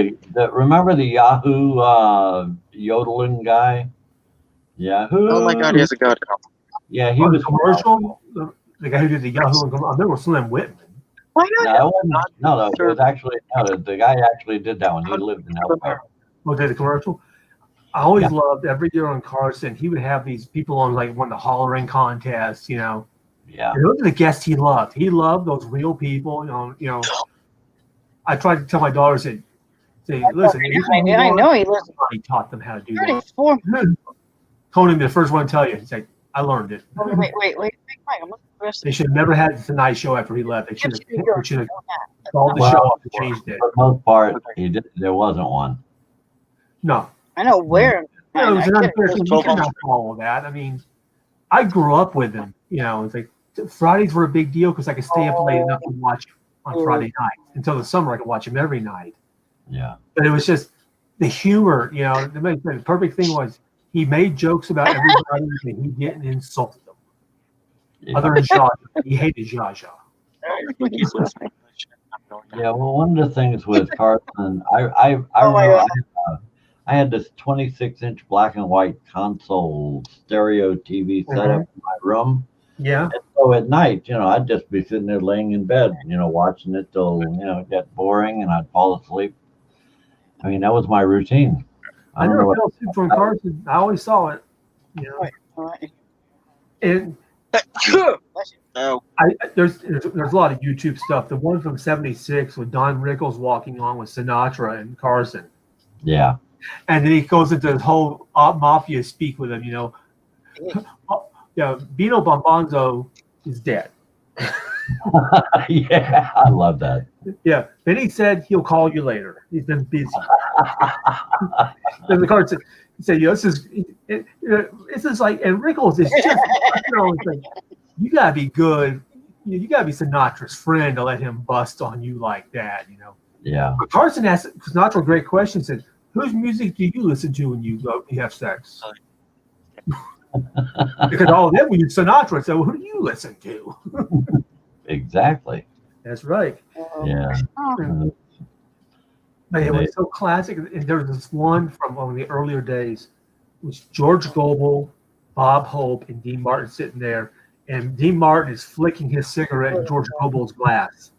remember the Yahoo yodeling guy? Yahoo. Oh my god, he has a goat. Yeah, he Oh, the was commercial. The guy who did the Yahoo, I remember Slim Whitman. Why not? No, it wasn't. It was actually the guy actually did that one. He lived in Elko. Oh, did the commercial? I always loved every year on Carson. He would have these people on like one of the hollering contests, you know. Yeah. And those are the guests he loved. He loved those real people. You know. I tried to tell my daughter, say, listen. I know he lives He taught them how to do that. 34. Told him the first one to tell you. He's like, I learned it. Wait, Mike. I'm looking for the rest They of should have never had the Tonight Show after he left. They should have called the Well, show off and changed it. For the most part, there wasn't one. No. I know where. No, it was an I get unfair it. thing. You cannot follow that. I mean, I grew up with him. You know, it's like Fridays were a big deal because I could stay up late enough to watch him on Friday night. Until the summer, I could watch him every night. Yeah. But it was just the humor. You know, the perfect thing was he made jokes about everybody and he didn't insult them. Yeah. Other than Zsa, he hated Zsa. Yeah, well, one of the things with Carson, I Oh my remember God. I had this 26-inch black and white console stereo TV set up in my room. Yeah. And so at night, I'd just be sitting there laying in bed, watching it till, it got boring and I'd fall asleep. I mean, that was my routine. I don't know never what- fell asleep from Carson. I always saw it. You know, and No. there's a lot of YouTube stuff. The one from '76 with Don Rickles walking on with Sinatra and Carson, Yeah. and then he goes into the whole mafia speak with him. Yeah, Bino Bonbonzo is dead. Yeah, I love that. Yeah. Then he said he'll call you later. He's been busy. Then the card said, this is like, and Rickles is just, it's like, you gotta be good. You gotta be Sinatra's friend to let him bust on you like that, Yeah. But Carson asked Sinatra a great question. Said, "Whose music do you listen to when you have sex?" Because all of them were Sinatra. So who do you listen to? Exactly. That's right. Yeah. But it was so classic. And there was this one from one of the earlier days, which George Goebel, Bob Hope, and Dean Martin sitting there, and Dean Martin is flicking his cigarette in George Goebel's glass.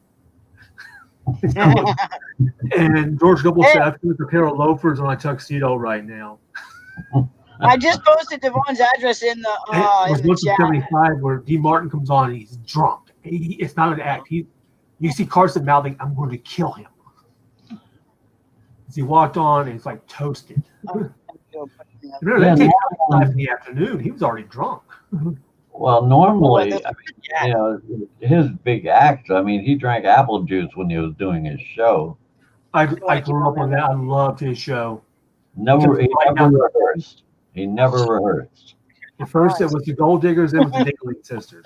And George W. said, "I've got a pair of loafers on a tuxedo right now." I just posted Devon's address in the It was in the Wilson chat. 75 where D. Martin comes on and he's drunk. It's not an act. You see Carson mouthing, "I'm going to kill him." As he walked on, and it's like toasted. Remember, that came out 5 in the afternoon. He was already drunk. Well, normally, his big act, I mean, he drank apple juice when he was doing his show. I grew up on that. I loved his show. He never rehearsed. He never rehearsed. At first, it was the Gold Diggers, then it was the Diggling Sisters.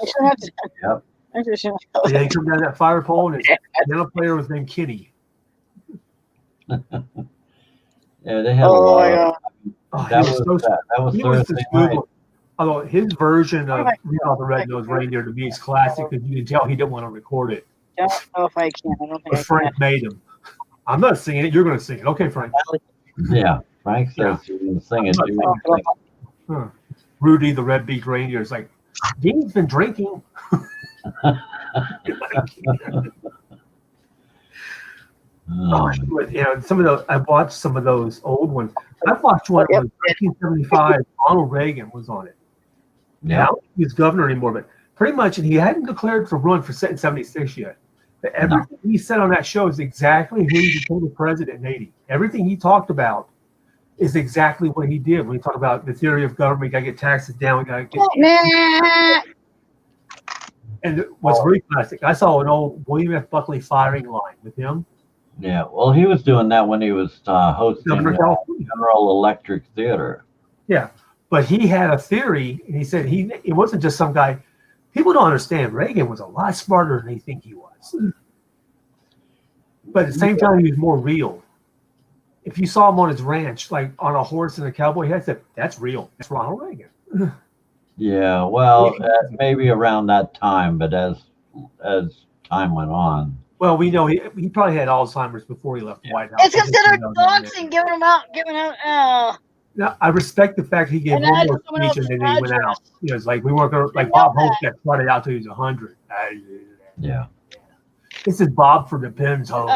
Yep. And they come down that fire pole, and his piano player was named Kitty. Yeah, they had a lot. That was Thursday night. Although his version of Rudolph the Red-Nosed Reindeer to me is classic because you can tell he didn't want to record it. I don't know if I can. I don't think But Frank made him. I'm not singing it. You're going to sing it. Okay, Frank. Yeah, Frank says he's going to sing it. Huh. Rudy the Red-Beaked Reindeer is like, Dean's been drinking. Some of those. I watched some of those old ones. I watched one that was 1975. Ronald Reagan was on it. Yeah. Now he's governor anymore, but pretty much, and he hadn't declared for run for 76 yet. But everything he said on that show is exactly who he became the president in 80. Everything he talked about is exactly what he did when he talked about the theory of government. We got to get taxes down. We got to get. And what's really classic, I saw an old William F. Buckley firing line with him. Yeah, well, he was doing that when he was hosting General Electric Theater. Yeah, but he had a theory, and he said it wasn't just some guy. People don't understand. Reagan was a lot smarter than they think he was. But at the same time, he was more real. If you saw him on his ranch, like on a horse and a cowboy hat, said, "That's real. That's Ronald Reagan." Yeah, well, maybe around that time, but as time went on. Well, we know he probably had Alzheimer's before he left the White House. It's considered boxing, giving out. Now, I respect the fact he gave one more speech and then he went out. It's like we weren't going to, like Bob Hope got started out till he was 100. Yeah. This is Bob for the Pens, Hope.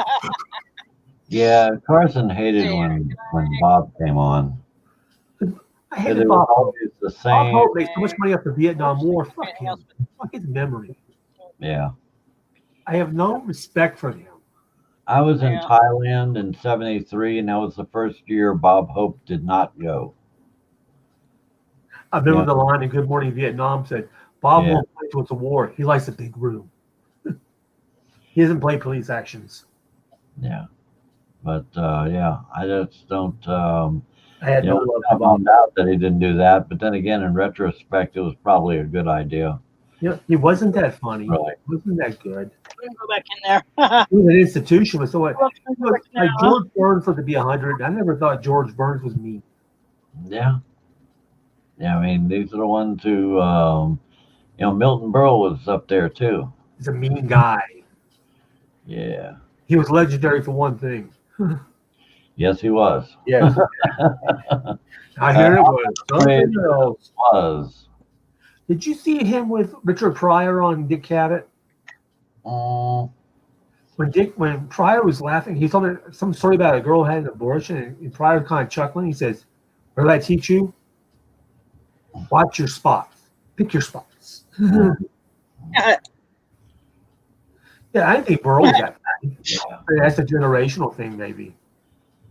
Yeah, Carson hated when Bob came on. I hated Bob Hope. The same. Bob Hope made so much money off the Vietnam War. Fuck him. Fuck his memory. Yeah. I have no respect for him. I was in Thailand in '73, and that was the first year Bob Hope did not go. I remember the line in Good Morning Vietnam said, "Bob won't play till it's a war. He likes a big room." He doesn't play police actions. Yeah. But, I just don't... I had no love for bummed out that he didn't do that. But then again, in retrospect, it was probably a good idea. Yeah, he wasn't that funny. Right. He wasn't that good. Go back in there. He was an institution. Was so like George Burns lived to be 100. I never thought George Burns was mean. Yeah. Yeah, I mean, these are the ones who, Milton Berle was up there too. He's a mean guy. Yeah. He was legendary for one thing. Yes, he was. Yes. I hear it was something else. Was. Did you see him with Richard Pryor on Dick Cavett? When Pryor was laughing, he told me some story about a girl who had an abortion, and Pryor kind of chuckling. He says, "What did I teach you? Watch your spots. Pick your spots." Yeah, I think Burl was that guy. That's a generational thing, maybe.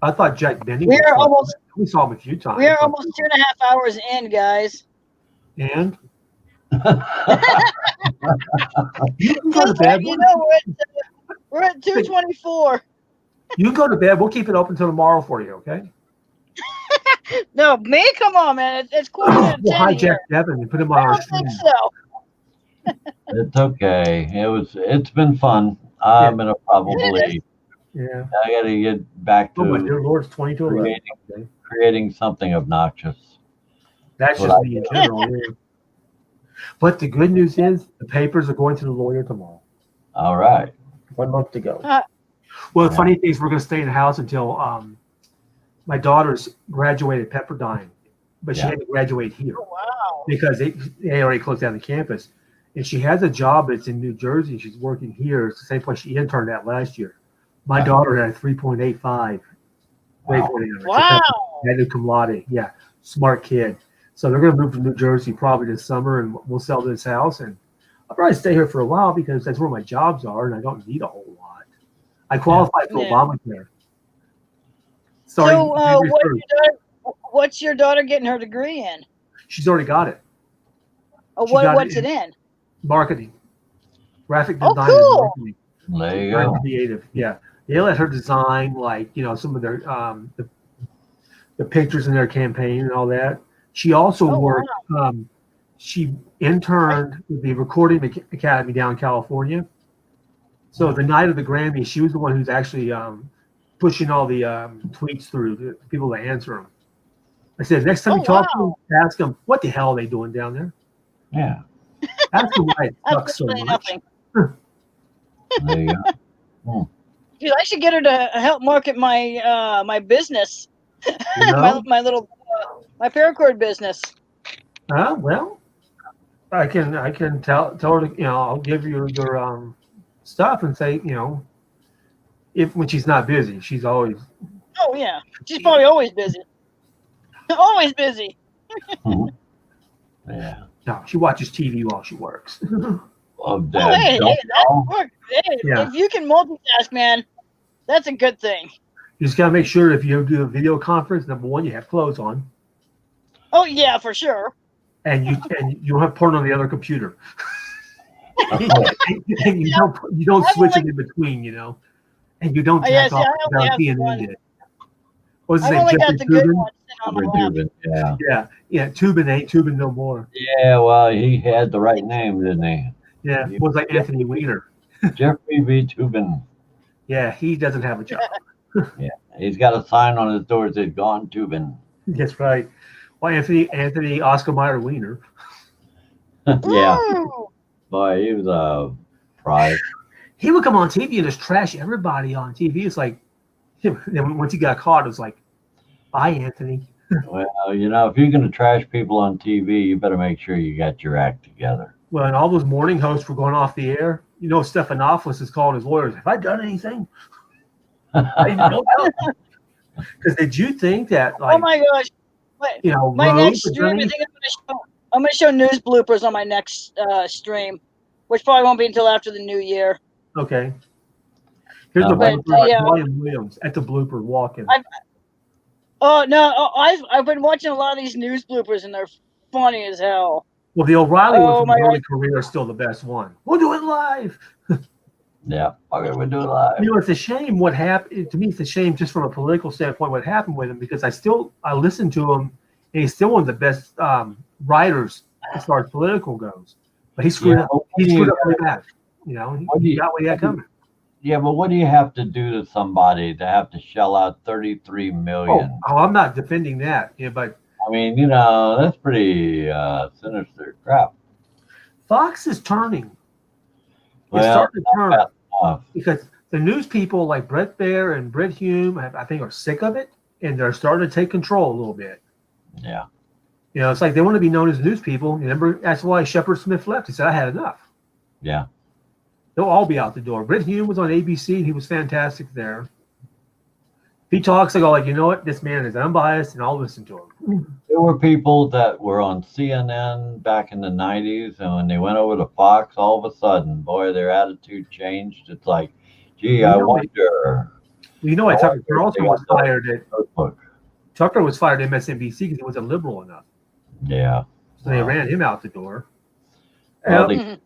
I thought Jack Benny. We saw him a few times. We are almost 2.5 hours in, guys. And you can go to bed. We're at 2:24. You can go to bed. We'll keep it open till tomorrow for you, okay? No, me? Come on, man. It's quarter to 10. We'll hijack Devin and put him on our stream. I don't think so. It's okay. It's been fun. I'm gonna probably. Yeah. I gotta get back to. Oh my dear Lord, it's 20 to 11. Creating something obnoxious. That's just me in general. Yeah. But the good news is the papers are going to the lawyer tomorrow. All right. 1 month to go. Well, the funny thing is we're going to stay in the house until my daughter's graduated Pepperdine, but she had to graduate here. Oh, wow. Because they already closed down the campus. And she has a job that's in New Jersey. She's working here. It's the same place she interned at last year. My daughter had a 3.85. Wow. Wow. Had cum laude. Yeah, smart kid. So they're going to move to New Jersey probably this summer, and we'll sell this house. And I'll probably stay here for a while because that's where my jobs are, and I don't need a whole lot. I qualify for Yeah. Obamacare. So, what's your daughter getting her degree in? She's already got it. Oh, She got what's it in? Marketing, graphic Oh, design, cool. and marketing. There you Very go. creative. Yeah, they let her design some of their the pictures in their campaign and all that. She also worked. She interned with the Recording Academy down in California. So the night of the Grammy, she was the one who's actually pushing all the tweets through the people to answer them. I said, next time you talk to them, ask them, what the hell are they doing down there? Yeah. Ask them why it sucks so Absolutely much. nothing. There you go. Dude, I should get her to help market my my business, You know? my little my paracord business. Well, I can tell her to, I'll give you your stuff and say, if when she's not busy, she's always. Oh yeah, she's probably always busy. Always busy. Yeah. No, she watches TV while she works. Love Oh, that. hey, that works. Hey, Yeah. if you can multitask, man, that's a good thing. You just gotta make sure if you do a video conference, number one, you have clothes on, Oh yeah, for sure. and you don't have porn on the other computer. and you don't switch it in between, and you don't Yeah, jack see, off I only without have being one. in it. What's his I've name? only got Jeffrey the good Toobin? ones sitting on my lap. Yeah. Yeah. Toobin ain't Toobin no more. Yeah, well, he had the right name, didn't he? Yeah, it was like Anthony Weiner. Jeffrey V. Tubin. Yeah, he doesn't have a job. Yeah. He's got a sign on his door that says Gone Tubin. That's right. Well, Anthony Oscar Mayer Weiner. Yeah. Ooh. Boy, he was a prize. He would come on TV and just trash everybody on TV. It's like, then once he got caught, it was like, bye, Anthony. Well, if you're going to trash people on TV, you better make sure you got your act together. Well, and all those morning hosts were going off the air. Stephanopoulos is calling his lawyers. Have I done anything? I don't know. Because did you think that, Oh my gosh. My Rose next had stream, done I think I'm going to show news bloopers on my next stream, which probably won't be until after the new year. Okay. Here's the But, blooper of William Williams at the blooper walking. Oh no, I've been watching a lot of these news bloopers and they're funny as hell. Well, the O'Reilly one from my the early God. career is still the best one. We'll do it live. Yeah. Okay, we'll do it live. It's a shame what happened. To me, it's a shame just from a political standpoint what happened with him, because I listened to him, and he's still one of the best writers as far as political goes. But he screwed up. He screwed up really bad. He got what he had coming. Yeah, but what do you have to do to somebody to have to shell out $33 million? Oh, I'm not defending that. Yeah, but I mean, that's pretty sinister crap. Fox is turning. Well, It's starting to turn enough. because the news people like Brett Baer and Brett Hume, I think, are sick of it, and they're starting to take control a little bit. Yeah. It's like they want to be known as news people. Remember, that's why Shepard Smith left. He said, I had enough. Yeah. They'll all be out the door. Brett Hume was on ABC, and he was fantastic there. If he talks, I go like, you know what? This man is unbiased, and I'll listen to him. There were people that were on CNN back in the 90s, and when they went over to Fox, all of a sudden, boy, their attitude changed. It's like, gee, I wonder. Well, Tucker Carlson was fired at Facebook. Tucker was fired at MSNBC because he wasn't liberal enough. Yeah. So they ran him out the door. Well, they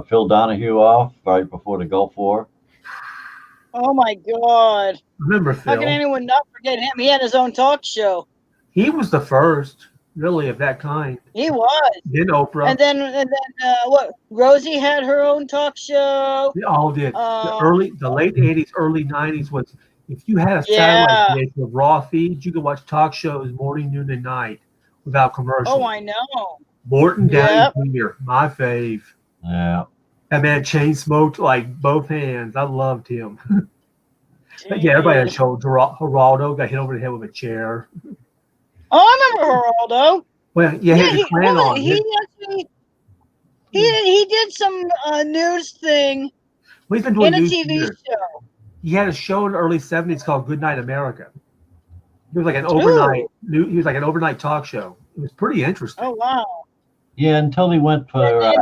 Phil Donahue off right before the Gulf War. Oh my God. Remember How Phil? can anyone not forget him? He had his own talk show. He was the first, really, of that kind. He was. Then Oprah. And then what? Rosie had her own talk show. They all did. The late 80s, early 90s was, if you had a satellite dish with raw feeds, you could watch talk shows morning, noon, and night without commercials. Oh, I know. Morton Downey Jr., my fave. Yeah. That man chain smoked like both hands. I loved him. But yeah, everybody had a show. Geraldo got hit over the head with a chair. Oh, I remember Geraldo. Well, yeah, he had a clan on. He did some news thing Well, he's been doing in a news TV years. show. He had a show in the early 70s called Good Night America. He was like an overnight. He was like an overnight talk show. It was pretty interesting. Oh wow. Yeah, until he went for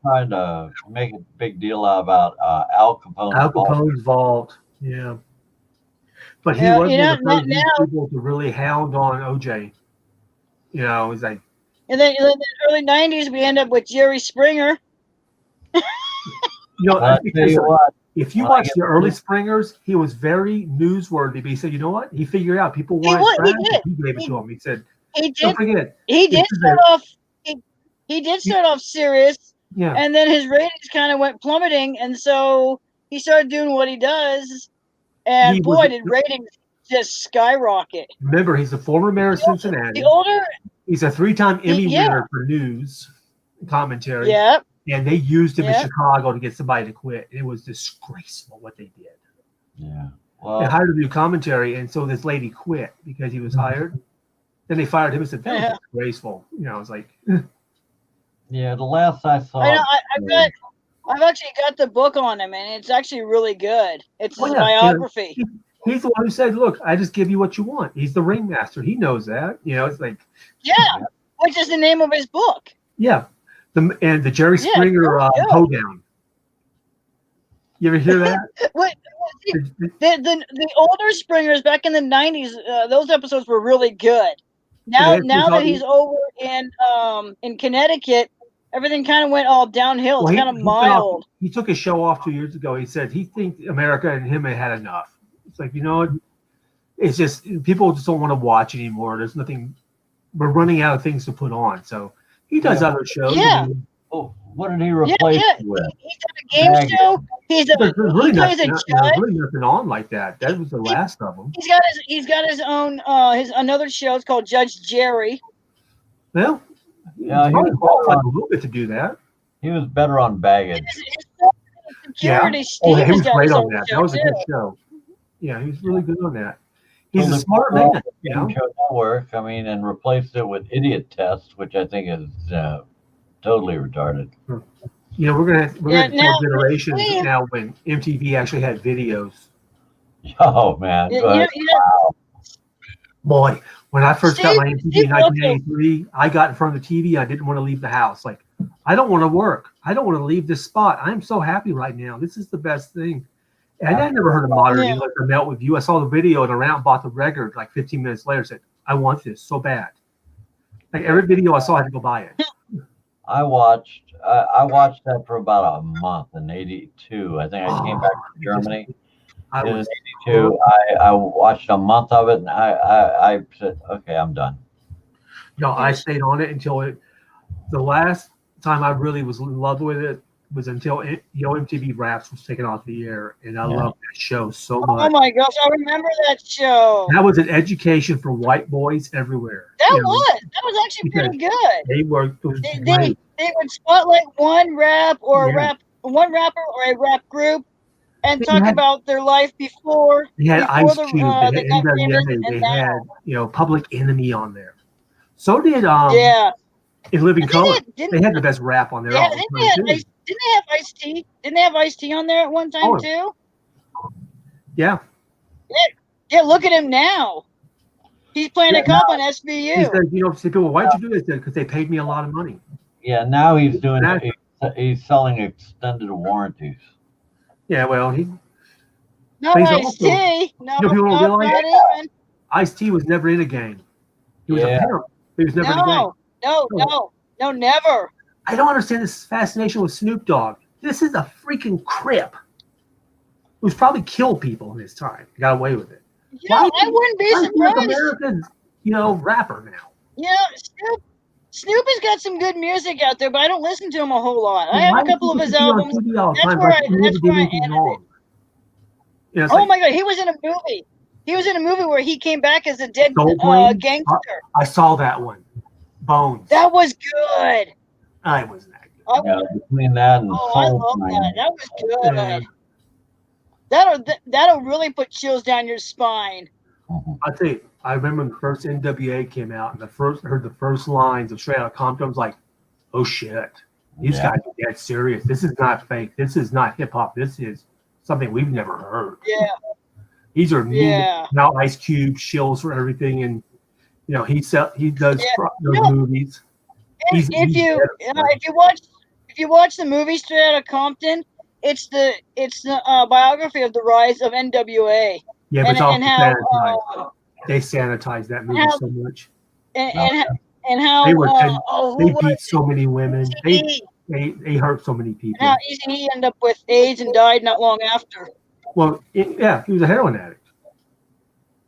trying to make a big deal about Al Capone. Al Capone's vault. Yeah. But he was one of the first people to really hound on OJ. You know, he's like. And then in the early 90s, we end up with Jerry Springer. You know, if you watch the early Springers, he was very newsworthy. But he said, you know what? He figured out people wanted he gave it to him. He said, don't forget. He did start off serious. Yeah. And then his ratings kind of went plummeting. And so he started doing what he does. And did ratings just skyrocket. Remember, he's a former mayor of Cincinnati. He's a 3-time Emmy winner for news commentary. Yep. And they used him in Chicago to get somebody to quit. It was disgraceful what they did. Yeah. Well, they hired him to do commentary, and so this lady quit because he was hired. Then they fired him and said, that was disgraceful. You know, it's like. Yeah, the last I saw. I've actually got the book on him, and it's actually really good. It's his biography. He's the one who said, look, I just give you what you want. He's the ringmaster. He knows that. You know, it's like. Yeah, which is the name of his book. Yeah. The Jerry Springer hoedown. You ever hear that? the older Springers back in the 90s, those episodes were really good. Now that he's over in Connecticut, everything kind of went all downhill. It's kind of mild. He took his show off 2 years ago. He said he thinks America and him had enough. It's like, you know, it's just people just don't want to watch anymore. There's nothing. We're running out of things to put on. So he does other shows. Yeah. Oh, what did he replace with? He's done a game show. He plays a judge. There's really nothing on like that. That was the last of them. He's got his own another show. It's called Judge Jerry. Well, yeah, he was qualified a little bit to do that. He was better on baggage. He was great on that. That was a good show. Yeah, he was really good on that. He's a smart man. Network, I mean, and replaced it with Idiot Test, which I think is totally retarded. You know, we're gonna have generations now when MTV actually had videos. Oh man! Wow. Boy, when I first got my MTV in 1983, I got in front of the TV. I didn't want to leave the house. Like, I don't want to work. I don't want to leave this spot. I'm so happy right now. This is the best thing. And I never heard of modern English or Melt with You. I saw the video and around bought the record like 15 minutes later. Said, I want this so bad. Like every video I saw, I had to go buy it. I watched that for about a month in '82. I think I came back from Germany. I was in '82. I watched a month of it, and I said, okay, I'm done. No, I stayed on it until the last time I really was in love with it was until MTV Raps was taken off the air, and I loved that show so much. Oh my gosh, I remember that show. That was an education for white boys everywhere. That was actually pretty good. They were. They would spotlight one rapper or a rap group and talk about their life before. They had Ice Cube. They had NWA. They had Public Enemy on there. So did In Living Color. They had the best rap on there. Yeah, didn't they have Ice-T? Didn't they have Ice-T on there at one time too? Yeah. Yeah, look at him now. He's playing a cop on SVU. He said, people, why'd you do this? Because they paid me a lot of money. Yeah, now he's doing. He's selling extended warranties. Yeah, well, Ice-T. People don't realize Ice-T was never in a gang. He was a pimp. He was never in a gang. No, never. I don't understand this fascination with Snoop Dogg. This is a freaking Crip who's probably killed people in his time. He got away with it. Yeah, I wouldn't be surprised. American, rapper now. Yeah, Snoop has got some good music out there, but I don't listen to him a whole lot. I have a couple of his albums. That's where I ended it. Oh my God, he was in a movie. He was in a movie where he came back as a dead gangster. I saw that one. Bones. That was good. I wasn't that good. Between that and I love that. That was good. That'll really put chills down your spine. I tell you, I remember when the first NWA came out and heard the first lines of Straight Outta Compton. I was like, oh shit, these guys are dead serious. This is not fake. This is not hip hop. This is something we've never heard. Yeah. These are Yeah. now Ice Cube shills for everything, and he does those movies. And if you watch the movie Straight Outta Compton, it's the biography of the rise of NWA. Yeah, but and, it's also and how they sanitized that movie so much. And how they beat so many women. They hurt so many people. And how he ended up with AIDS and died not long after. Well, he was a heroin addict.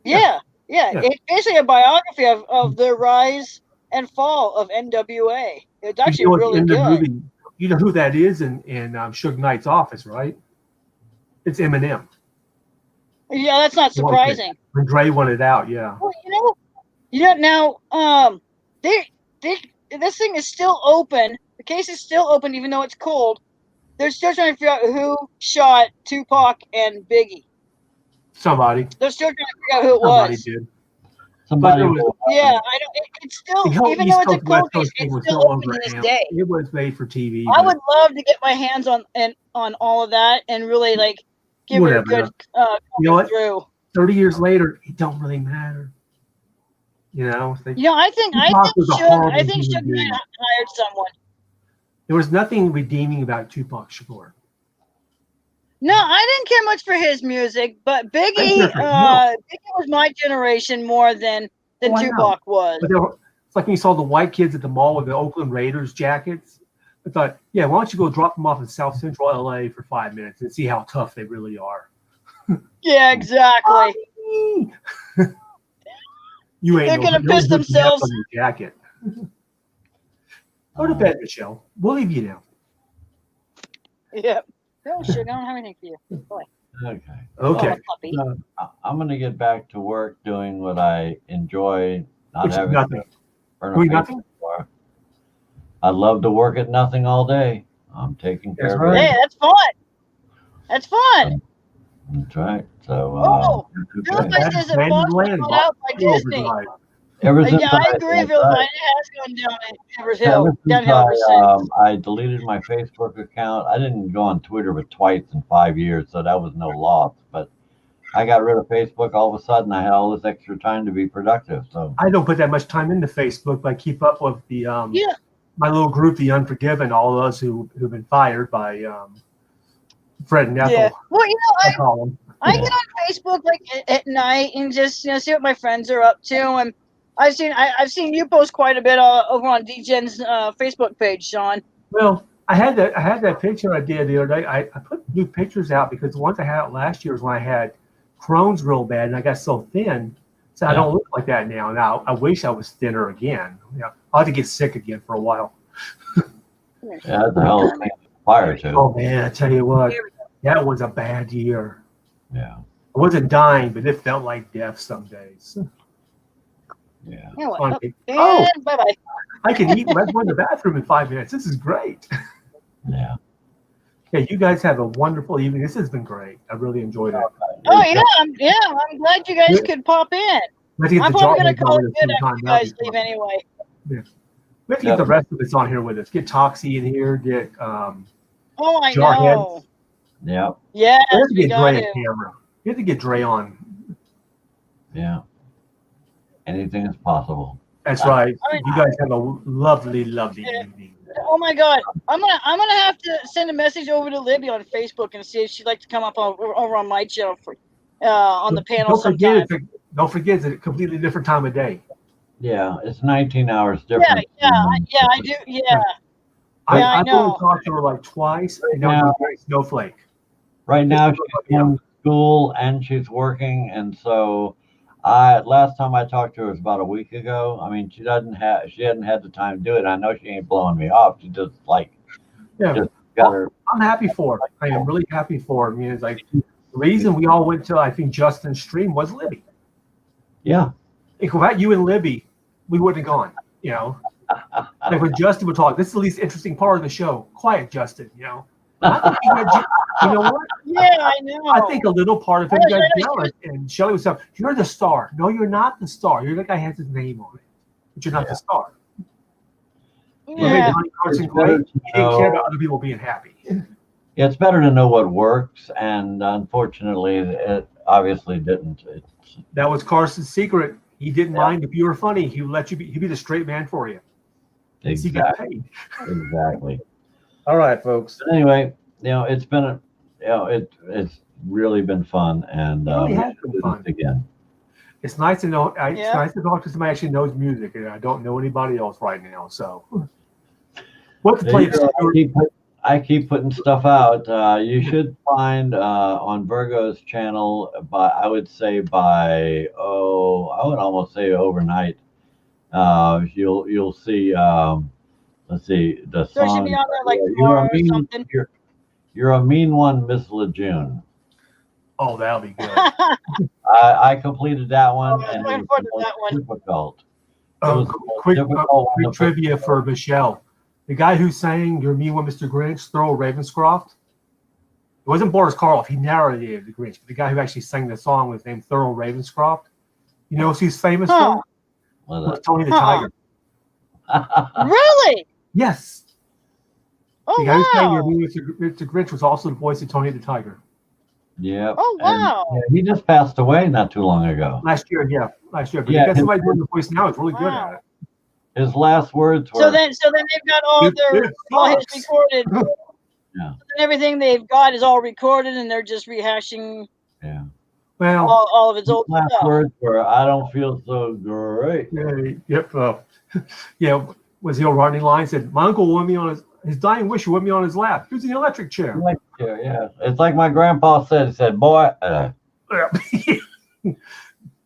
Yeah. It's basically a biography of the rise and fall of NWA. It's actually really good. Movie, you know who that is in Suge Knight's office, right? It's Eminem. Yeah, that's not surprising. When Dre wanted out, yeah. Well, now, this thing is still open. The case is still open, even though it's cold. They're still trying to figure out who shot Tupac and Biggie. Somebody. They're still trying to figure out who it was. Did. Somebody. Yeah, I don't. It's still, even though it's a cold case, it's still open to this day. It was made for TV. I would love to get my hands on all of that and really give it a good through. 30 years later, it don't really matter. I think Suge Knight hired someone. There was nothing redeeming about Tupac Shakur. No, I didn't care much for his music, but Biggie was my generation more than Tupac was. But it's like when you saw the white kids at the mall with the Oakland Raiders jackets. I thought, why don't you go drop them off in South Central LA for 5 minutes and see how tough they really are? Yeah, exactly. They're gonna piss themselves. On your jacket. Go to bed, Michelle. We'll leave you now. Yeah. No, sugar. I don't have anything for you. Boy. Okay. I'm going to get back to work doing what I enjoy. Nothing. For. I love to work at nothing all day. I'm taking care of it. Hey, that's fun. That's fun. That's right. So, this place isn't bought out by Disney. Ever since I agree, Bill. It has gone downhill ever since. I deleted my Facebook account. I didn't go on Twitter but twice in 5 years, so that was no loss. But I got rid of Facebook. All of a sudden, I had all this extra time to be productive. So I don't put that much time into Facebook, but I keep up with the my little group, the Unforgiven, all of us who've been fired by Fred and Ethel. Yeah. Well, I get on Facebook at night and just see what my friends are up to, and I've seen you post quite a bit over on DGen's Facebook page, Sean. Well, I had that picture I did the other day. I put new pictures out because the ones I had out last year was when I had Crohn's real bad and I got so thin, so I don't look like that now. Now I wish I was thinner again. I'll have to get sick again for a while. Yeah, that's a hell of a fire too. Oh man, I tell you what, that was a bad year. Yeah. I wasn't dying, but it felt like death some days. Yeah. Bye-bye. I can eat right in the bathroom in 5 minutes. This is great. Yeah. Yeah, you guys have a wonderful evening. This has been great. I really enjoyed it. Oh yeah, I'm glad you guys could pop in. I'm probably gonna call it good after you guys leave anyway. Yeah. We have to get the rest of us on here with us. Get Toxie in here. Get I know. Yeah. Yeah. We have to get Dre on camera. You have to get Dre on. Yeah. Anything is possible. That's right. You guys have a lovely, lovely evening. Oh my God, I'm gonna have to send a message over to Libby on Facebook and see if she'd like to come up over on my channel for on the panel sometime. Don't forget, it's a completely different time of day. Yeah, it's 19 hours different. Yeah, I do. Yeah. I know. I've only talked to her like twice, and now snowflake. Right now, she's in school and she's working, and so last time I talked to her was about a week ago. I mean, she hadn't had the time to do it. I know she ain't blowing me off. She just just got her. I'm happy for her. I am really happy for her. I mean, it's like the reason we all went to, I think, Justin's stream was Libby. Yeah. If without you and Libby, we wouldn't have gone. Like when Justin would talk, this is the least interesting part of the show. Quiet, Justin. I think you know what? Yeah, I know. I think a little part of him got jealous, and Shelley was saying, "You're the star." No, you're not the star. You're the guy who has his name on it, but you're not the star. Yeah. He didn't care about other people being happy. it's better to know what works, and unfortunately, it obviously didn't. That was Carson's secret. He didn't Yeah. mind if you were funny. He would let you be. He'd be the straight man for you. He gets Exactly. paid. Exactly. All right, folks. But anyway, it's been it's really been fun, and It really we has should been do fun. this again. It's nice to know. It's Yeah. nice to talk to somebody who actually knows music, and I don't know anybody else right now. So, what to play? I keep putting stuff out. You should find on Virgo's channel I would almost say overnight. You'll see. Let's see the So it should song. be on there like You're tomorrow a or mean. something. You're a mean one, Miss LeJune. Oh, that'll be good. I completed that one, I'm and looking it was forward the to that most one. difficult. Oh, was the most quick difficult one to put trivia for together. Michelle. The guy who sang "You're Me One, Mr. Grinch," Thurl Ravenscroft. It wasn't Boris Karloff. He narrated the Grinch. But the guy who actually sang the song was named Thurl Ravenscroft. You know what he's famous for? Was Tony the Tiger. Really? Yes. Oh, The guy who sang "You're wow. Me, Mr. Grinch" was also the voice of Tony the Tiger. Yep. Oh, wow. And, he just passed away not too long ago. Last year, yeah. But Yeah, you got somebody doing the voice now. It's really good Wow. at it. His last words were. So then they've got all his recorded. Yeah. And everything they've got is all recorded, and they're just rehashing Yeah. Well, all of his old Last stuff. words were, "I don't feel so great." yep. Yeah. Was the old Rodney line said, "My uncle wanted me on his dying wish. He wanted me on his lap. He was in the electric chair." Yeah. It's like my grandpa said. He said, "Boy."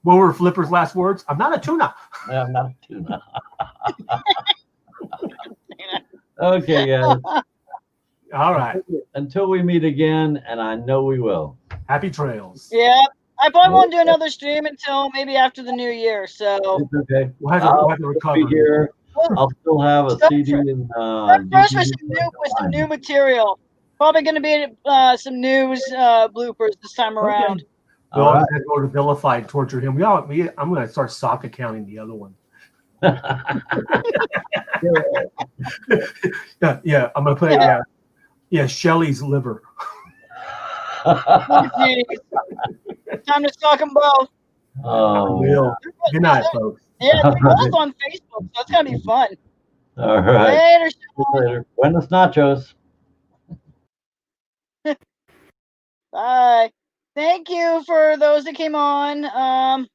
What were Flipper's last words? "I'm not a tuna." I'm not a tuna. Okay, guys. All right. Until we meet again, and I know we will. Happy trails. Yeah. I probably won't do another stream until maybe after the new year. So It's okay. We'll have to recover. Be here. I'll still have a Start CD and fresh with some new material. Probably going to be some news bloopers this time around. Okay. We'll also have to go to vilify and torture him. I'm going to start sock accounting the other one. Yeah. I'm going to play. Yeah. Shelley's liver. Oh, geez. Time to stock them both. Oh, Good night, folks. Yeah, they're both on Facebook, so it's going to be fun. All right. Later, Later. Buenos nachos. Bye. Thank you for those that came on.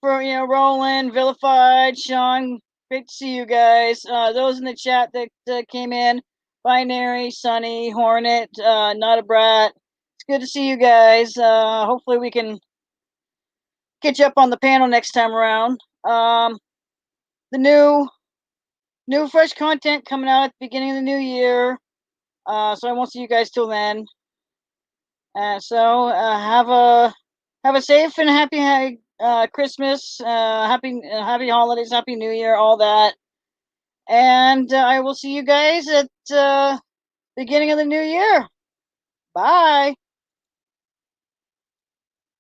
For Roland, Vilified, Sean. Great to see you guys. Those in the chat that came in. Binary, Sunny, Hornet, Not a Brat. It's good to see you guys. Hopefully we can get you up on the panel next time around. The new fresh content coming out at the beginning of the new year. So I won't see you guys till then. So have a safe and happy Christmas, happy holidays, happy New Year, all that. And I will see you guys at beginning of the new year. Bye.